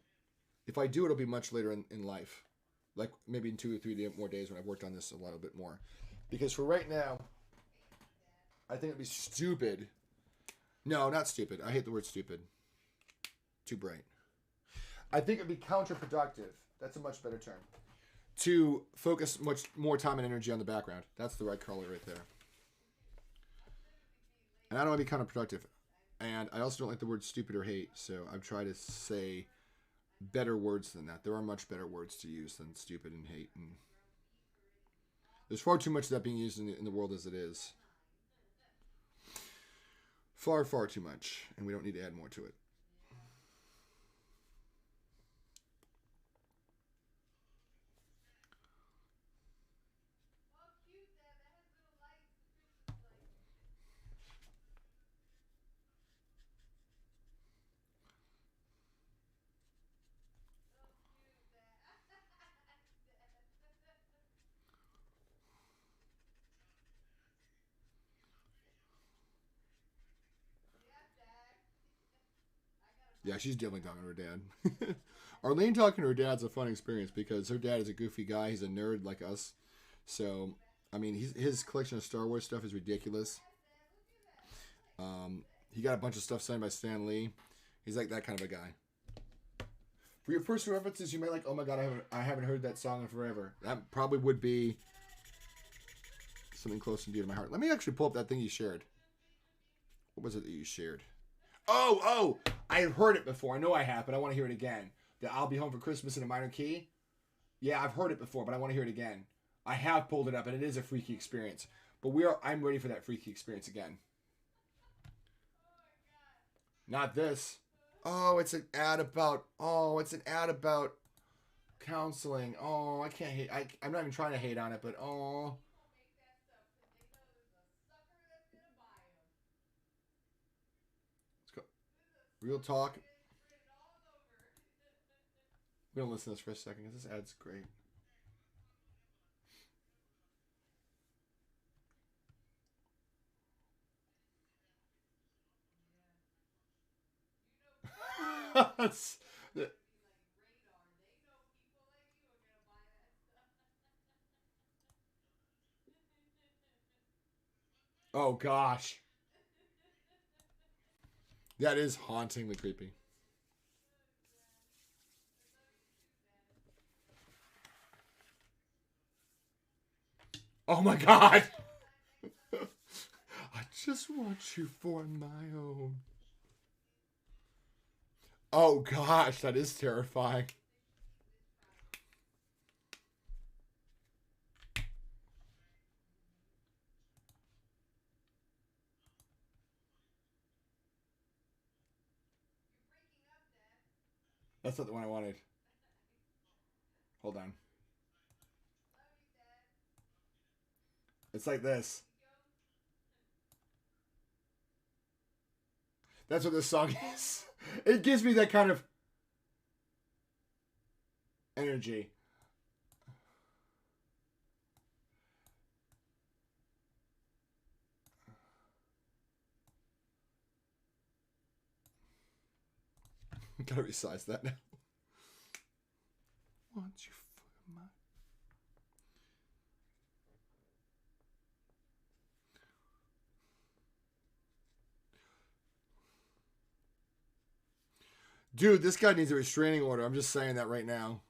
If I do, it'll be much later in life. Like maybe in 2 or 3 more days when I've worked on this a little bit more. Because for right now, I think it'd be stupid. No, not stupid. I hate the word stupid. Too bright. I think it'd be counterproductive. That's a much better term. To focus much more time and energy on the background. That's the right color right there. And I don't want to be counterproductive. And I also don't like the word stupid or hate. So I've tried to say better words than that. There are much better words to use than stupid and hate. And there's far too much of that being used in the world as it is. Far, far too much. And we don't need to add more to it. Yeah, she's definitely talking to her dad. Arlene talking to her dad's a fun experience because her dad is a goofy guy. He's a nerd like us. So, I mean, his collection of Star Wars stuff is ridiculous. He got a bunch of stuff signed by Stan Lee. He's like that kind of a guy. For your first references, you may like, oh my god, I haven't heard that song in forever. That probably would be something close and dear to my heart. Let me actually pull up that thing you shared. What was it that you shared? Oh, I've heard it before. I know I have, but I want to hear it again. The I'll Be Home for Christmas in a Minor Key. Yeah, I've heard it before, but I want to hear it again. I have pulled it up, and it is a freaky experience. But I'm ready for that freaky experience again. Not this. Oh, it's an ad about counseling. Oh, I can't hate. I'm not even trying to hate on it, but oh. Let's go. Real talk. We're going to listen to this for a second because this ad's great. Oh, gosh. That is hauntingly creepy. Oh my god! I just want you for my own. Oh gosh, that is terrifying. That's not the one I wanted. Hold on. It's like this. That's what this song is. It gives me that kind of energy. Gotta resize that now. Want you for my... Dude, this guy needs a restraining order. I'm just saying that right now.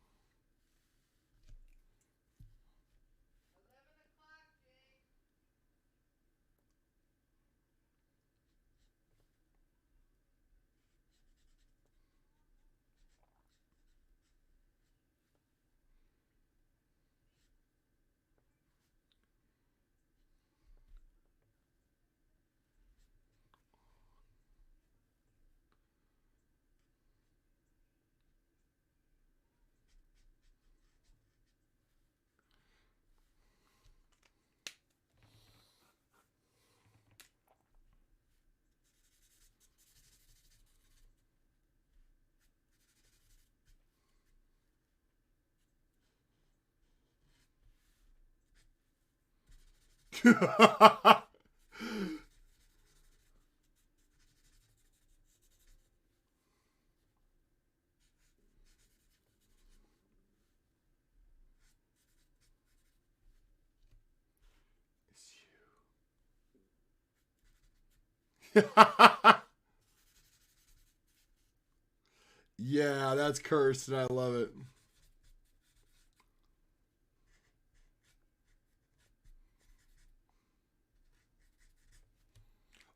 Yeah, that's cursed, and I love it.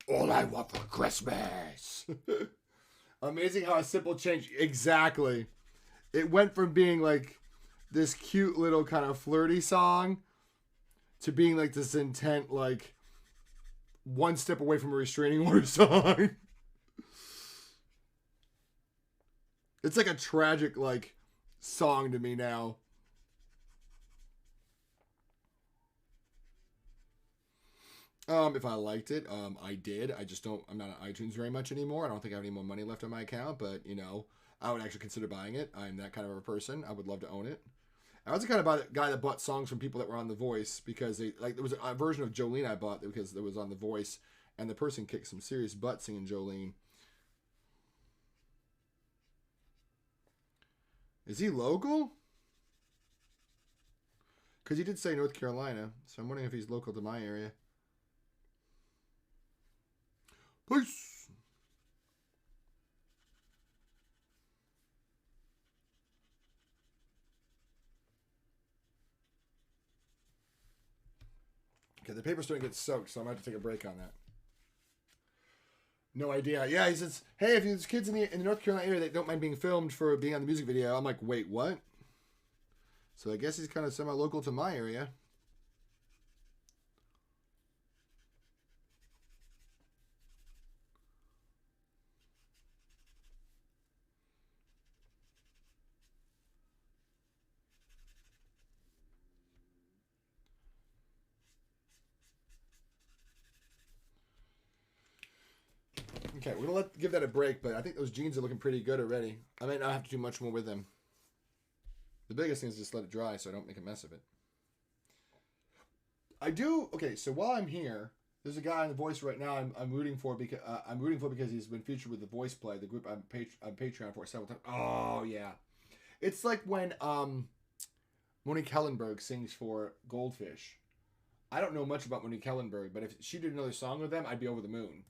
All I want for Christmas. Amazing how a simple change. Exactly. It went from being like this cute little kind of flirty song to being like this intent, like one step away from a restraining order song. It's like a tragic like song to me now. If I liked it, I did. I'm not on iTunes very much anymore. I don't think I have any more money left on my account, but you know, I would actually consider buying it. I'm that kind of a person. I would love to own it. I was the kind of guy that bought songs from people that were on The Voice because there was a version of Jolene I bought because it was on The Voice, and the person kicked some serious butt singing Jolene. Is he local? Because he did say North Carolina, so I'm wondering if he's local to my area. Peace. Okay, the paper's starting to get soaked, so I'm going to have to take a break on that. No idea. Yeah, he says, hey, if there's kids in the North Carolina area that don't mind being filmed for being on the music video, I'm like, wait, what? So I guess he's kind of semi-local to my area. Okay, we're gonna give that a break, but I think those jeans are looking pretty good already. I might not have to do much more with them. The biggest thing is just let it dry so I don't make a mess of it. I do. Okay, so while I'm here, there's a guy on The Voice right now. I'm rooting for because he's been featured with The Voice Play, the group I'm Patreon for several times. Oh yeah, it's like when Monique Hellenberg sings for Goldfish. I don't know much about Monique Hellenberg, but if she did another song with them, I'd be over the moon.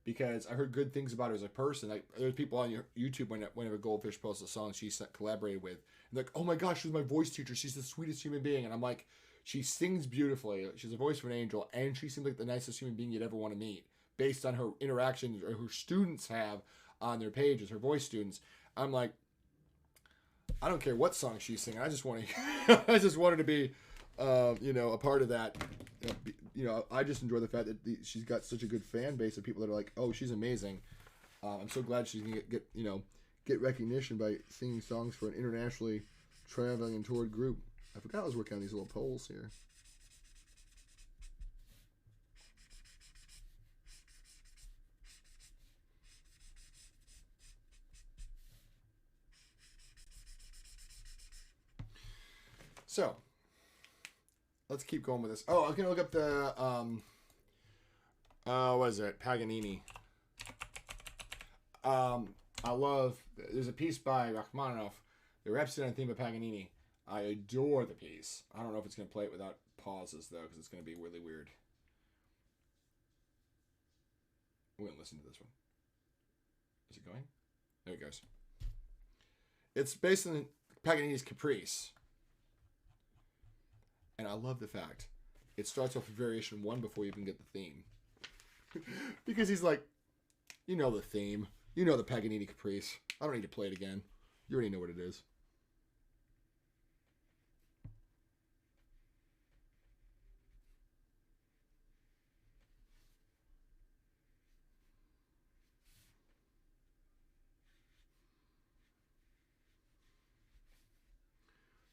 Because I heard good things about her as a person. Like there's people on your YouTube whenever Goldfish posts a song she collaborated with, and like, oh my gosh, she's my voice teacher. She's the sweetest human being, and I'm like, she sings beautifully. She's a voice of an angel, and she seems like the nicest human being you'd ever want to meet, based on her interactions or her students have on their pages, her voice students. I'm like, I don't care what song she's singing. I just want to, I just wanted to be, a part of that. I just enjoy the fact that she's got such a good fan base of people that are like, oh, she's amazing. I'm so glad she's gonna get recognition by singing songs for an internationally traveling and toured group. I forgot I was working on these little poles here. So, let's keep going with this. Oh, I was going to look up the, what is it? Paganini. I love, there's a piece by Rachmaninoff, the Rhapsody on Theme by Paganini. I adore the piece. I don't know if it's going to play it without pauses, though, because it's going to be really weird. We're going to listen to this one. Is it going? There it goes. It's based on Paganini's Caprice. And I love the fact it starts off with variation 1 before you even get the theme. Because he's like, you know the theme. You know the Paganini Caprice. I don't need to play it again. You already know what it is.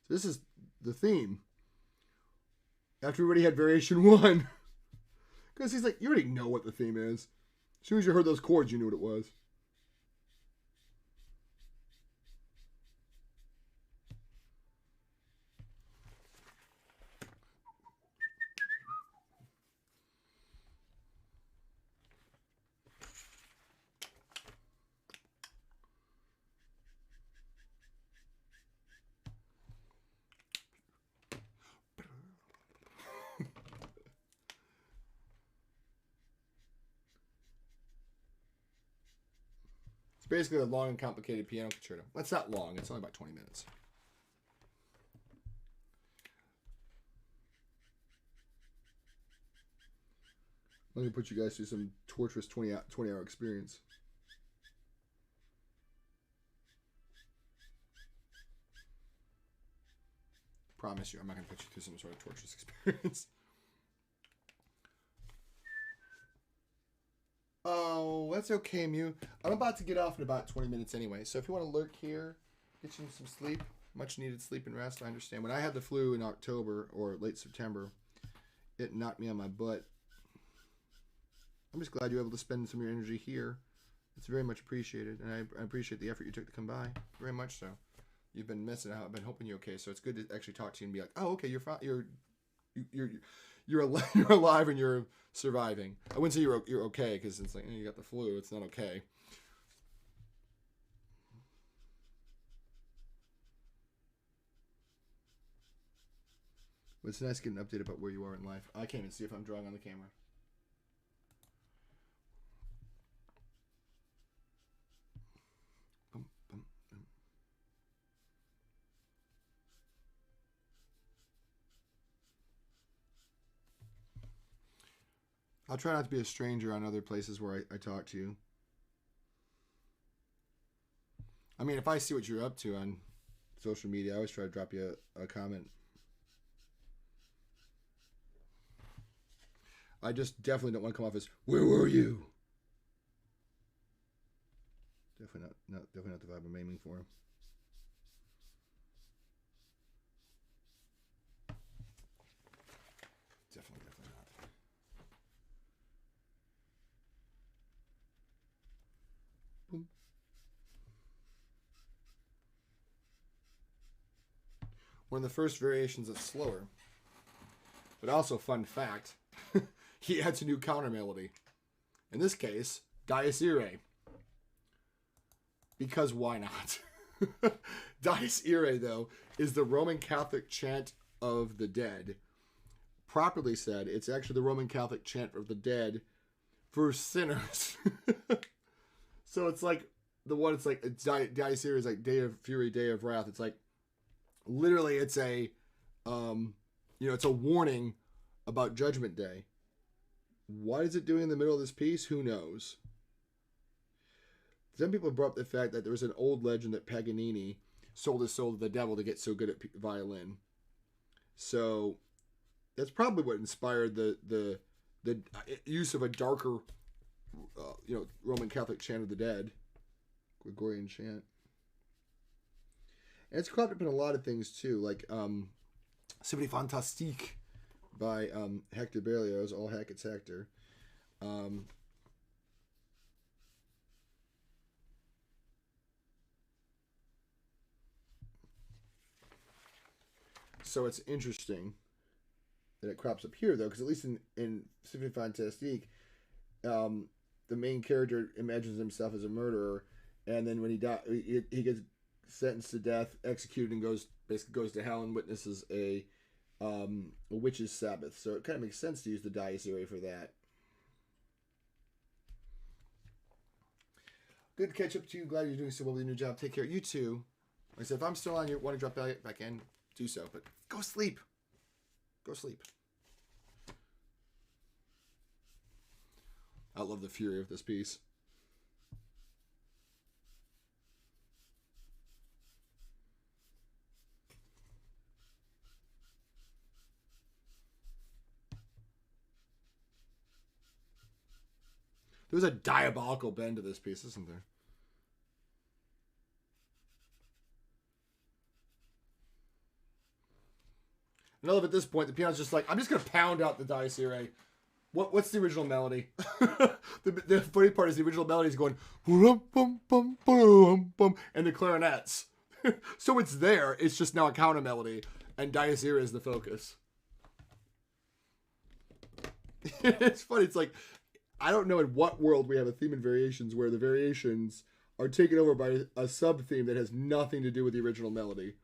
So this is the theme. After we already had variation 1. Because he's like, you already know what the theme is. As soon as you heard those chords, you knew what it was. Basically a long and complicated piano concerto. That's not long. It's only about 20 minutes. Let me put you guys through some torturous 20-hour experience. Promise you, I'm not going to put you through some sort of torturous experience. Oh, that's okay, Mew. I'm about to get off in about 20 minutes anyway. So if you want to lurk here, get you some sleep, much needed sleep and rest, I understand. When I had the flu in October or late September, it knocked me on my butt. I'm just glad you're able to spend some of your energy here. It's very much appreciated, and I appreciate the effort you took to come by. Very much so. You've been missing out. I've been hoping you're okay, so it's good to actually talk to you and be like, oh, okay, you're fine. You're alive and you're surviving. I wouldn't say you're okay because it's like you got the flu. It's not okay. But it's nice getting an update about where you are in life. I can't even see if I'm drawing on the camera. I'll try not to be a stranger on other places where I talk to you. I mean, if I see what you're up to on social media, I always try to drop you a comment. I just definitely don't want to come off as, where were you? Definitely not the vibe I'm aiming for. Definitely not. Boom. One of the first variations that's slower, but also fun fact, he adds a new counter melody. In this case, Dies Irae. Because why not? Dies Irae, though, is the Roman Catholic chant of the dead. Properly said, it's actually the Roman Catholic chant of the dead for sinners. So it's like Dies Irae is like day of fury, day of wrath. It's like literally it's a it's a warning about Judgment Day. What is it doing in the middle of this piece? Who knows? Some people brought up the fact that there was an old legend that Paganini sold his soul to the devil to get so good at violin. So that's probably what inspired the use of a darker, Roman Catholic chant of the dead, Gregorian chant. And it's cropped up in a lot of things too, like Symphony Fantastique by Hector Berlioz. All heck, it's Hector. So it's interesting that it crops up here, though, because at least in Symphony Fantastique, the main character imagines himself as a murderer, and then when he he gets sentenced to death, executed, and basically goes to hell and witnesses a witch's Sabbath. So it kind of makes sense to use the Dies Irae for that. Good to catch up to you. Glad you're doing so well with your new job. Take care. You too. Like I said, if I'm still on, you want to drop back in, do so. But go sleep. Go sleep. I love the fury of this piece. There's a diabolical bend to this piece, isn't there? And I love at this point, the piano's just like, I'm just going to pound out the Dies Irae. What's the original melody? the funny part is the original melody is going, and the clarinets. So it's there. It's just now a counter melody, and Dies Irae is the focus. It's funny. It's like, I don't know in what world we have a theme and variations where the variations are taken over by a sub theme that has nothing to do with the original melody.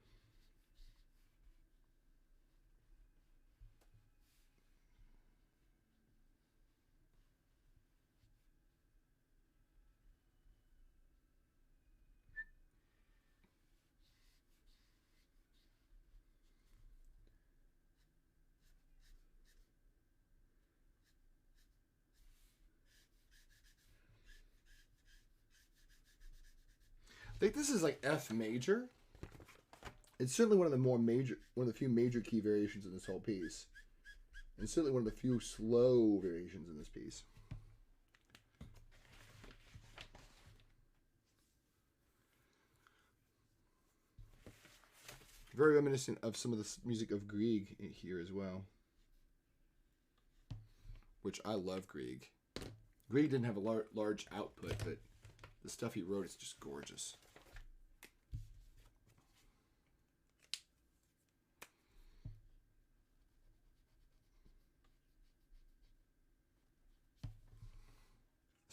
I think this is like F major. It's certainly one of the few major key variations in this whole piece. And certainly one of the few slow variations in this piece. Very reminiscent of some of the music of Grieg here as well. Which I love Grieg. Grieg didn't have a large output, but the stuff he wrote is just gorgeous.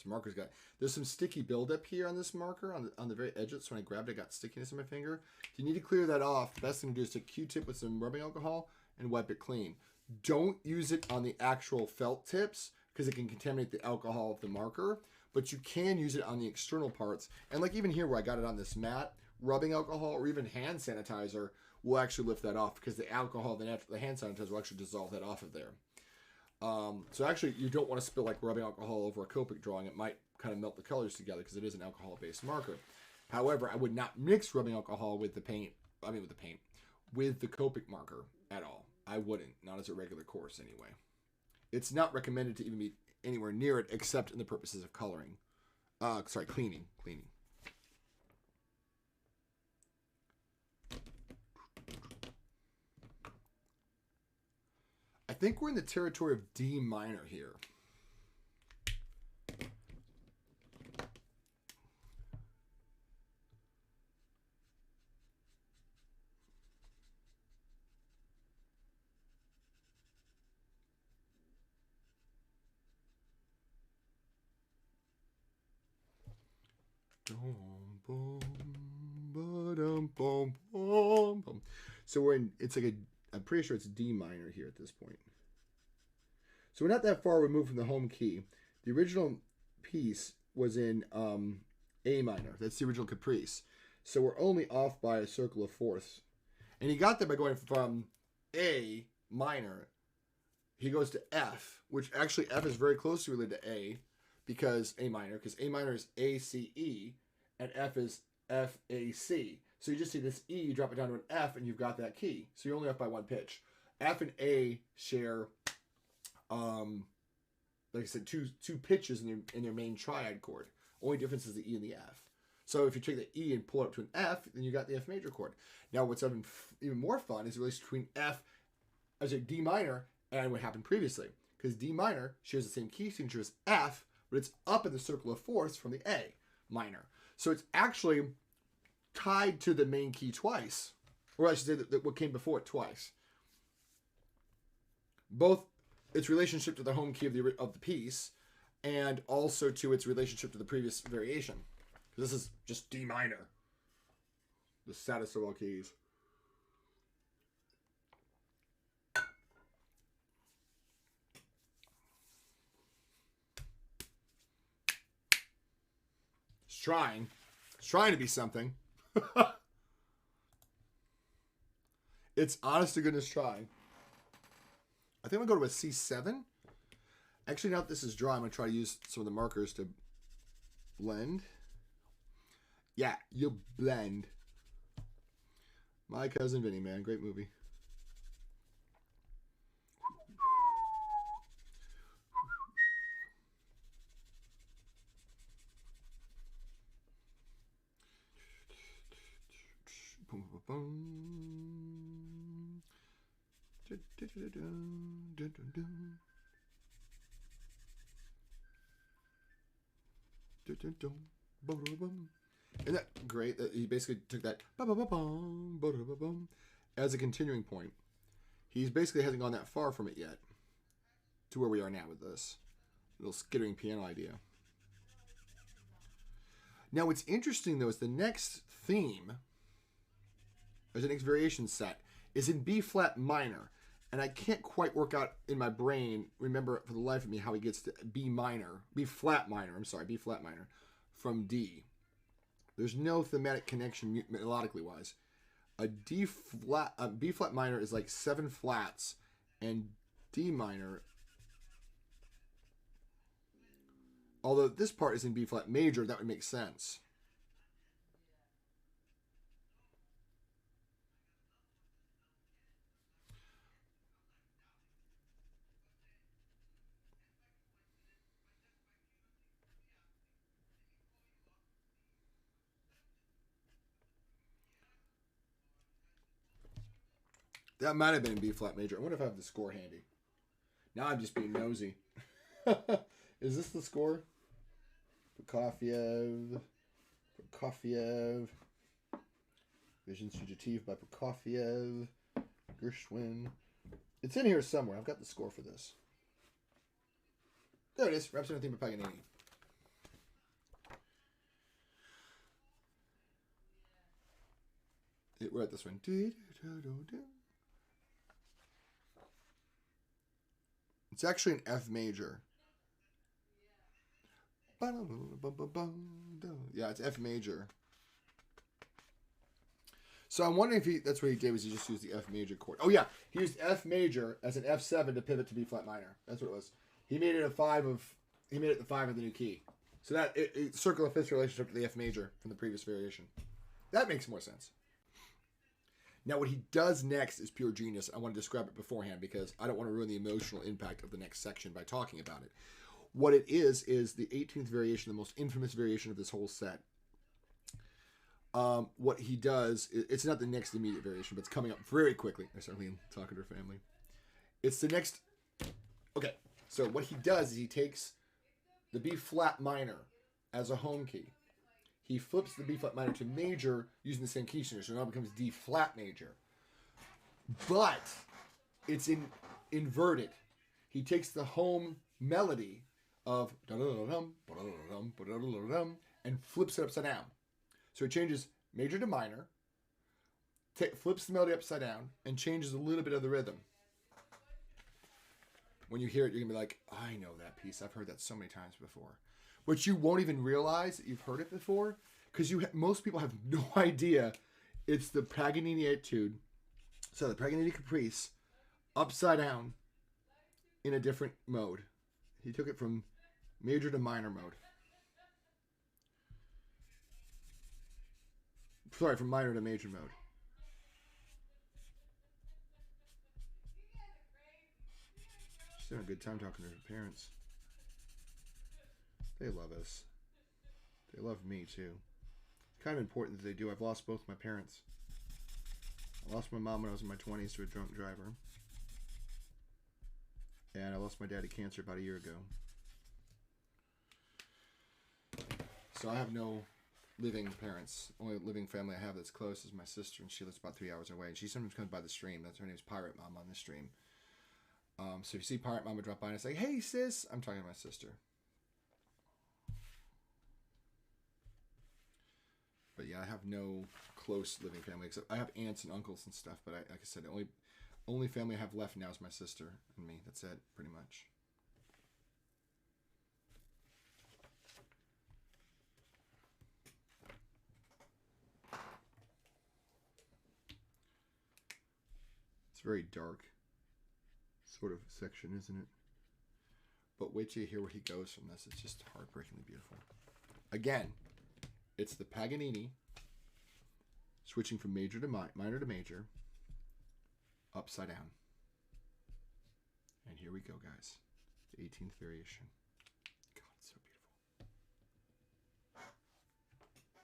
Marker's got, there's some sticky buildup here on this marker on the very edges. So when I grabbed it, I got stickiness in my finger. If you need to clear that off, the best thing to do is take a Q-tip with some rubbing alcohol and wipe it clean. Don't use it on the actual felt tips because it can contaminate the alcohol of the marker, but you can use it on the external parts. And like even here where I got it on this mat, rubbing alcohol or even hand sanitizer will actually lift that off because the alcohol, the hand sanitizer will actually dissolve that off of there. So actually, you don't want to spill like rubbing alcohol over a Copic drawing. It might kind of melt the colors together because it is an alcohol-based marker. However, I would not mix rubbing alcohol with the Copic marker at all. I wouldn't, not as a regular course anyway. It's not recommended to even be anywhere near it except in the purposes of coloring. Cleaning. I think we're in the territory of D minor here. So we're in, it's like I'm pretty sure it's D minor here at this point. So we're not that far removed from the home key. The original piece was in A minor. That's the original Caprice. So we're only off by a circle of fourths. And he got there by going from A minor. He goes to F, which actually F is very closely related to A because A minor is A, C, E, and F is F, A, C. So you just see this E, you drop it down to an F, and you've got that key. So you're only off by one pitch. F and A share, like I said, two pitches in their main triad chord. Only difference is the E and the F. So if you take the E and pull it up to an F, then you got the F major chord. Now what's even more fun is the relation between D minor and what happened previously. Because D minor shares the same key signature as F, but it's up in the circle of fourths from the A minor. So it's actually tied to the main key twice. Or I should say that what came before it twice. Both its relationship to the home key of the piece and also to its relationship to the previous variation. This is just D minor. The saddest of all keys. It's trying. It's trying to be something. It's honest to goodness trying. I think I'm going to go to a C7. Actually, now that this is dry, I'm going to try to use some of the markers to blend. Yeah, you blend. My Cousin Vinny, man. Great movie. Isn't that great that he basically took that as a continuing point? He basically hasn't gone that far from it yet to where we are now with this little skittering piano idea. Now what's interesting though is the next theme, or the next variation set, is in B flat minor. And I can't quite work out in my brain, remember for the life of me, how he gets to B flat minor from D. There's no thematic connection melodically wise. B flat minor is like 7 flats, and D minor, although this part is in B flat major, that would make sense. That might have been in B flat major. I wonder if I have the score handy. Now I'm just being nosy. Is this the score? Prokofiev. Vision Fugitive by Prokofiev. Gershwin. It's in here somewhere. I've got the score for this. There it is. Rhapsody theme by Paganini. We're at this one. It's actually an F major. Yeah, it's F major. So I'm wondering if that's what he did, was he just used the F major chord. Oh yeah, he used F major as an F7 to pivot to B flat minor. That's what it was. He made it the 5 of the new key. So that circle of fifths relationship to the F major from the previous variation. That makes more sense. Now, what he does next is pure genius. I want to describe it beforehand because I don't want to ruin the emotional impact of the next section by talking about it. What it is the 18th variation, the most infamous variation of this whole set. What he does, it's not the next immediate variation, but it's coming up very quickly. I certainly am talking to her family. It's the next. Okay, so what he does is he takes the B flat minor as a home key. He flips the B flat minor to major using the same key signature, so now it becomes D flat major. But it's inverted. He takes the home melody of and flips it upside down. So it changes major to minor, flips the melody upside down, and changes a little bit of the rhythm. When you hear it, you're going to be like, I know that piece. I've heard that so many times before. But you won't even realize that you've heard it before because most people have no idea it's the Paganini Etude, so the Paganini Caprice, upside down in a different mode. He took it from major to minor mode. Sorry, from minor to major mode. She's having a good time talking to her parents. They love us. They love me too. kind of important that they do. I've lost both my parents. I lost my mom when I was in my 20s to a drunk driver. And I lost my dad to cancer about a year ago. So I have no living parents. Only living family I have that's close is my sister, and she lives about 3 hours away. And she sometimes comes by the stream. That's her name's Pirate Mom on the stream. So if you see Pirate Mama drop by and say, "Hey sis," I'm talking to my sister. But yeah, I have no close living family except I have aunts and uncles and stuff. But like I said, the only family I have left now is my sister and me. That's it, pretty much. It's very dark sort of section, isn't it? But wait till you hear where he goes from this. It's just heartbreakingly beautiful. Again, it's the Paganini switching from major to minor to major, upside down. And here we go, guys. The 18th variation. God, it's so beautiful. It's not even fair.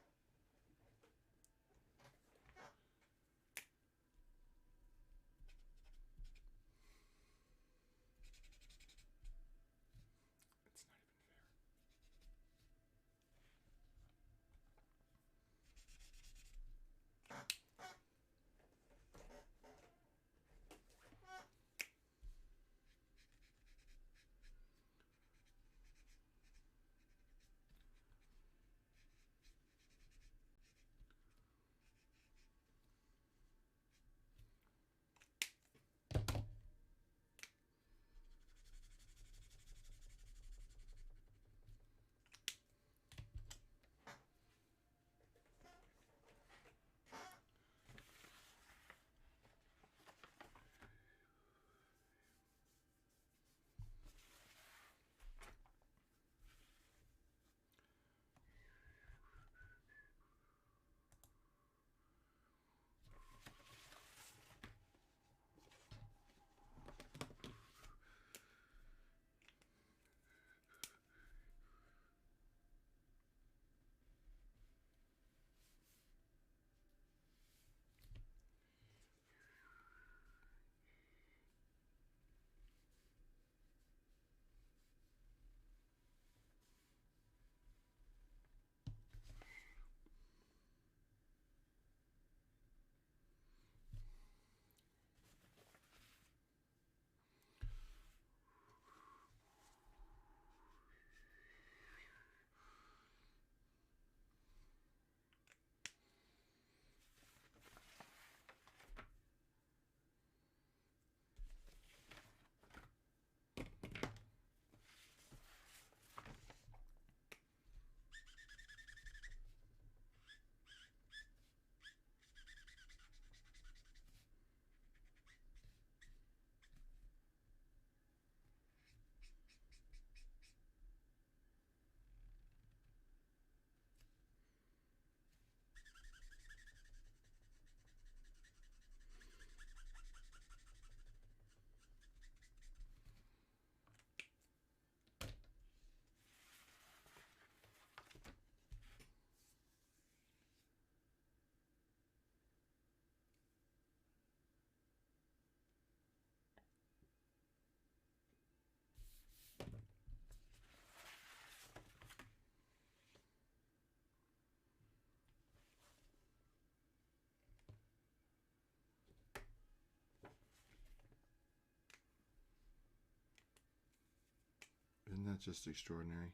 Isn't that just extraordinary?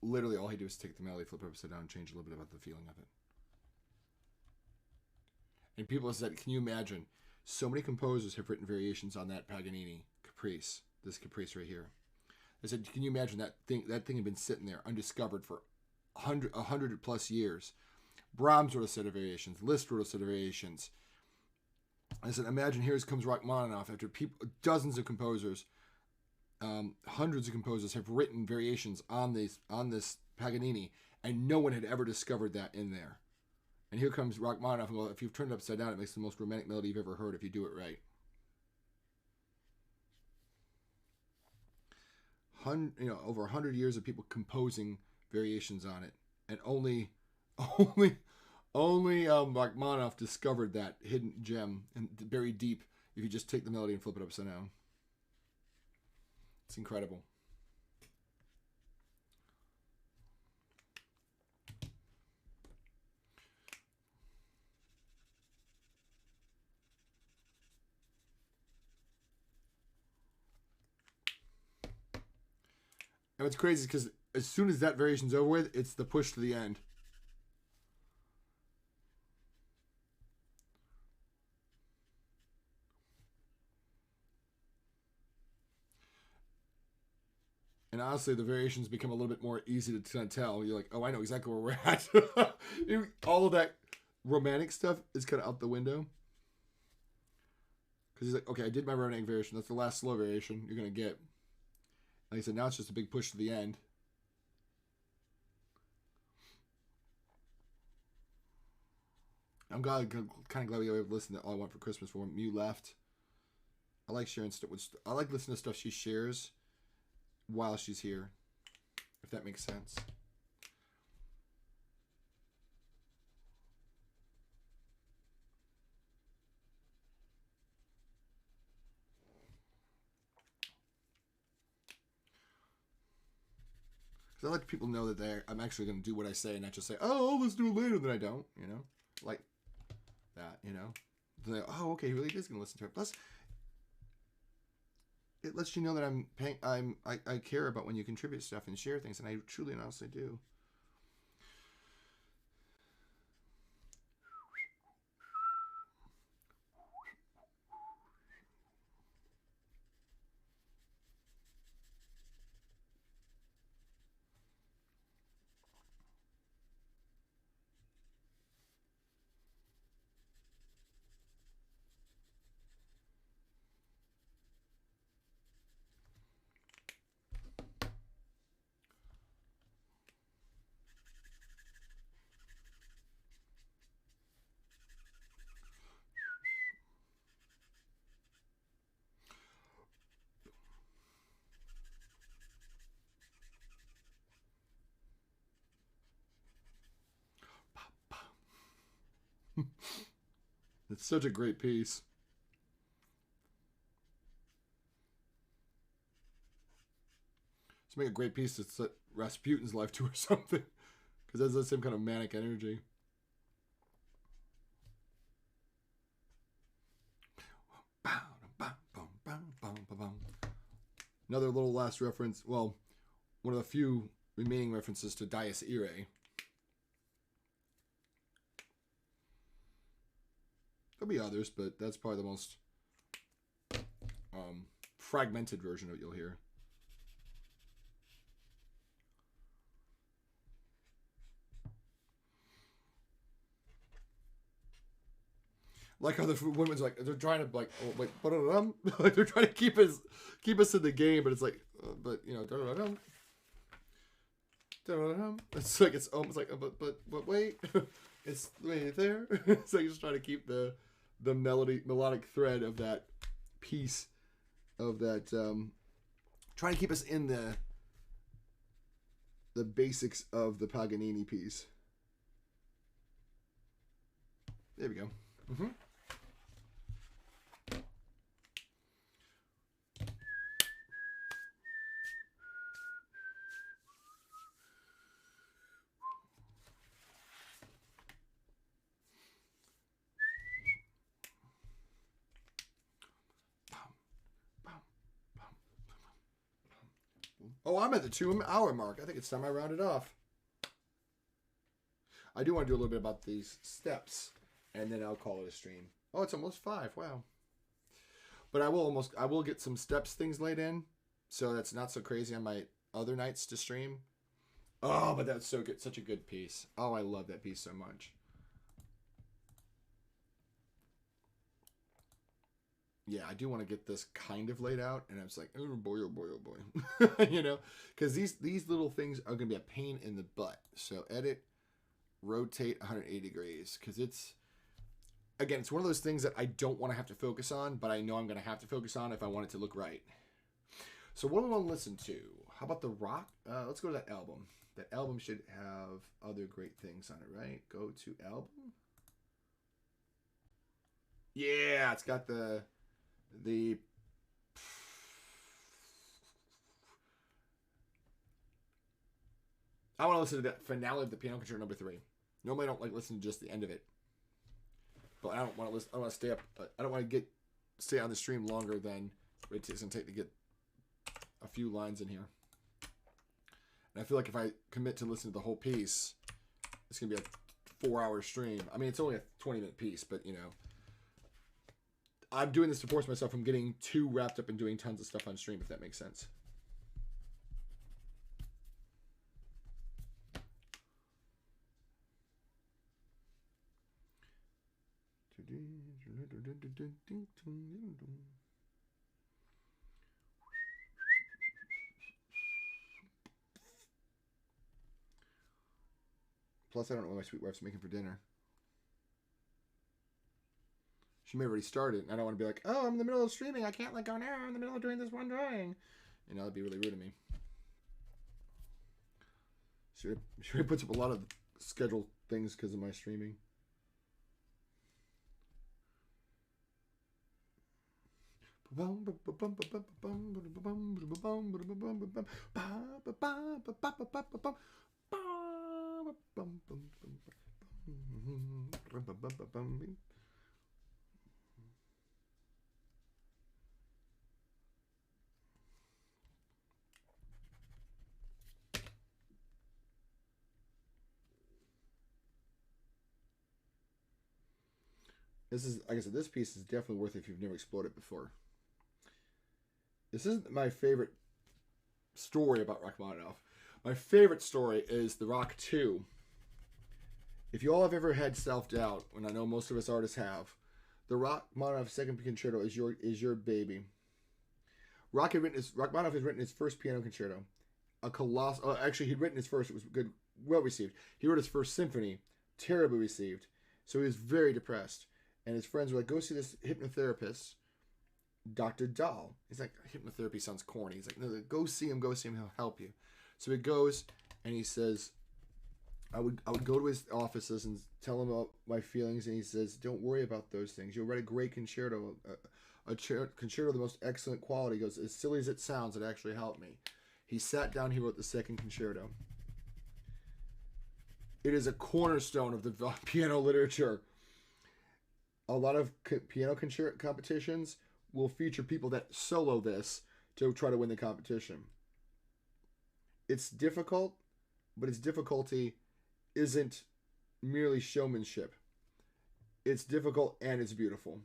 Literally, all he did was take the melody, flip it upside down, and change a little bit about the feeling of it. And people have said, can you imagine? So many composers have written variations on that Paganini Caprice, this Caprice right here. They said, can you imagine that thing? That thing had been sitting there undiscovered for 100 plus years. Brahms wrote a set of variations. Liszt wrote a set of variations. I said, imagine here comes Rachmaninoff after dozens of composers, hundreds of composers have written variations on this Paganini, and no one had ever discovered that in there. And here comes Rachmaninoff, and well, if you've turned it upside down, it makes the most romantic melody you've ever heard if you do it right. Over 100 years of people composing variations on it, and only Rachmaninoff discovered that hidden gem and buried deep. If you just take the melody and flip it upside down, it's incredible. And what's crazy is because as soon as that variation's over with, it's the push to the end. And honestly, the variations become a little bit more easy to kind of tell. You're like, oh, I know exactly where we're at. All of that romantic stuff is kind of out the window. Because he's like, okay, I did my romantic variation. That's the last slow variation you're going to get. Like I said, now it's just a big push to the end. I'm kind of glad we were able to listen to All I Want for Christmas for when Mew left. I like sharing stuff. I like listening to stuff she shares while she's here, if that makes sense. Because I like people know that I'm actually going to do what I say and not just say, oh, let's do it later, then I don't, you know? Like that, you know? Then oh, okay, he really is going to listen to it. Plus, it lets you know that I care about when you contribute stuff and share things, and I truly and honestly do. It's such a great piece. It's make a great piece to set Rasputin's life to or something, because that's the same kind of manic energy. Another little last reference. Well, one of the few remaining references to Dies Irae. There'll be others, but that's probably the most fragmented version of it you'll hear. Like how the women's like they're trying to like oh wait like they're trying to keep us in the game, but it's like but you know it's like it's almost like but wait it's wait there it's like just trying to keep the melodic thread of that piece of that trying to keep us in the basics of the Paganini piece. There we go. Mm-hmm. Oh, I'm at the 2-hour mark. I think it's time I round it off. I do want to do a little bit about these steps, and then I'll call it a stream. Oh, it's almost 5. Wow. But I will get some steps things laid in, so that's not so crazy on my other nights to stream. Oh, but that's so good. Such a good piece. Oh, I love that piece so much. Yeah, I do want to get this kind of laid out, and I was like, oh boy, oh boy, oh boy. You know, because these little things are going to be a pain in the butt. So edit, rotate 180 degrees, because it's one of those things that I don't want to have to focus on, but I know I'm going to have to focus on if I want it to look right. So what do I want to listen to? How about the rock? Let's go to that album. That album should have other great things on it, right? Go to album. Yeah, it's got the I want to listen to the finale of the Piano Concerto number 3. Normally, I don't like listening to just the end of it, but I don't want to listen. I want to stay up. I don't want to stay on the stream longer than it's going to take to get a few lines in here. And I feel like if I commit to listen to the whole piece, it's going to be a 4-hour stream. I mean, it's only a 20-minute piece, but you know, I'm doing this to force myself from getting too wrapped up in doing tons of stuff on stream, if that makes sense. Plus, I don't know what my sweet wife's making for dinner. She may have already started. I don't want to be like, oh, I'm in the middle of streaming. I can't go now. I'm in the middle of doing this one drawing. You know, that'd be really rude of me. She puts up a lot of scheduled things because of my streaming. This is, like I said, this piece is definitely worth it if you've never explored it before. This isn't my favorite story about Rachmaninoff. My favorite story is the Rock 2. If you all have ever had self-doubt, and I know most of us artists have, the Rachmaninoff Second Concerto is your baby. Rachmaninoff has written his first piano concerto. A colossal. Actually, he'd written his first. It was good, well received. He wrote his first symphony, terribly received. So he was very depressed. And his friends were like, go see this hypnotherapist, Dr. Dahl. He's like, hypnotherapy sounds corny. He's like, no, go see him, he'll help you. So he goes and he says, I would go to his offices and tell him about my feelings, and he says, don't worry about those things. You'll write a great concerto, a concerto of the most excellent quality. He goes, as silly as it sounds, it actually helped me. He sat down, he wrote the second concerto. It is a cornerstone of the piano literature. A lot of piano concerto competitions will feature people that solo this to try to win the competition. It's difficult, but its difficulty isn't merely showmanship. It's difficult and it's beautiful.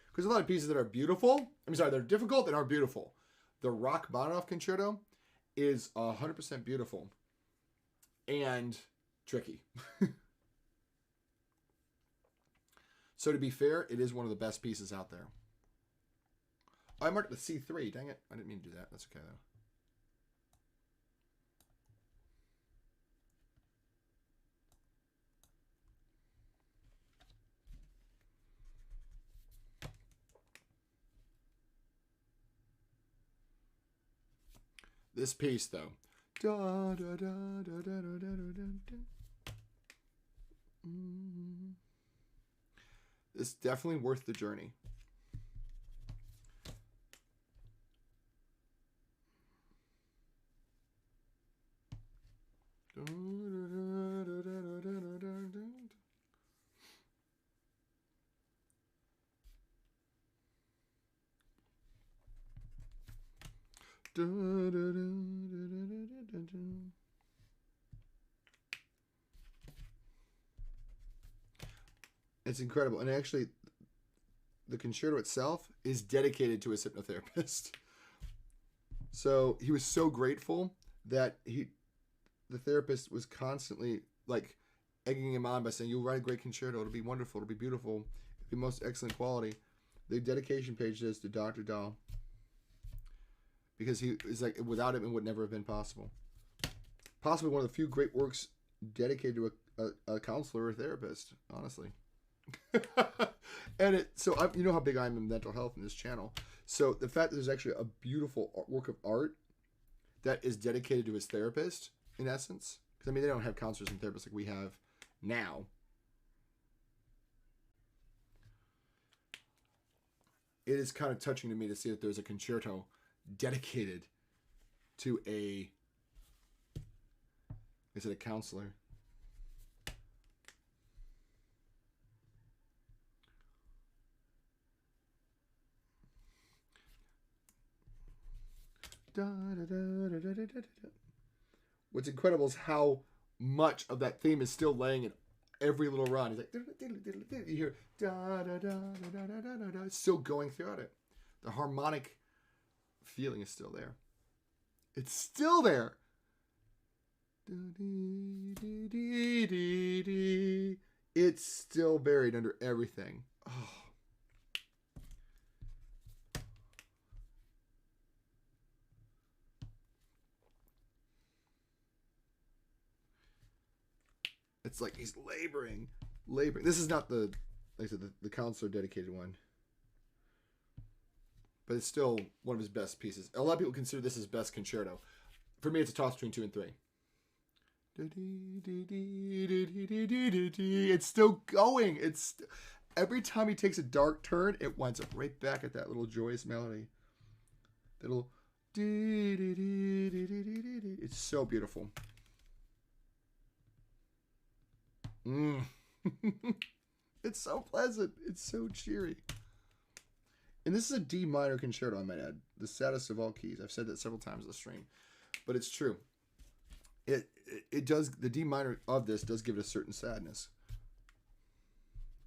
Because a lot of pieces that are beautiful, they're difficult and are beautiful. The Rachmaninoff Concerto is 100% beautiful and tricky. So to be fair, it is one of the best pieces out there. I marked the C3. Dang it. I didn't mean to do that. That's okay, though. This piece, though. It's definitely worth the journey. It's incredible. And actually, the concerto itself is dedicated to his hypnotherapist. So he was so grateful that the therapist was constantly like egging him on by saying, you'll write a great concerto. It'll be wonderful. It'll be beautiful. It'll be most excellent quality. The dedication page says to Dr. Dahl. Because he is like, without him, it would never have been possible. Possibly one of the few great works dedicated to a counselor or therapist, honestly. And you know how big I am in mental health in this channel. So the fact that there's actually a beautiful work of art that is dedicated to his therapist, in essence, because I mean they don't have counselors and therapists like we have now. It is kind of touching to me to see that there's a concerto dedicated to a counselor? What's incredible is how much of that theme is still laying in every little run. He's like, you hear da da da da da da da. It's still going throughout it. The harmonic feeling is still there. It's still there. It's still buried under everything. Oh. It's like he's laboring. This is not like I said, the counselor dedicated one. But it's still one of his best pieces. A lot of people consider this his best concerto. For me, it's a toss between 2 and 3. It's still going. Every time he takes a dark turn, it winds up right back at that little joyous melody. That little. It's so beautiful. It's so pleasant. It's so cheery. And this is a D minor concerto, I might add. The saddest of all keys. I've said that several times in the stream. But it's true. It does, the D minor of this does give it a certain sadness.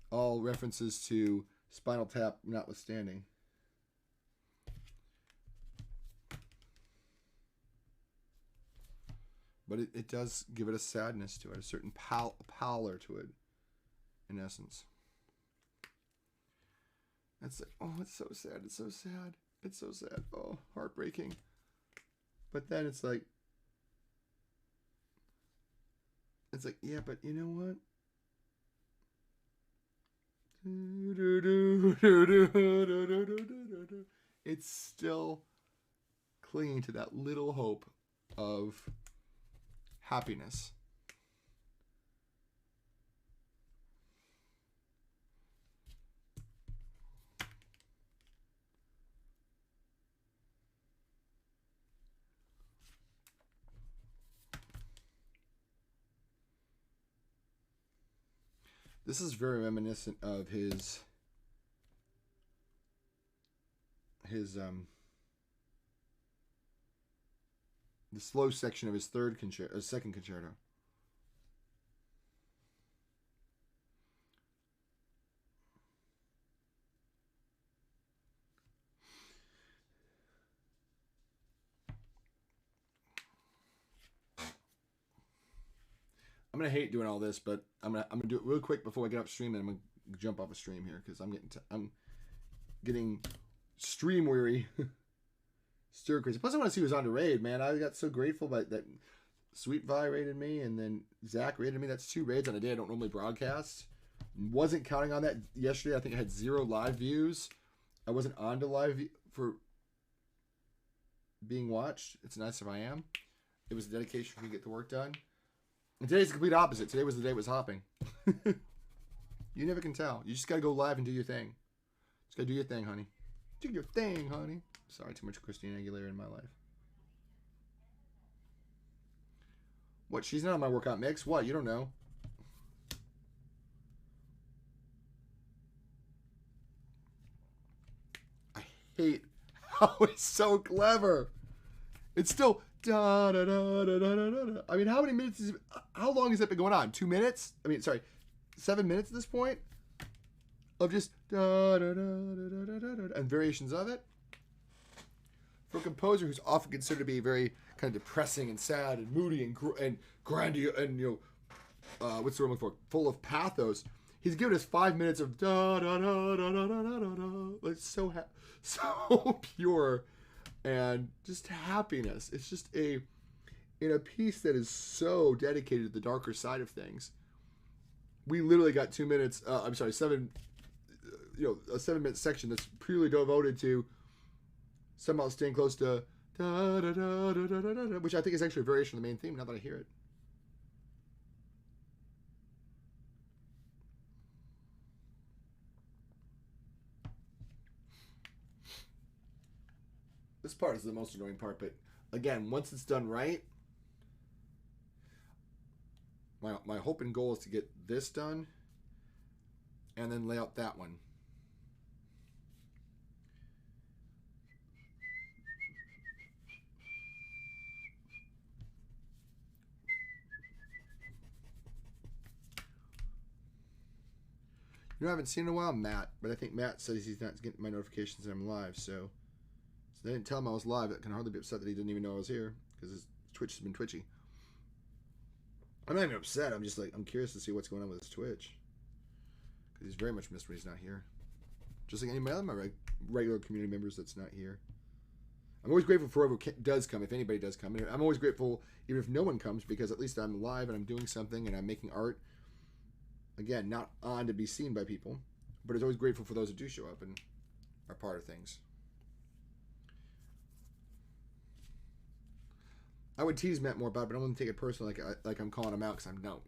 All references to Spinal Tap notwithstanding. But it does give it a sadness to it, a certain pallor to it, in essence. That's like, oh, it's so sad, it's so sad, it's so sad, oh, heartbreaking. But then it's like, yeah, but you know what? It's still clinging to that little hope of happiness. This is very reminiscent of his the slow section of his second concerto. I'm gonna hate doing all this, but I'm gonna do it real quick before I get up stream, and I'm gonna jump off a stream here because I'm getting stream weary. Stir crazy. Plus, I want to see who's on the raid, man. I got so grateful that Sweet Vi rated me, and then Zach rated me. That's 2 raids on a day I don't normally broadcast. Wasn't counting on that yesterday. I think I had 0 live views. I wasn't on to live for being watched. It's nice if I am. It was a dedication for me to get the work done. And today's the complete opposite. Today was the day it was hopping. You never can tell. You just gotta go live and do your thing. Just gotta do your thing, honey. Do your thing, honey. Sorry, too much Christina Aguilera in my life. What? She's not on my workout mix? What? You don't know. I hate how it's so clever. It's still da da da da da da da. I mean, how many minutes? How long has that been going on? 2 minutes? I mean, sorry, 7 minutes at this point of just da da da da da da da and variations of it. For a composer who's often considered to be very kind of depressing and sad and moody and grandiose and what's the word I'm looking for? Full of pathos. He's given us 5 minutes of da da da da da da da da. Like so pure and just happiness. It's just in a piece that is so dedicated to the darker side of things. we literally got 2 minutes. I'm sorry, 7. A 7-minute section that's purely devoted to somehow staying close to da, da, da, da, da, da, da, which I think is actually a variation of the main theme. Now that I hear it. This part is the most annoying part, but again, once it's done right, my hope and goal is to get this done and then lay out that one. I haven't seen in a while, Matt, but I think Matt says he's not getting my notifications that I'm live, so they didn't tell him I was live. I can hardly be upset that he didn't even know I was here because his Twitch has been twitchy. I'm not even upset. I'm just like, I'm curious to see what's going on with his Twitch because he's very much missed when he's not here. Just like any of my regular community members that's not here. I'm always grateful for whoever does come, if anybody does come. And I'm always grateful even if no one comes because at least I'm live and I'm doing something and I'm making art. Again, not on to be seen by people, but it's always grateful for those that do show up and are part of things. I would tease Matt more about it, but I wouldn't take it personally like I'm calling him out because I'm no.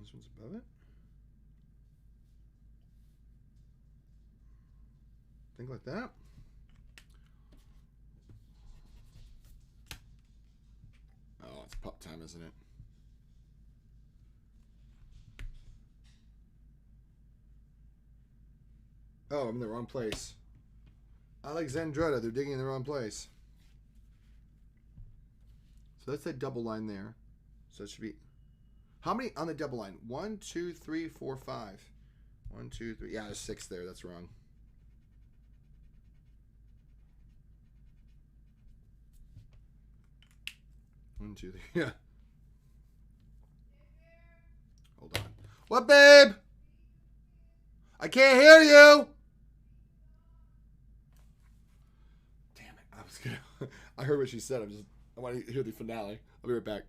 This one's above it. Think like that. Oh, it's pop time, isn't it? Oh, I'm in the wrong place. Alexandretta, they're digging in the wrong place. So that's that double line there. So it should be... How many on the double line? 1, 2, 3, 4, 5. 1, 2, 3. Yeah, there's 6 there. That's wrong. One, two, three. Yeah. Hold on. What, babe? I can't hear you. Damn it. I was gonna. I heard what she said. I want to hear the finale. I'll be right back.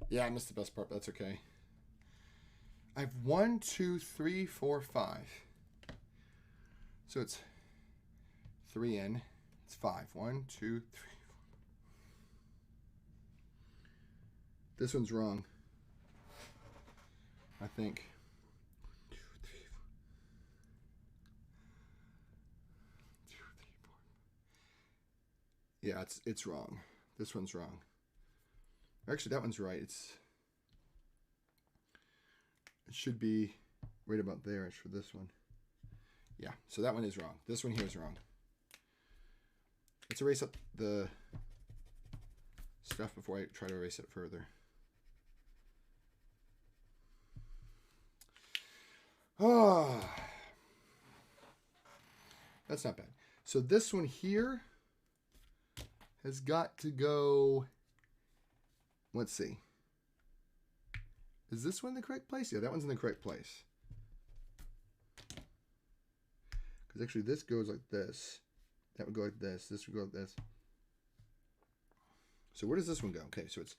Yeah, I missed the best part, but that's okay. I have 1, 2, 3, 4, 5. So it's 3 in, It's 5. 1, 2, 3. This one's wrong, I think. 2, 3, 4. 2, 3, 4. Yeah, it's wrong. This one's wrong. Actually, that one's right. It should be right about there. It's for this one. Yeah, so that one is wrong. This one here is wrong. Let's erase up the stuff before I try to erase it further. Oh, that's not bad. So this one here has got to go, let's see. Is this one the correct place? Yeah, that one's in the correct place. Because actually this goes like this. That would go like this. This would go like this. So where does this one go? Okay, so it's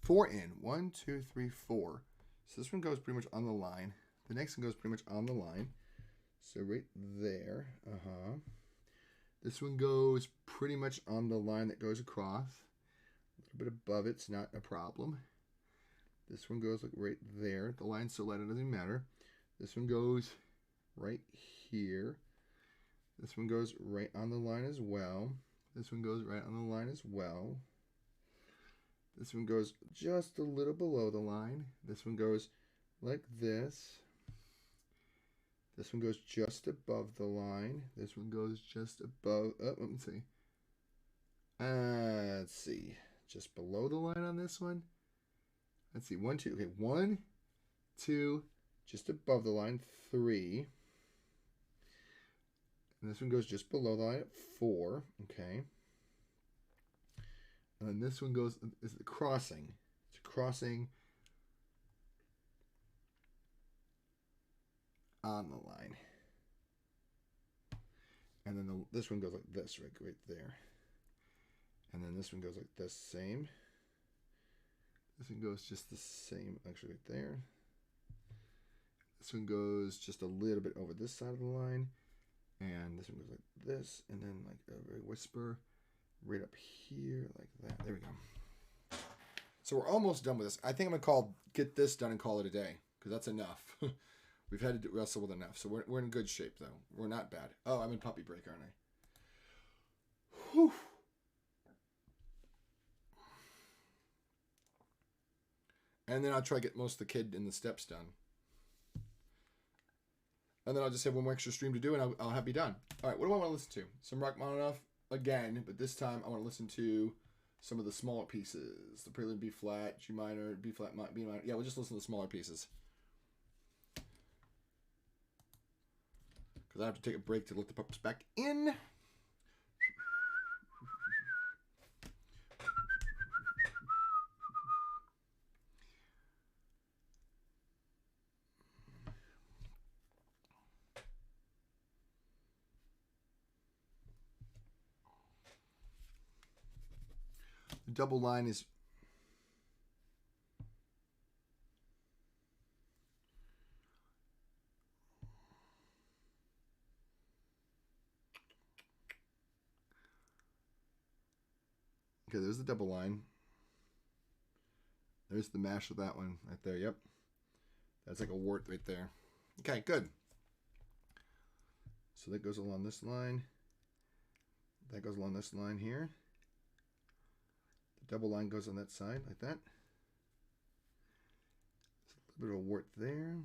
4 in. 1, 2, 3, 4. So this one goes pretty much on the line. The next one goes pretty much on the line. So right there. This one goes pretty much on the line that goes across. A little bit above it's not a problem. This one goes like right there. The line's so light it doesn't matter. This one goes right here. This one goes right on the line as well. This one goes right on the line as well. This one goes just a little below the line. This one goes like this. This one goes just above the line. This one goes just above. Oh, let me see. Let's see. Just below the line on this one. Let's see. 1, 2. Okay, 1, 2. Just above the line. 3. And this one goes just below the line at 4. Okay. And then this one goes is the crossing. It's crossing on the line. And then this one goes like this, right there. And then this one goes like this, same. This one goes just the same, actually right there. This one goes just a little bit over this side of the line. And this one goes like this, and then like a very whisper right up here, like that. There we go. So we're almost done with this. I think I'm gonna get this done and call it a day, because that's enough. We've had to wrestle with enough, so we're in good shape though. We're not bad. Oh, I'm in puppy break, aren't I? Whew. And then I'll try to get most of the kid in the steps done. And then I'll just have one more extra stream to do, and I'll have you done. All right, what do I want to listen to? Some Rachmaninoff again, but this time I want to listen to some of the smaller pieces. The Prelude B flat, G minor, B flat, B minor. Yeah, we'll just listen to the smaller pieces. Because I have to take a break to let the pups back in. The double line is okay, there's the double line. There's the mash of that one right there. Yep. That's like a wart right there. Okay, good. So that goes along this line. That goes along this line here. The double line goes on that side like that. There's a little bit of a wart there.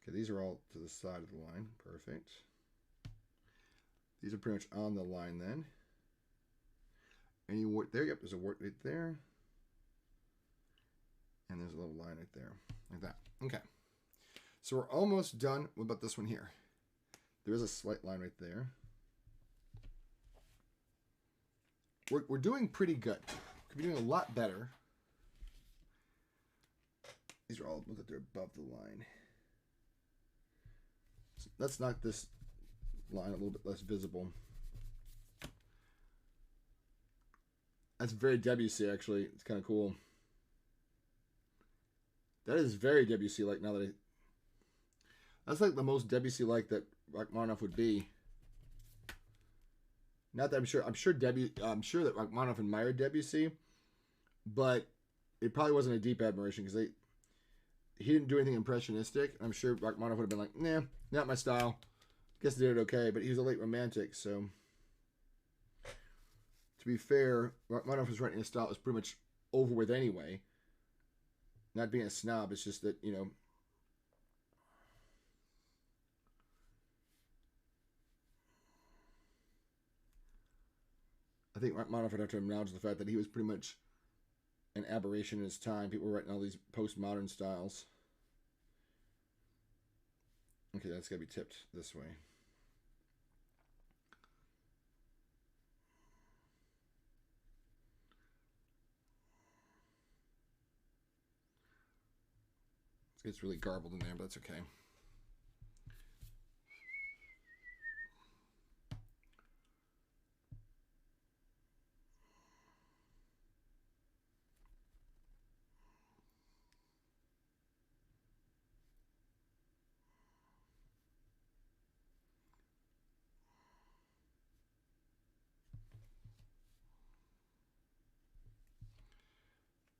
Okay, these are all to the side of the line. Perfect. These are pretty much on the line then. Any wart there? Yep, there's a wart right there. And there's a little line right there. Like that. Okay. So we're almost done. What about this one here? There is a slight line right there. We're doing pretty good. Could be doing a lot better. These are all, look like they're above the line. So let's knock this line a little bit less visible. That's very Debussy, actually. It's kind of cool. That is very Debussy-like. Now that that's like the most Debussy-like that Rachmaninoff would be. Not that I'm sure. I'm sure that Rachmaninoff admired Debussy, but it probably wasn't a deep admiration because he didn't do anything impressionistic. I'm sure Rachmaninoff would have been like, nah, not my style. Guess he did it okay, but he was a late romantic, so to be fair, Rachmaninoff was writing a style that was pretty much over with anyway. Not being a snob, it's just that, you know, I think Rachmaninoff would have to acknowledge the fact that he was pretty much an aberration in his time. People were writing all these postmodern styles. Okay, that's got to be tipped this way. It gets really garbled in there, but that's okay.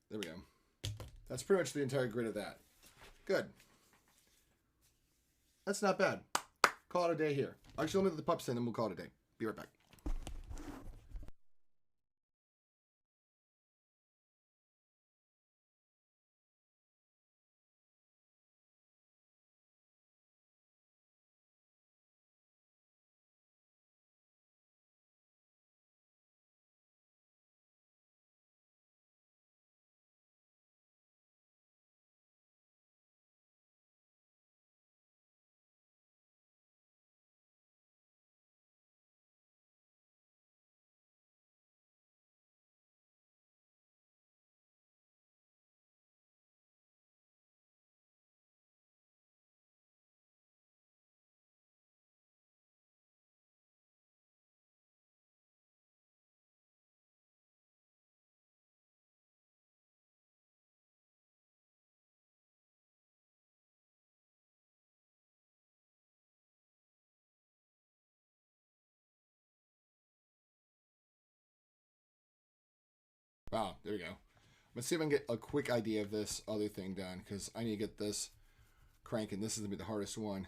There we go. That's pretty much the entire grid of that. Good. That's not bad. Call it a day here. Actually, let me let the pups in, and we'll call it a day. Be right back. Wow, there we go. Let's see if I can get a quick idea of this other thing done, because I need to get this cranking. This is going to be the hardest one.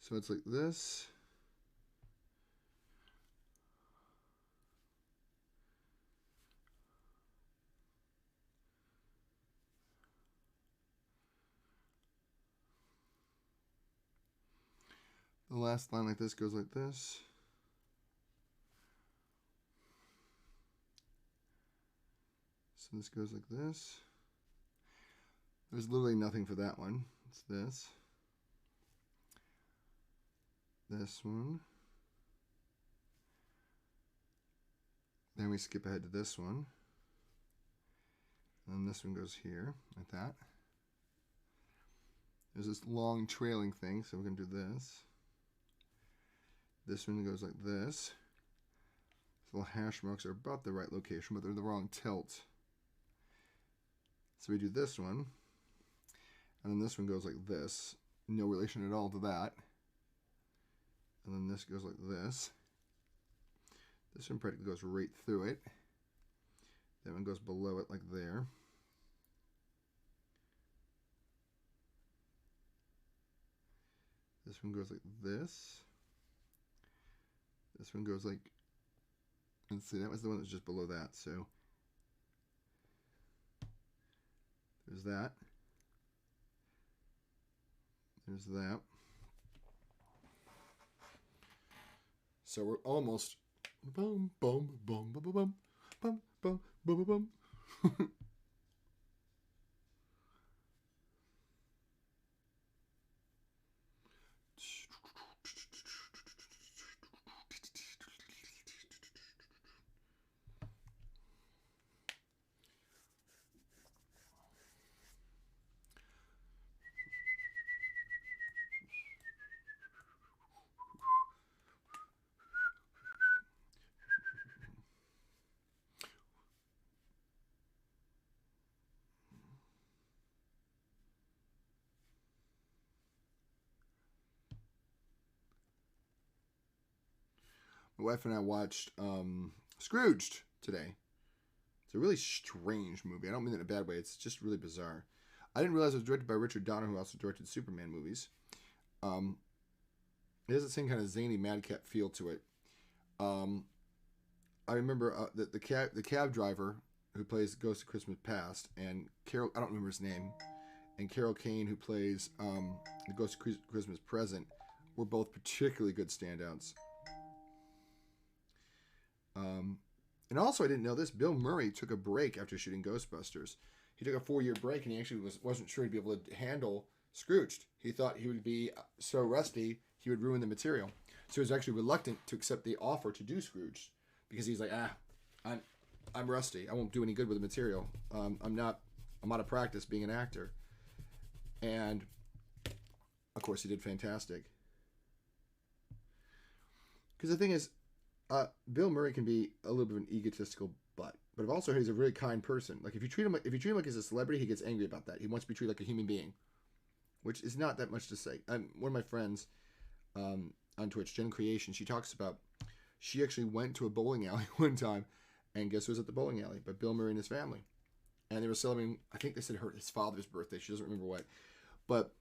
So it's like this. The last line like this goes like this. So this goes like this. There's literally nothing for that one. It's this. This one. Then we skip ahead to this one. And this one goes here, like that. There's this long trailing thing, so we're going to do this. This one goes like this. These little hash marks are about the right location, but they're the wrong tilt. So we do this one. And then this one goes like this. No relation at all to that. And then this goes like this. This one practically goes right through it. That one goes below it like there. This one goes like this. This one goes like, let's see, that was the one that was just below that. So there's that. There's that. So we're almost boom, boom, boom, boom, boom, boom, boom, boom, boom, boom. My wife and I watched Scrooged today. It's a really strange movie. I don't mean that in a bad way. It's just really bizarre. I didn't realize it was directed by Richard Donner, who also directed Superman movies. It has the same kind of zany madcap feel to it. I remember the cab driver who plays Ghost of Christmas Past, and Carol, I don't remember his name, and Carol Kane, who plays the Ghost of Christmas Present, were both particularly good standouts. And also, I didn't know this, Bill Murray took a break after shooting Ghostbusters. He took a 4-year break, and he actually wasn't sure he'd be able to handle Scrooged. He thought he would be so rusty, he would ruin the material. So he was actually reluctant to accept the offer to do Scrooged, because he's like, I'm rusty. I won't do any good with the material. I'm out of practice being an actor. And of course, he did fantastic. Because the thing is, Bill Murray can be a little bit of an egotistical butt, but also he's a really kind person. Like if you treat him like he's a celebrity, he gets angry about that. He wants to be treated like a human being, which is not that much to say. One of my friends on Twitch, Jen Creation, she talks about she actually went to a bowling alley one time, and guess who was at the bowling alley? But Bill Murray and his family, and they were celebrating. I think they said his father's birthday. She doesn't remember what, but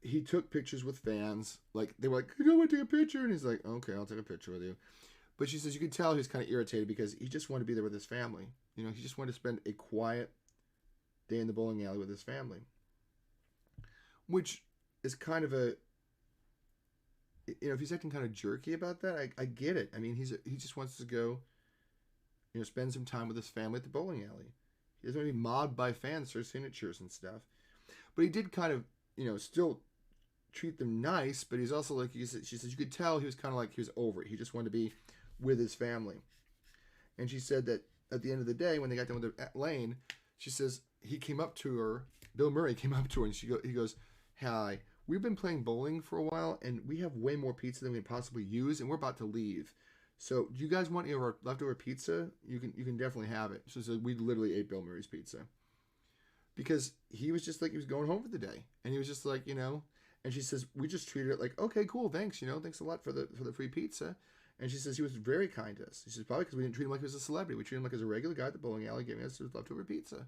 he took pictures with fans. Like they were like, "You don't want to take a picture?" And he's like, "Okay, I'll take a picture with you." But she says you could tell he was kind of irritated because he just wanted to be there with his family. You know, he just wanted to spend a quiet day in the bowling alley with his family, which is kind of a, you know, if he's acting kind of jerky about that, I get it. I mean, he just wants to go, you know, spend some time with his family at the bowling alley. He doesn't want to be mobbed by fans for signatures and stuff. But he did kind of, you know, still treat them nice, but he's also like, she says, you could tell he was kind of like he was over it. He just wanted to be with his family. And she said that at the end of the day, when they got done with the lane, she says he came up to her, Bill Murray came up to her, and he goes, "Hi, we've been playing bowling for a while, and we have way more pizza than we can possibly use, and we're about to leave. So, do you guys want any of our leftover pizza? You can definitely have it." So we literally ate Bill Murray's pizza. Because he was just like, he was going home for the day. And he was just like, you know, and she says, we just treated it like, okay, cool, thanks, you know, thanks a lot for the free pizza. And she says he was very kind to us. She says, probably because we didn't treat him like he was a celebrity. We treated him like he was a regular guy at the bowling alley giving us his leftover pizza.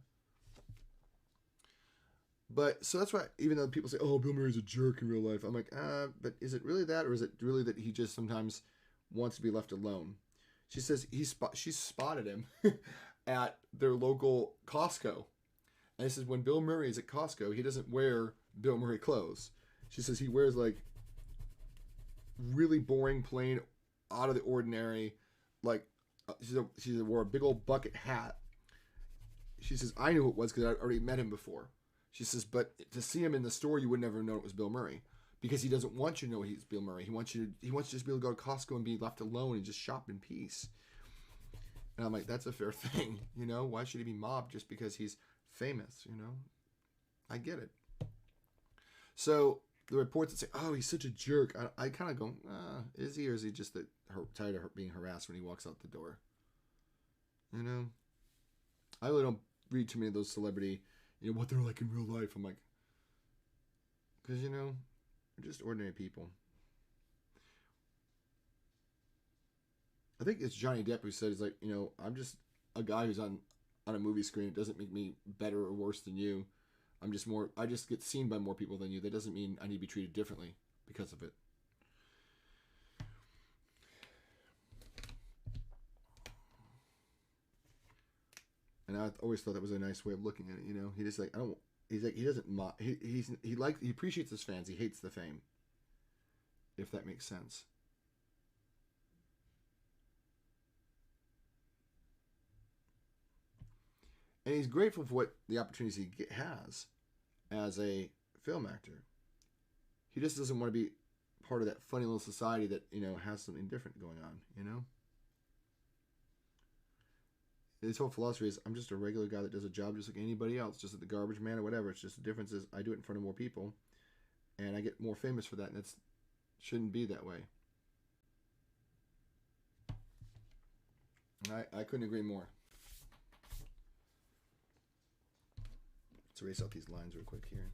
But, so that's why, even though people say, oh, Bill Murray's a jerk in real life, I'm like, but is it really that? Or is it really that he just sometimes wants to be left alone? She says she spotted him at their local Costco. And she says when Bill Murray is at Costco, he doesn't wear Bill Murray clothes. She says he wears like really boring, plain, out of the ordinary, like she wore a big old bucket hat. She says, I knew who it was because I'd already met him before. She says, but to see him in the store, you would never know it was Bill Murray because he doesn't want you to know he's Bill Murray. He wants you to just be able to go to Costco and be left alone and just shop in peace. And I'm like, that's a fair thing, you know? Why should he be mobbed just because he's famous, you know? I get it. So the reports that say, oh, he's such a jerk, I kind of go, is he, or is he just tired of being harassed when he walks out the door? You know? I really don't read too many of those celebrity, you know, what they're like in real life. I'm like, because, you know, they're just ordinary people. I think it's Johnny Depp who said, he's like, you know, I'm just a guy who's on a movie screen. It doesn't make me better or worse than you. I just get seen by more people than you. That doesn't mean I need to be treated differently because of it. And I always thought that was a nice way of looking at it, you know? He just like, he doesn't, he appreciates his fans. He hates the fame. If that makes sense. And he's grateful for what the opportunities he has as a film actor. He just doesn't want to be part of that funny little society that, you know, has something different going on, you know? His whole philosophy is, I'm just a regular guy that does a job just like anybody else, just like the garbage man or whatever. It's just the difference is I do it in front of more people, and I get more famous for that, and it shouldn't be that way. And I couldn't agree more. Let's erase out these lines real quick here.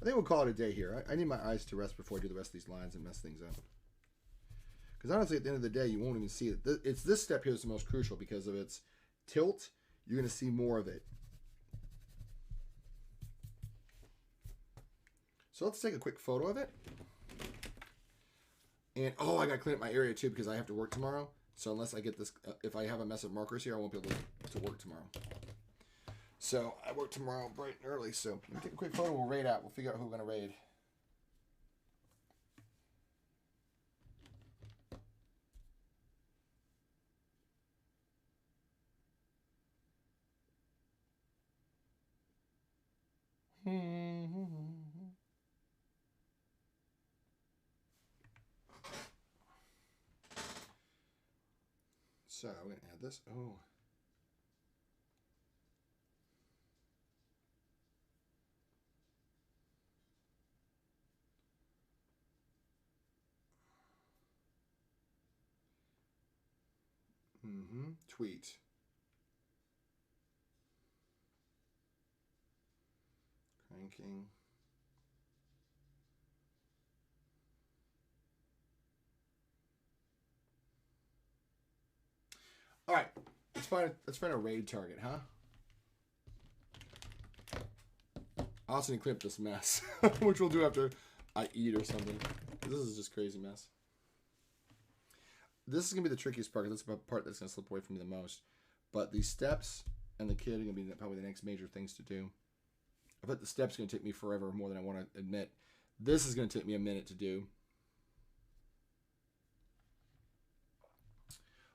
I think we'll call it a day here. I need my eyes to rest before I do the rest of these lines and mess things up. Because honestly, at the end of the day, you won't even see it. It's this step here is the most crucial because of its tilt. You're going to see more of it. So let's take a quick photo of it. And, oh, I got to clean up my area too because I have to work tomorrow. So unless I get this, if I have a mess of markers here, I won't be able to work tomorrow. So I work tomorrow bright and early. So let me take a quick photo. We'll raid out. We'll figure out who we're going to raid. So I'm going to add this. Oh. Tweet. Cranking. All right, let's find a raid target, huh? I also need to clean up this mess, which we'll do after I eat or something. This is just crazy mess. This is gonna be the trickiest part because that's the part that's gonna slip away from me the most. But these steps and the kid are gonna be probably the next major things to do. I bet the steps are gonna take me forever, more than I want to admit. This is gonna take me a minute to do.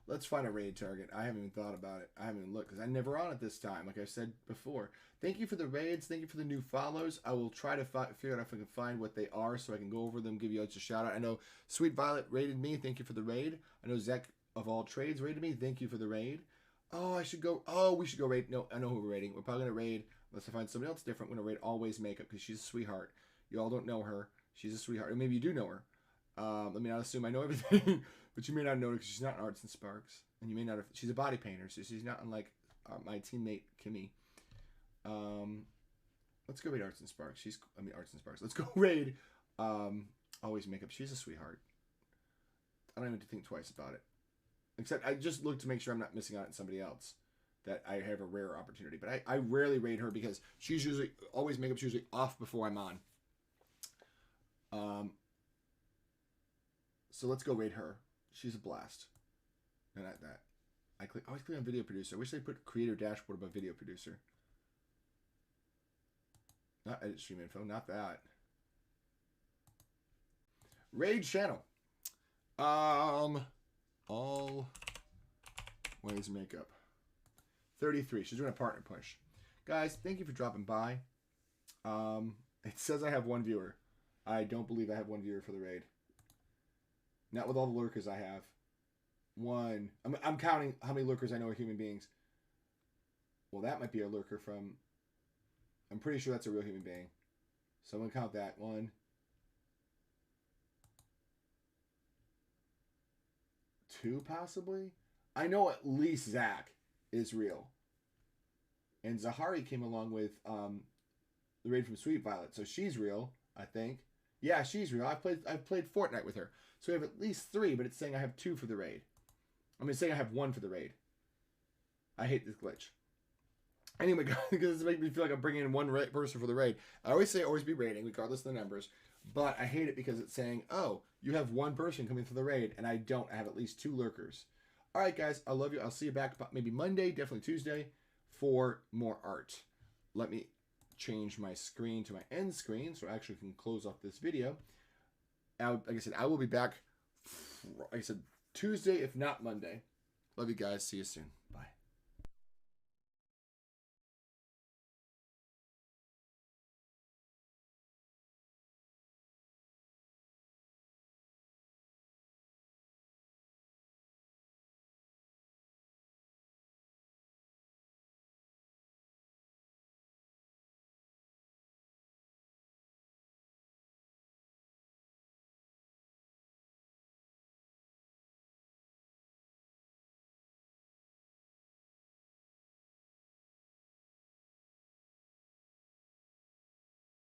Let's find a raid target. I haven't even thought about it. I haven't even looked because I'm never on it this time, like I said before. Thank you for the raids. Thank you for the new follows. I will try to figure out if I can find what they are so I can go over them, give you a shout out. I know Sweet Violet raided me. Thank you for the raid. I know Zach of All Trades raided me. Thank you for the raid. Oh, I should go. Oh, we should go raid. No, I know who we're raiding. We're probably going to raid, unless I find somebody else different, we're going to raid Always Makeup because she's a sweetheart. You all don't know her. She's a sweetheart. Or maybe you do know her. Let me not assume I know everything, but you may not know her because she's not in Arts and Sparks. And you may not have, she's a body painter, so she's not unlike my teammate, Kimmy. Let's go raid Arts and Sparks. Arts and Sparks. Let's go raid Always Makeup. She's a sweetheart. I don't even have to think twice about it. Except I just look to make sure I'm not missing out on somebody else. That I have a rare opportunity. But I rarely raid her because she's usually, Always Makeup's usually off before I'm on. So let's go raid her. She's a blast. And I always click on video producer. I wish they put creator dashboard above video producer. Not edit stream info, not that. Raid channel. Always Makeup. 33. She's doing a partner push. Guys, thank you for dropping by. It says I have one viewer. I don't believe I have one viewer for the raid. Not with all the lurkers I have. One. I'm counting how many lurkers I know are human beings. Well, that might be a lurker from... I'm pretty sure that's a real human being. So I'm going to count that. 1, 2 possibly? I know at least Zach is real. And Zahari came along with the raid from Sweet Violet. So she's real, I think. Yeah, she's real. I've played Fortnite with her. So we have at least 3, but it's saying I have 2 for the raid. It's saying I have 1 for the raid. I hate this glitch. Anyway, guys, because it's making me feel like I'm bringing in one person for the raid. I always say always be raiding, regardless of the numbers. But I hate it because it's saying, oh, you have 1 person coming for the raid, and I don't. I have at least 2 lurkers. All right, guys, I love you. I'll see you back maybe Monday, definitely Tuesday, for more art. Let me change my screen to my end screen so I actually can close off this video. Like I said, I will be back, like I said, Tuesday, if not Monday. Love you guys. See you soon. Bye.